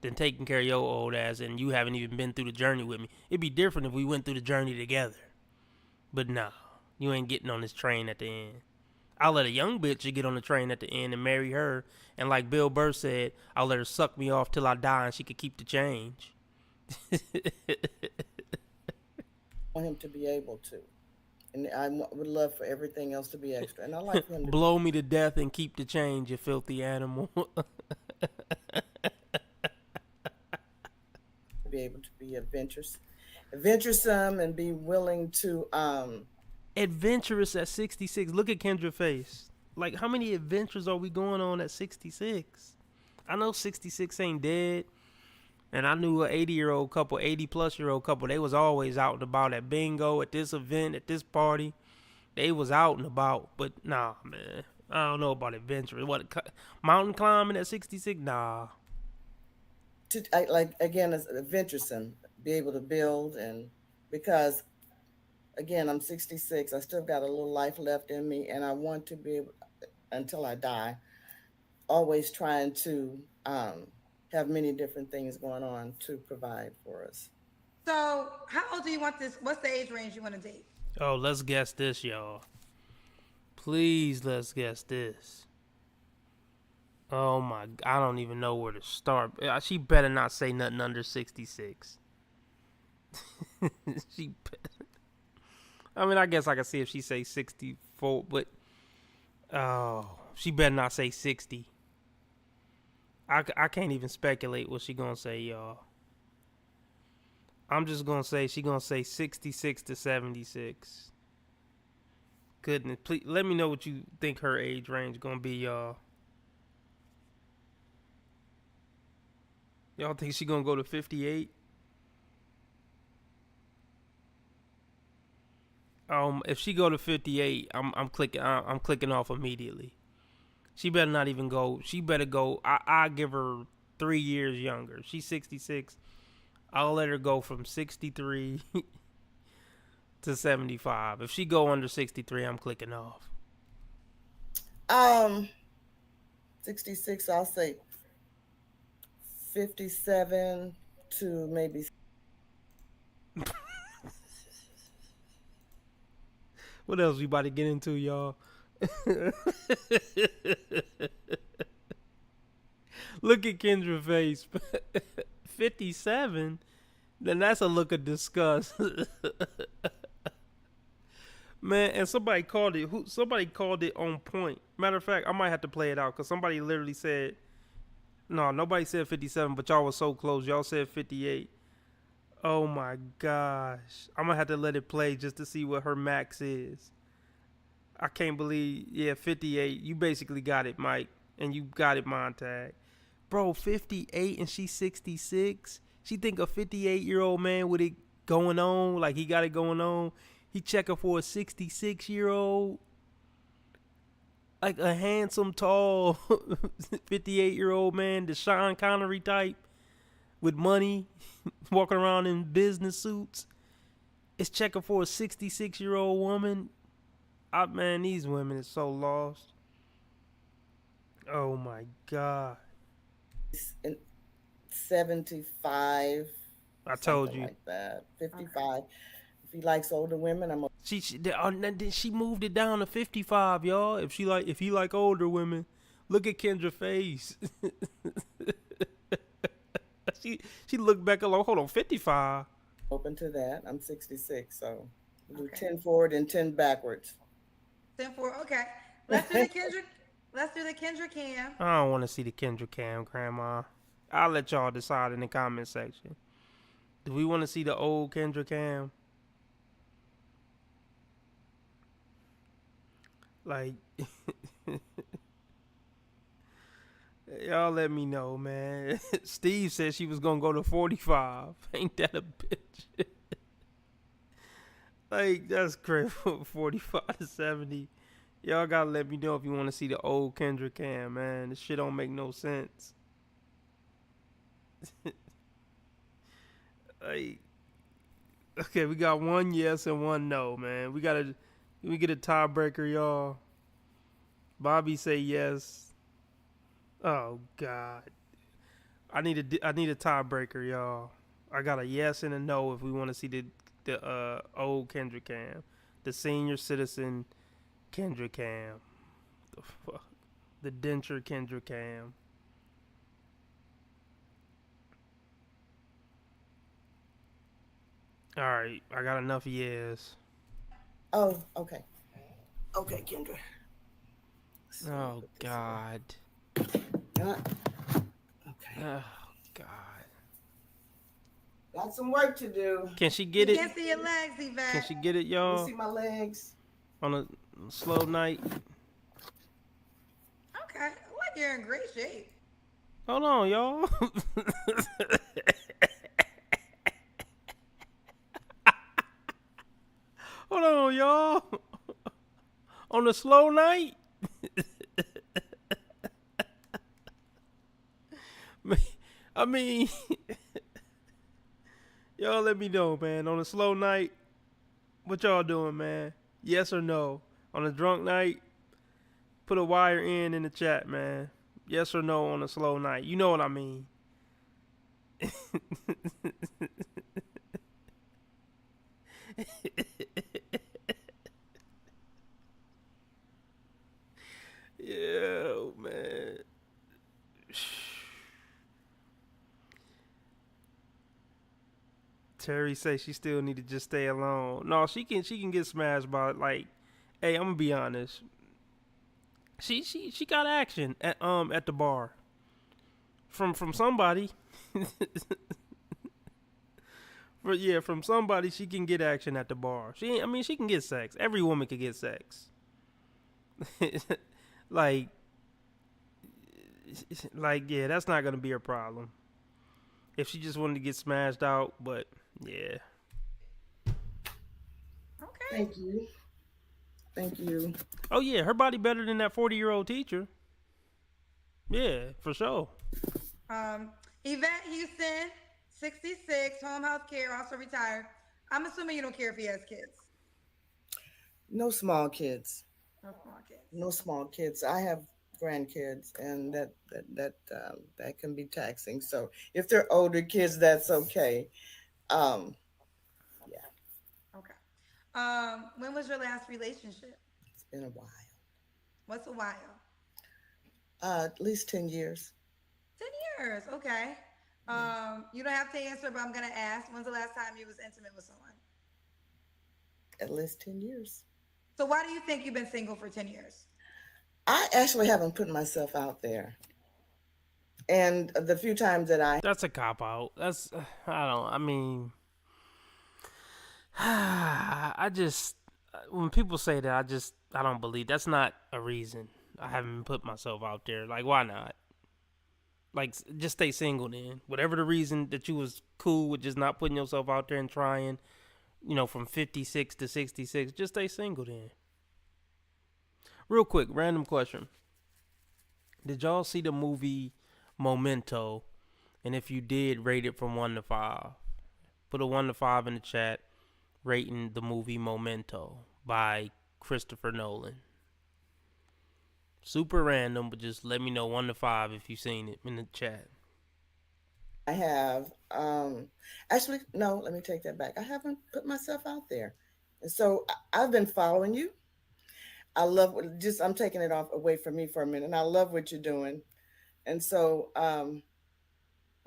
Speaker 1: than taking care of your old ass and you haven't even been through the journey with me. It'd be different if we went through the journey together. But nah, you ain't getting on this train at the end. I'll let a young bitch get on the train at the end and marry her. And like Bill Burr said, I'll let her suck me off till I die and she could keep the change.
Speaker 10: Want him to be able to. And I would love for everything else to be extra. And I like him to
Speaker 1: blow me to death and keep the change, you filthy animal.
Speaker 10: be able to be adventuresome and be willing to
Speaker 1: adventurous at 66. Look at Kendra's face. Like, how many adventures are we going on at 66? I know 66 ain't dead. And I knew an 80-year-old couple, 80-plus-year-old couple. They was always out and about at bingo, at this event, at this party. They was out and about. But nah, man. I don't know about adventure. What, mountain climbing at 66? Nah.
Speaker 10: Again, as adventuresome, be able to build, and because again, I'm 66, I still got a little life left in me, and I want to be able, until I die, always trying to have many different things going on to provide for us.
Speaker 5: So, how old do you want this? What's the age range you want to date?
Speaker 1: Oh, let's guess this, y'all. Please, let's guess this. Oh my, I don't even know where to start. She better not say nothing under 66. She better. I mean, I guess I can see if she say 64, but she better not say 60. I can't even speculate what she gonna say, y'all. I'm just gonna say she gonna say 66 to 76. Goodness, please let me know what you think her age range gonna be, y'all. Y'all think she gonna go to 58? If she go to 58, I'm clicking off immediately. She better not even go. She better go. I give her 3 years younger. She's 66. I'll let her go from 63 to 75. If she go under 63, I'm clicking off.
Speaker 10: 66, I'll say 57 to maybe.
Speaker 1: What else we about to get into, y'all? Look at Kendra's face. 57? Then that's a look of disgust. Man, and somebody called it. Somebody called it on point. Matter of fact, I might have to play it out because somebody literally said, no, nobody said 57, but y'all was so close. Y'all said 58. Oh my gosh. I'm going to have to let it play just to see what her max is. I can't believe, 58. You basically got it, Mike. And you got it, Montag. Bro, 58 and she's 66. She think a 58-year-old man with it going on, like he got it going on. He checking for a 66-year-old. Like a handsome, tall 58-year-old man, the Sean Connery type with money, walking around in business suits. Is checking for a 66-year-old woman. Man, these women is so lost. Oh my God.
Speaker 10: 75.
Speaker 1: I told you.
Speaker 10: Like that. 55. If he likes older women,
Speaker 1: She moved it down to 55, y'all. If he like older women, look at Kendra's face. she looked back along. Hold on, 55.
Speaker 10: Open to that. I'm 66, so we'll do 10 forward and 10 backwards.
Speaker 5: 10 forward. Okay. Let's do the Kendra. Let's do the Kendra cam.
Speaker 1: I don't want to see the Kendra cam, Grandma. I'll let y'all decide in the comment section. Do we want to see the old Kendra cam? Like, y'all let me know, man. Steve said she was going to go to 45. Ain't that a bitch? Like, that's crazy. 45 to 70. Y'all got to let me know if you want to see the old Kendra cam, man. This shit don't make no sense. Like, okay, we got one yes and one no, man. We get a tiebreaker, y'all. Bobby say yes. Oh God, I need a tiebreaker, y'all. I got a yes and a no if we want to see the old Kendra cam, the senior citizen Kendra cam, the fuck, the denture Kendra cam. All right, I got enough yes.
Speaker 10: Oh, okay. Okay, Kendra.
Speaker 1: Oh God.
Speaker 10: Okay.
Speaker 1: Oh God.
Speaker 10: Got some work to do.
Speaker 1: Can she get it?
Speaker 5: Can't see your legs, Evette.
Speaker 1: Can she get it, y'all?
Speaker 10: You see my legs?
Speaker 1: On a slow night.
Speaker 5: Okay. Like you're in great shape.
Speaker 1: Hold on, y'all. Hold on, y'all. On a slow night? I mean, y'all let me know, man. On a slow night, what y'all doing, man? Yes or no? On a drunk night, Put a wire in the chat, man. Yes or no on a slow night. You know what I mean. Yeah, man. Terry say she still need to just stay alone. No, she can get smashed by, like, hey, I'm gonna be honest. She got action at the bar. From somebody. From somebody she can get action at the bar. She can get sex. Every woman can get sex. like yeah, that's not gonna be her problem. If she just wanted to get smashed out, but yeah.
Speaker 5: Okay.
Speaker 10: Thank you. Thank you.
Speaker 1: Oh yeah, her body better than that 40-year-old teacher. Yeah, for sure.
Speaker 5: Evette Houston, 66, home health care, also retired. I'm assuming you don't care if he has kids.
Speaker 10: No small kids.
Speaker 5: No small kids.
Speaker 10: No small kids. I have grandkids, and that can be taxing. So if they're older kids, that's okay. Yeah.
Speaker 5: Okay. When was your last relationship?
Speaker 10: It's been a while.
Speaker 5: What's a while?
Speaker 10: At least 10 years.
Speaker 5: 10 years. Okay. You don't have to answer, but I'm gonna ask. When's the last time you was intimate with someone?
Speaker 10: At least 10 years.
Speaker 5: So why do you think you've been single for 10 years?
Speaker 10: I actually haven't put myself out there. And the few times that
Speaker 1: That's a cop out. When people say that, I don't believe. That's not a reason. I haven't put myself out there. Like, why not? Like, just stay single then. Whatever the reason that you was cool with just not putting yourself out there and trying, from 56 to 66, just stay single then. Real quick, random question. Did y'all see the movie Memento? And if you did, rate it from 1 to 5. Put a 1 to 5 in the chat, rating the movie Memento by Christopher Nolan. Super random, but just let me know 1 to 5 if you've seen it in the chat.
Speaker 10: I have. Actually, no, let me take that back. I haven't put myself out there. And so I've been following you. I love I'm taking it away from me for a minute. And I love what you're doing. And so,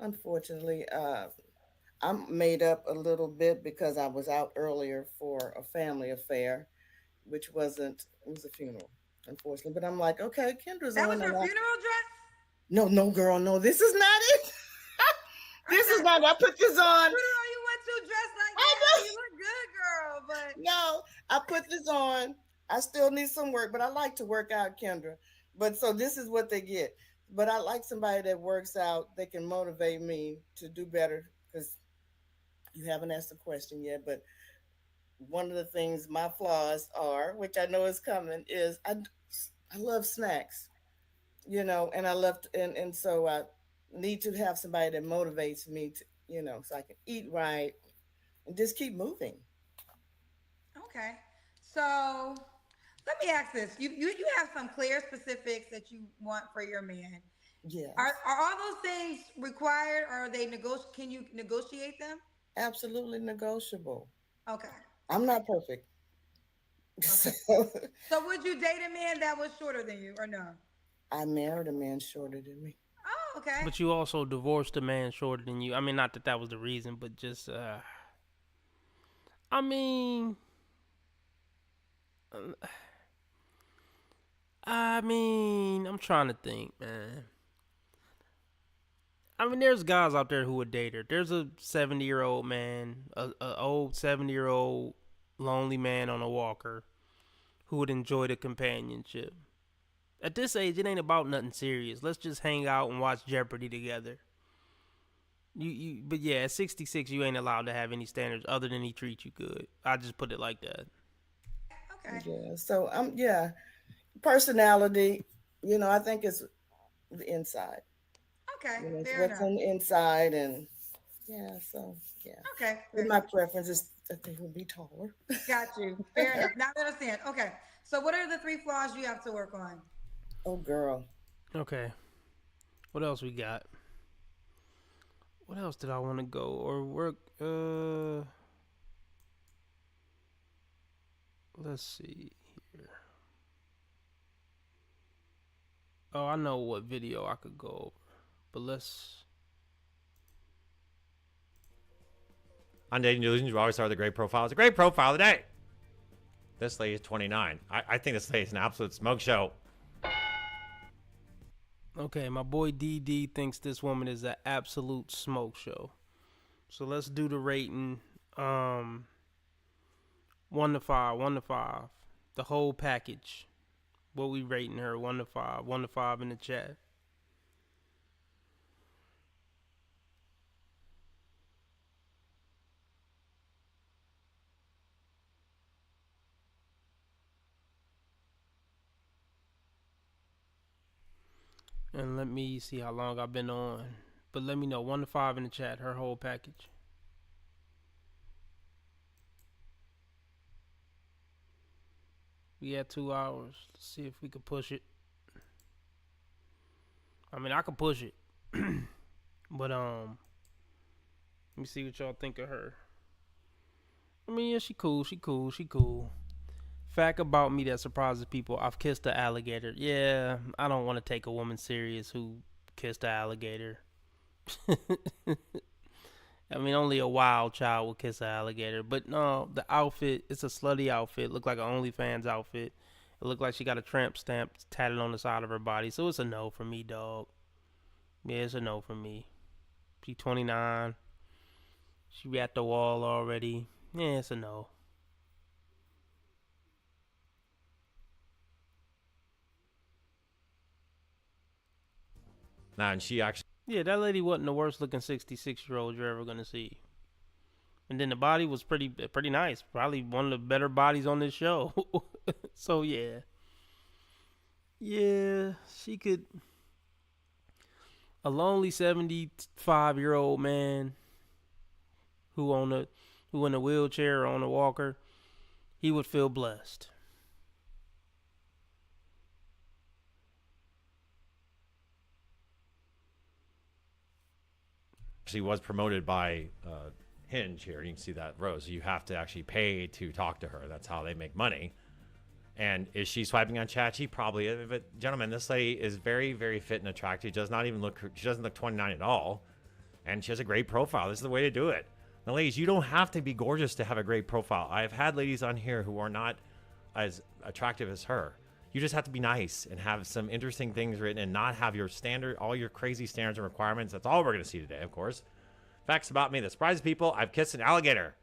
Speaker 10: unfortunately, I'm made up a little bit because I was out earlier for a family affair, it was a funeral, unfortunately. But I'm like, okay, Kendra's
Speaker 5: that
Speaker 10: on.
Speaker 5: That was your funeral dress?
Speaker 10: No, girl, no, this is not it. This is not, I put this on.
Speaker 5: Funeral you went to dressed like that. You look good, girl, but.
Speaker 10: No, I put this on. I still need some work, but I like to work out, Kendra. But so this is what they get. But I like somebody that works out. They can motivate me to do better, because you haven't asked the question yet. But one of the things my flaws are, which I know is coming, is I love snacks, and I love, and so I need to have somebody that motivates me to, so I can eat right and just keep moving.
Speaker 5: Okay. So let me ask this. You have some clear specifics that you want for your man.
Speaker 10: Yeah.
Speaker 5: Are all those things required, or are they can you negotiate them?
Speaker 10: Absolutely negotiable.
Speaker 5: Okay.
Speaker 10: I'm not perfect.
Speaker 5: Okay. So would you date a man that was shorter than you, or no?
Speaker 10: I married a man shorter than me.
Speaker 5: Oh, okay.
Speaker 1: But you also divorced a man shorter than you. I mean, not that was the reason, but just, I'm trying to think, man. There's guys out there who would date her. There's a 70-year-old man, a old 70-year-old lonely man on a walker who would enjoy the companionship. At this age, it ain't about nothing serious. Let's just hang out and watch Jeopardy together. But yeah, at 66, you ain't allowed to have any standards other than he treats you good. I just put it like that.
Speaker 5: Okay.
Speaker 10: Yeah. So personality. I think it's the inside.
Speaker 5: Okay.
Speaker 10: Fair enough. What's on the inside, and so.
Speaker 5: Okay.
Speaker 10: With my preference is that they will be taller.
Speaker 5: Got you. Fair enough. Now I understand. Okay. So what are the 3 flaws you have to work on?
Speaker 10: Oh, girl.
Speaker 1: Okay. What else we got? What else did I want to go or work? Let's see here. Oh, I know what video I could go over, but let's.
Speaker 8: On Dating Delusions, we always start with a great profile. It's a great profile today. This lady is 29. I think this lady is an absolute smoke show.
Speaker 1: Okay, my boy DD thinks this woman is an absolute smoke show. So let's do the rating. 1 to 5, 1 to 5. The whole package. What we rating her? 1 to 5. 1 to 5 in the chat. And let me see how long I've been on. But let me know. 1 to 5 in the chat. Her whole package. We had 2 hours. Let's see if we could push it. I mean, I could push it. But, let me see what y'all think of her. I mean, yeah, she cool. She cool. She cool. Fact about me that surprises people. I've kissed an alligator. Yeah, I don't want to take a woman serious who kissed an alligator. I mean, only a wild child will kiss an alligator. But no, the outfit, it's a slutty outfit. Looked like an OnlyFans outfit. It looked like she got a tramp stamp tatted on the side of her body. So it's a no for me, dog. Yeah, it's a no for me. She 29. She at the wall already. Yeah, it's a no.
Speaker 8: Nah, and she actually...
Speaker 1: Yeah, that lady wasn't the worst looking 66-year-old you're ever going to see. And then the body was pretty nice. Probably one of the better bodies on this show. So, yeah. Yeah, she could... A lonely 75-year-old man who in a wheelchair or on a walker, he would feel blessed.
Speaker 8: She was promoted by Hinge here. You can see that row. So you have to actually pay to talk to her. That's how they make money. And is she swiping on chat? She probably is. But gentlemen, this lady is very, very fit and attractive. She doesn't look 29 at all. And she has a great profile. This is the way to do it. Now, ladies, you don't have to be gorgeous to have a great profile. I've had ladies on here who are not as attractive as her. You just have to be nice and have some interesting things written and not have your all your crazy standards and requirements. That's all we're going to see today, of course. Facts about me that surprises people. I've kissed an alligator.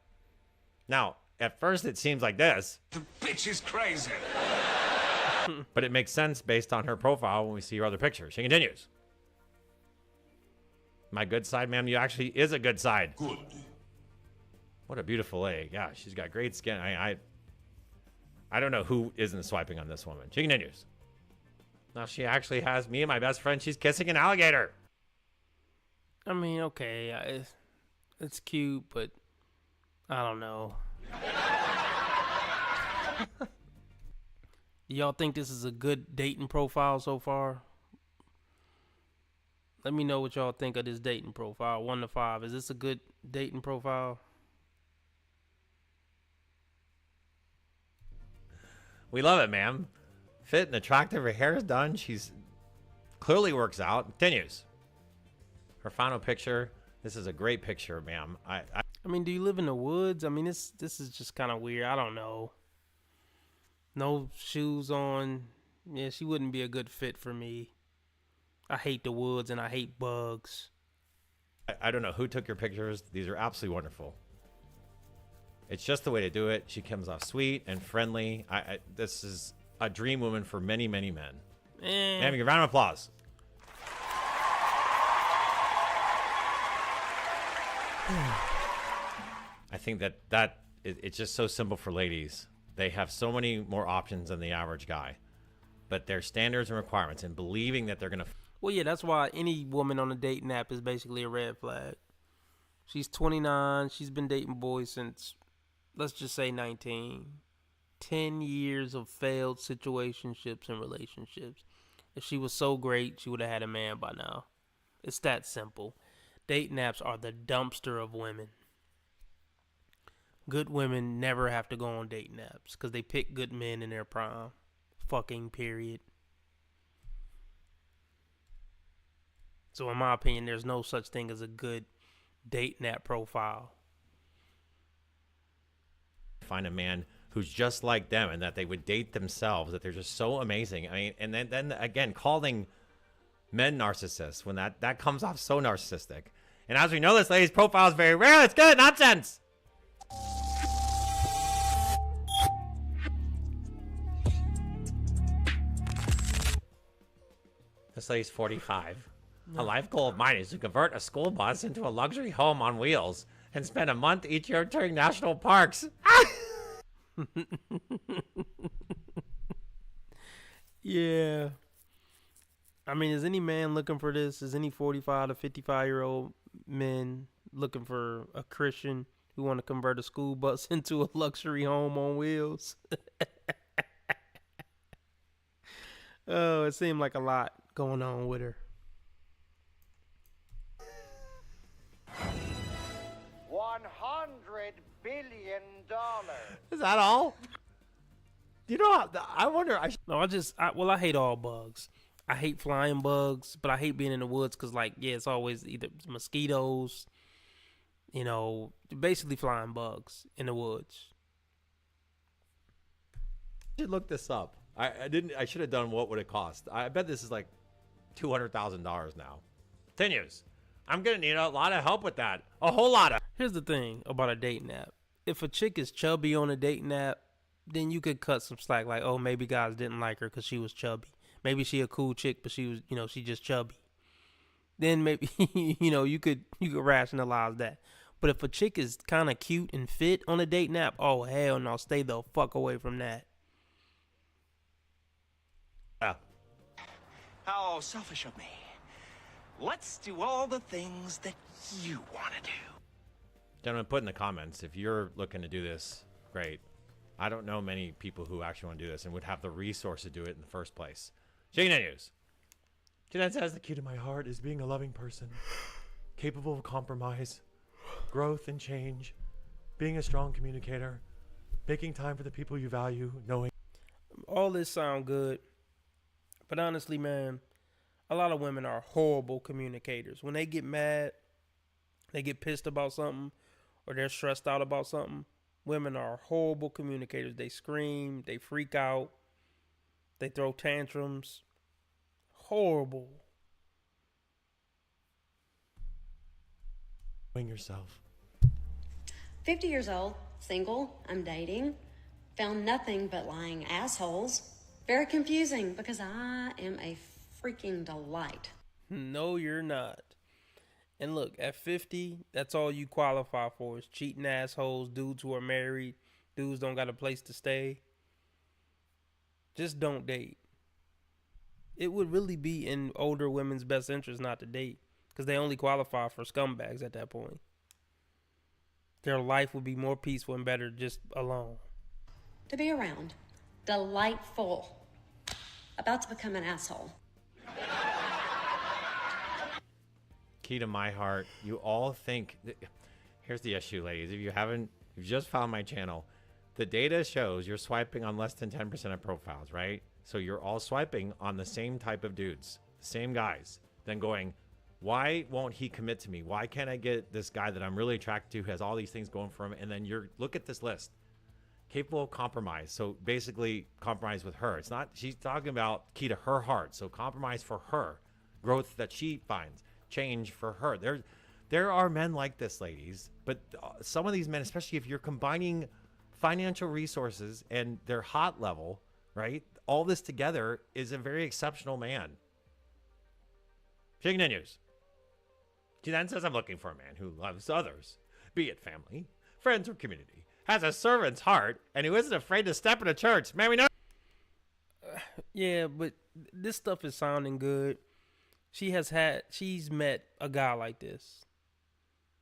Speaker 8: Now, at first it seems like this.
Speaker 18: The bitch is crazy.
Speaker 8: But it makes sense based on her profile when we see her other pictures. She continues. My good side, ma'am, you actually is a good side.
Speaker 18: Good.
Speaker 8: What a beautiful leg. Yeah, she's got great skin. I don't know who isn't swiping on this woman. She continues. Now she actually has me and my best friend. She's kissing an alligator.
Speaker 1: I mean, okay, it's cute, but I don't know. Y'all think this is a good dating profile so far? Let me know what y'all think of this dating profile. 1 to 5. Is this a good dating profile?
Speaker 8: We love it, ma'am. Fit and attractive. Her hair is done. She's clearly works out. Continues. Her final picture. This is a great picture, ma'am. I
Speaker 1: mean, do you live in the woods? I mean, this is just kind of weird. I don't know. No shoes on. Yeah, she wouldn't be a good fit for me. I hate the woods and I hate bugs.
Speaker 8: I don't know who took your pictures. These are absolutely wonderful. It's just the way to do it. She comes off sweet and friendly. This is a dream woman for many, many men. Having a round of applause. I think that it's just so simple for ladies. They have so many more options than the average guy. But their standards and requirements and believing that they're going to...
Speaker 1: Well, yeah, that's why any woman on a dating app is basically a red flag. She's 29. She's been dating boys since, let's just say 19. 10 years of failed situationships and relationships. If she was so great, she would have had a man by now. It's that simple. Dating apps are the dumpster of women. Good women never have to go on dating apps because they pick good men in their prime. Fucking period. So in my opinion, there's no such thing as a good dating app profile.
Speaker 8: Find a man who's just like them and that they would date themselves, that they're just so amazing. I mean, and then again, calling men narcissists when that comes off so narcissistic. And as we know, this lady's profile is very rare. It's good. Nonsense. This lady's 45. A life goal of mine is to convert a school bus into a luxury home on wheels and spend a month each year touring national parks.
Speaker 1: Yeah. I mean, is any man looking for this? Is any 45 to 55-year-old men looking for a Christian who want to convert a school bus into a luxury home on wheels? Oh, it seemed like a lot going on with her.
Speaker 11: $100 billion.
Speaker 8: Is that all? You know, I wonder.
Speaker 1: I hate all bugs. I hate flying bugs, but I hate being in the woods because, like, yeah, it's always either mosquitoes, you know, basically flying bugs in the woods.
Speaker 8: I should look this up. I should have done what would it cost. I bet this is like $200,000 now. Continues. I'm gonna need a lot of help with that. A whole lot of.
Speaker 1: Here's the thing about a dating app. If a chick is chubby on a dating app, then you could cut some slack. Like, oh, maybe guys didn't like her because she was chubby. Maybe she a cool chick, but she was, you know, she just chubby. Then maybe, you know, you could rationalize that. But if a chick is kind of cute and fit on a dating app, oh, hell no, stay the fuck away from that.
Speaker 11: How selfish of me. Let's do all the things that you want to do.
Speaker 8: Gentlemen, put in the comments if you're looking to do this. Great. I don't know many people who actually want to do this and would have the resource to do it in the first place. Chicken News. Jeanette says the key to my heart is being a loving person, capable of compromise, growth and change, being a strong communicator, making time for the people you value, knowing.
Speaker 1: All this sound good, but honestly, man, a lot of women are horrible communicators. When they get mad, they get pissed about something, or they're stressed out about something, women are horrible communicators. They scream, they freak out, they throw tantrums. Horrible.
Speaker 8: Knowing yourself.
Speaker 12: 50 years old, single, I'm dating. Found nothing but lying assholes. Very confusing because I am a freaking delight.
Speaker 1: No, you're not. And look, at 50, that's all you qualify for is cheating assholes, dudes who are married, dudes don't got a place to stay. Just don't date. It would really be in older women's best interest not to date because they only qualify for scumbags at that point. Their life would be more peaceful and better just alone.
Speaker 12: To be around. Delightful. About to become an asshole.
Speaker 8: Key to my heart. You all think. Here's the issue, ladies. If you just found my channel, the data shows you're swiping on less than 10% of profiles, right? So you're all swiping on the same type of dudes, the same guys. Then going, why won't he commit to me? Why can't I get this guy that I'm really attracted to, who has all these things going for him? And then look at this list. Capable of compromise. So basically compromise with her. It's not, she's talking about key to her heart. So compromise for her. Growth that she finds. Change for her. There are men like this, ladies. But some of these men, especially if you're combining financial resources and their hot level, right? All this together is a very exceptional man. Chicken News. She then says, I'm looking for a man who loves others, be it family, friends, or community, has a servant's heart, and who isn't afraid to step in a church. Man, we know.
Speaker 1: Yeah, but this stuff is sounding good. She's met a guy like this.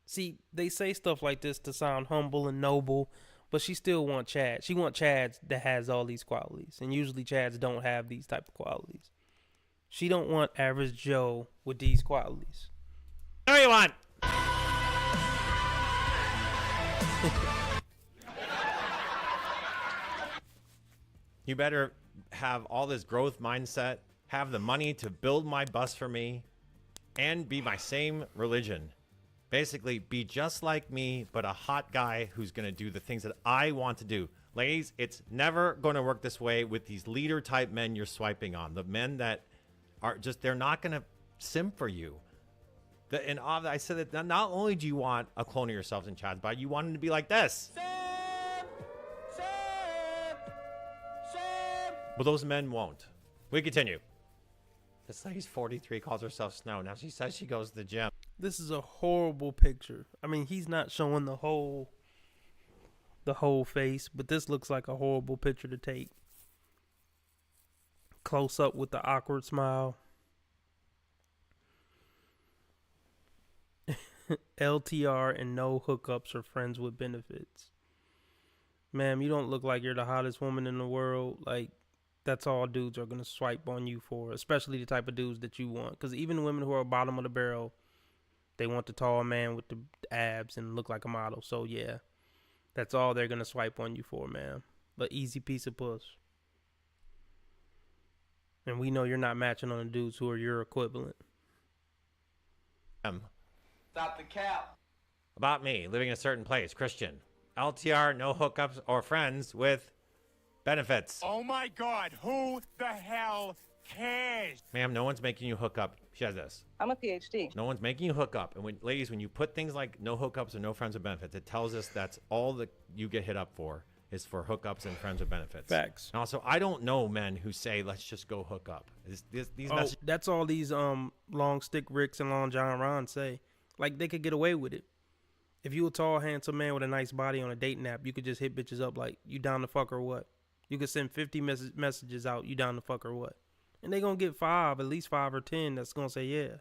Speaker 1: See, they say stuff like this to sound humble and noble, but she still wants Chad. She wants Chad that has all these qualities, and usually Chads don't have these type of qualities. She don't want average Joe with these qualities.
Speaker 8: What do you want? You better have all this growth mindset, have the money to build my bus for me, and be my same religion. Basically, be just like me, but a hot guy who's going to do the things that I want to do. Ladies, it's never going to work this way with these leader type men you're swiping on. The men that are just, they're not going to simp for you. I said that not only do you want a clone of yourselves in Chad's body, you want him to be like this. But those men won't. We continue. This lady's 43, calls herself Snow. Now she says she goes to the gym.
Speaker 1: This is a horrible picture. I mean, he's not showing the whole face, but this looks like a horrible picture to take. Close up with the awkward smile. LTR and no hookups or friends with benefits. Ma'am, you don't look like you're the hottest woman in the world. Like, that's all dudes are going to swipe on you for, especially the type of dudes that you want. Because even women who are bottom of the barrel, they want the tall man with the abs and look like a model. So, yeah, that's all they're going to swipe on you for, ma'am. But easy piece of puss. And we know you're not matching on the dudes who are your equivalent.
Speaker 11: Stop the cap.
Speaker 8: About me, living in a certain place, Christian. LTR, no hookups or friends with benefits.
Speaker 18: Oh my God, who the hell cares?
Speaker 8: Ma'am, no one's making you hook up. She has this.
Speaker 19: I'm a PhD.
Speaker 8: No one's making you hook up. And ladies, when you put things like no hookups or no friends with benefits, it tells us that's all that you get hit up for is for hookups and friends with benefits.
Speaker 1: Facts.
Speaker 8: And also, I don't know men who say, let's just go hook up.
Speaker 1: That's all these long stick Ricks and long John Ron say. Like, they could get away with it. If you a tall, handsome man with a nice body on a dating app, you could just hit bitches up like, you down to fuck or what? You could send 50 messages out, you down to fuck or what? And they gonna get at least 5 or 10 that's gonna say yeah.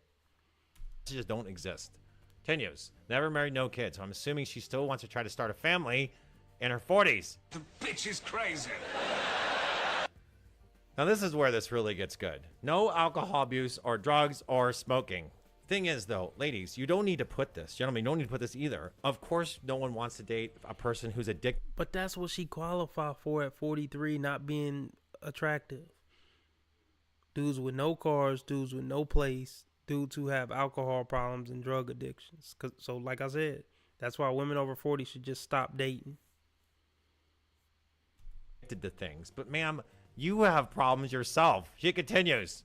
Speaker 8: Just don't exist. Continues. Never married, no kids. So I'm assuming she still wants to try to start a family in her 40s.
Speaker 11: The bitch is crazy.
Speaker 8: Now this is where this really gets good. No alcohol abuse or drugs or smoking. Thing is though, ladies, you don't need to put this. Gentlemen, you don't need to put this either. Of course, no one wants to date a person who's addicted.
Speaker 1: But that's what she qualified for at 43, not being attractive. Dudes with no cars, dudes with no place, dudes who have alcohol problems and drug addictions. So like I said, that's why women over 40 should just stop dating.
Speaker 8: To things. But ma'am, you have problems yourself. She continues.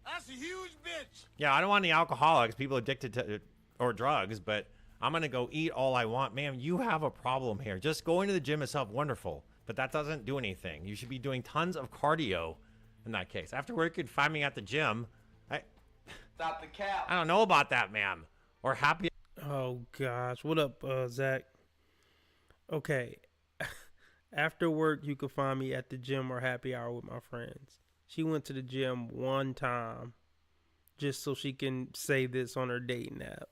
Speaker 18: That's a huge bitch.
Speaker 8: Yeah, I don't want any alcoholics, people addicted to or drugs, but I'm going to go eat all I want. Ma'am, you have a problem here. Just going to the gym itself, wonderful, but that doesn't do anything. You should be doing tons of cardio in that case. After work, you could find me at the gym.
Speaker 11: Stop the cap.
Speaker 8: I don't know about that, ma'am. Or happy.
Speaker 1: Oh, gosh. What up, Zach? Okay. After work, you could find me at the gym or happy hour with my friends. She went to the gym one time just so she can say this on her dating app.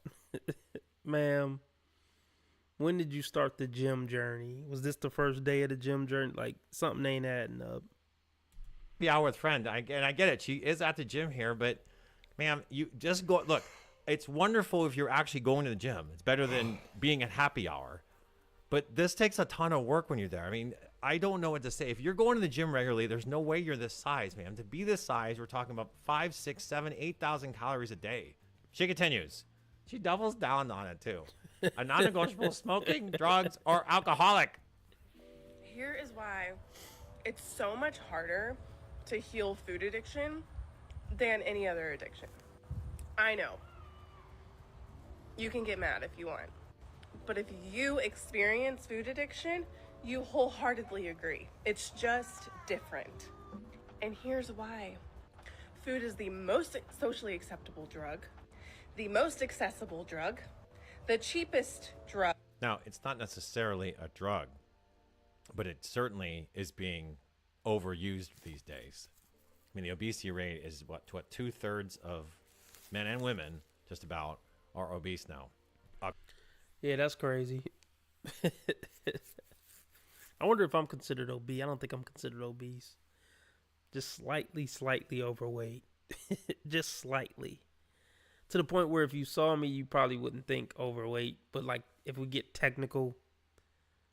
Speaker 1: Ma'am, when did you start the gym journey? Was this the first day of the gym journey? Like, something ain't adding up.
Speaker 8: Happy hour with friend. And I get it. She is at the gym here, but ma'am, you just go. Look, it's wonderful if you're actually going to the gym. It's better than being at happy hour. But this takes a ton of work when you're there. I mean, I don't know what to say. If you're going to the gym regularly, there's no way you're this size, man. To be this size, we're talking about 5, 6, 7, 8,000 calories a day. She continues. She doubles down on it, too. A non-negotiable smoking, drugs, or alcoholic.
Speaker 2: Here is why it's so much harder to heal food addiction than any other addiction. I know. You can get mad if you want. But if you experience food addiction, you wholeheartedly agree. It's just different. And here's why. Food is the most socially acceptable drug, the most accessible drug, the cheapest drug.
Speaker 8: Now, it's not necessarily a drug, but it certainly is being overused these days. I mean, the obesity rate is what 2/3 of men and women just about are obese now.
Speaker 1: Yeah, that's crazy. I wonder if I'm considered obese. I don't think I'm considered obese. just slightly overweight. Just slightly. To the point where if you saw me, you probably wouldn't think overweight. But like, if we get technical,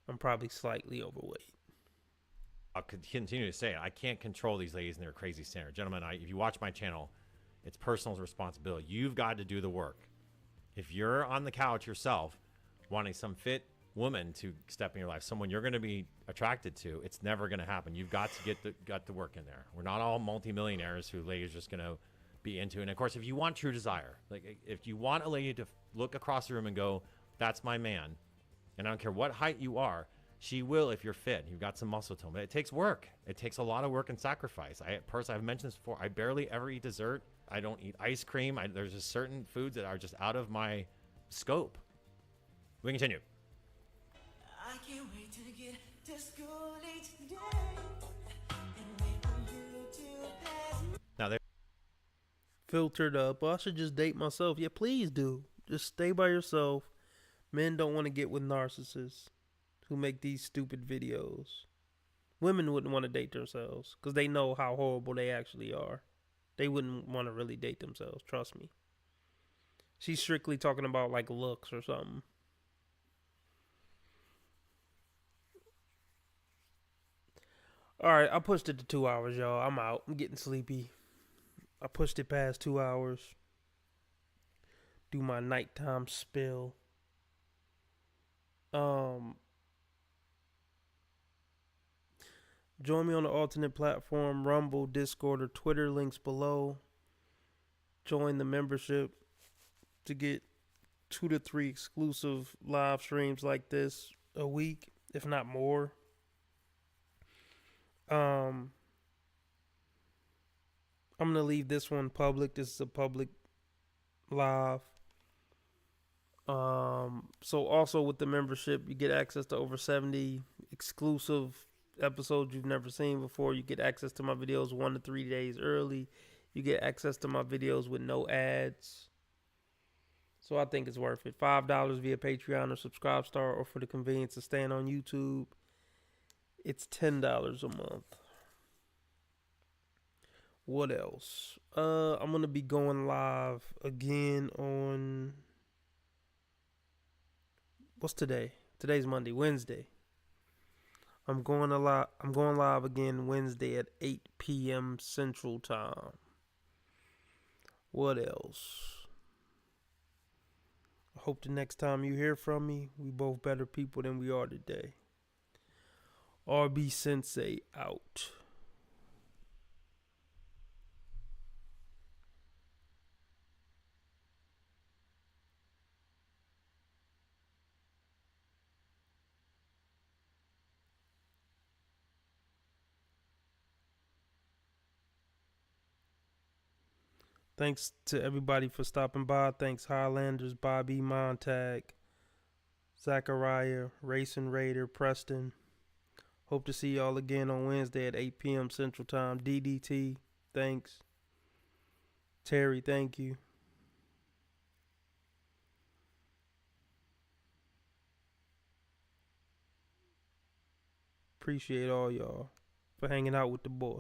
Speaker 1: I'm probably slightly overweight.
Speaker 8: I'll continue to say it. I can't control these ladies and their crazy standard. Gentlemen, if you watch my channel, it's personal responsibility. You've got to do the work. If you're on the couch yourself, wanting some fit woman to step in your life, someone you're going to be attracted to, it's never going to happen. You've got to get the work in there. We're not all multimillionaires who ladies are just going to be into. And of course, if you want true desire, like if you want a lady to look across the room and go, that's my man, and I don't care what height you are, she will if you're fit. You've got some muscle tone. But it takes work. It takes a lot of work and sacrifice. I've mentioned this before. I barely ever eat dessert. I don't eat ice cream. There's just certain foods that are just out of my scope. We continue.
Speaker 13: I can't wait to get to school each day and wait for you to pass.
Speaker 8: Now they
Speaker 1: Filtered up. Well, I should just date myself. Yeah, please do. Just stay by yourself. Men don't want to get with narcissists who make these stupid videos. Women wouldn't want to date themselves because they know how horrible they actually are. They wouldn't want to really date themselves. Trust me. She's strictly talking about like looks or something. All right, I pushed it to 2 hours, y'all. I'm out. I'm getting sleepy. I pushed it past 2 hours. Do my nighttime spill. Join me on the alternate platform, Rumble, Discord, or Twitter. Links below. Join the membership to get 2 to 3 exclusive live streams like this a week, if not more. I'm going to leave this one public. This is a public live. So also with the membership, you get access to over 70 exclusive episodes you've never seen before. You get access to my videos 1 to 3 days early. You get access to my videos with no ads. So I think it's worth it. $5 via Patreon or Subscribe Star, or for the convenience of staying on YouTube, it's $10 a month. What else? I'm going to be going live again on... What's today? Today's Monday, Wednesday. I'm going live again Wednesday at 8 p.m. Central Time. What else? I hope the next time you hear from me, we both better people than we are today. RB Sensei out. Thanks to everybody for stopping by. Thanks Highlanders, Bobby, Montag, Zachariah, Racing Raider, Preston. Hope to see y'all again on Wednesday at 8 p.m. Central Time. DDT, thanks. Terry, thank you. Appreciate all y'all for hanging out with the boy.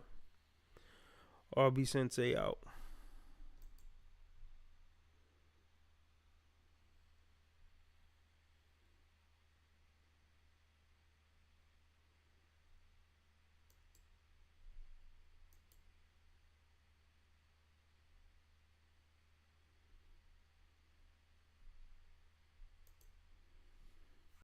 Speaker 1: RB Sensei out.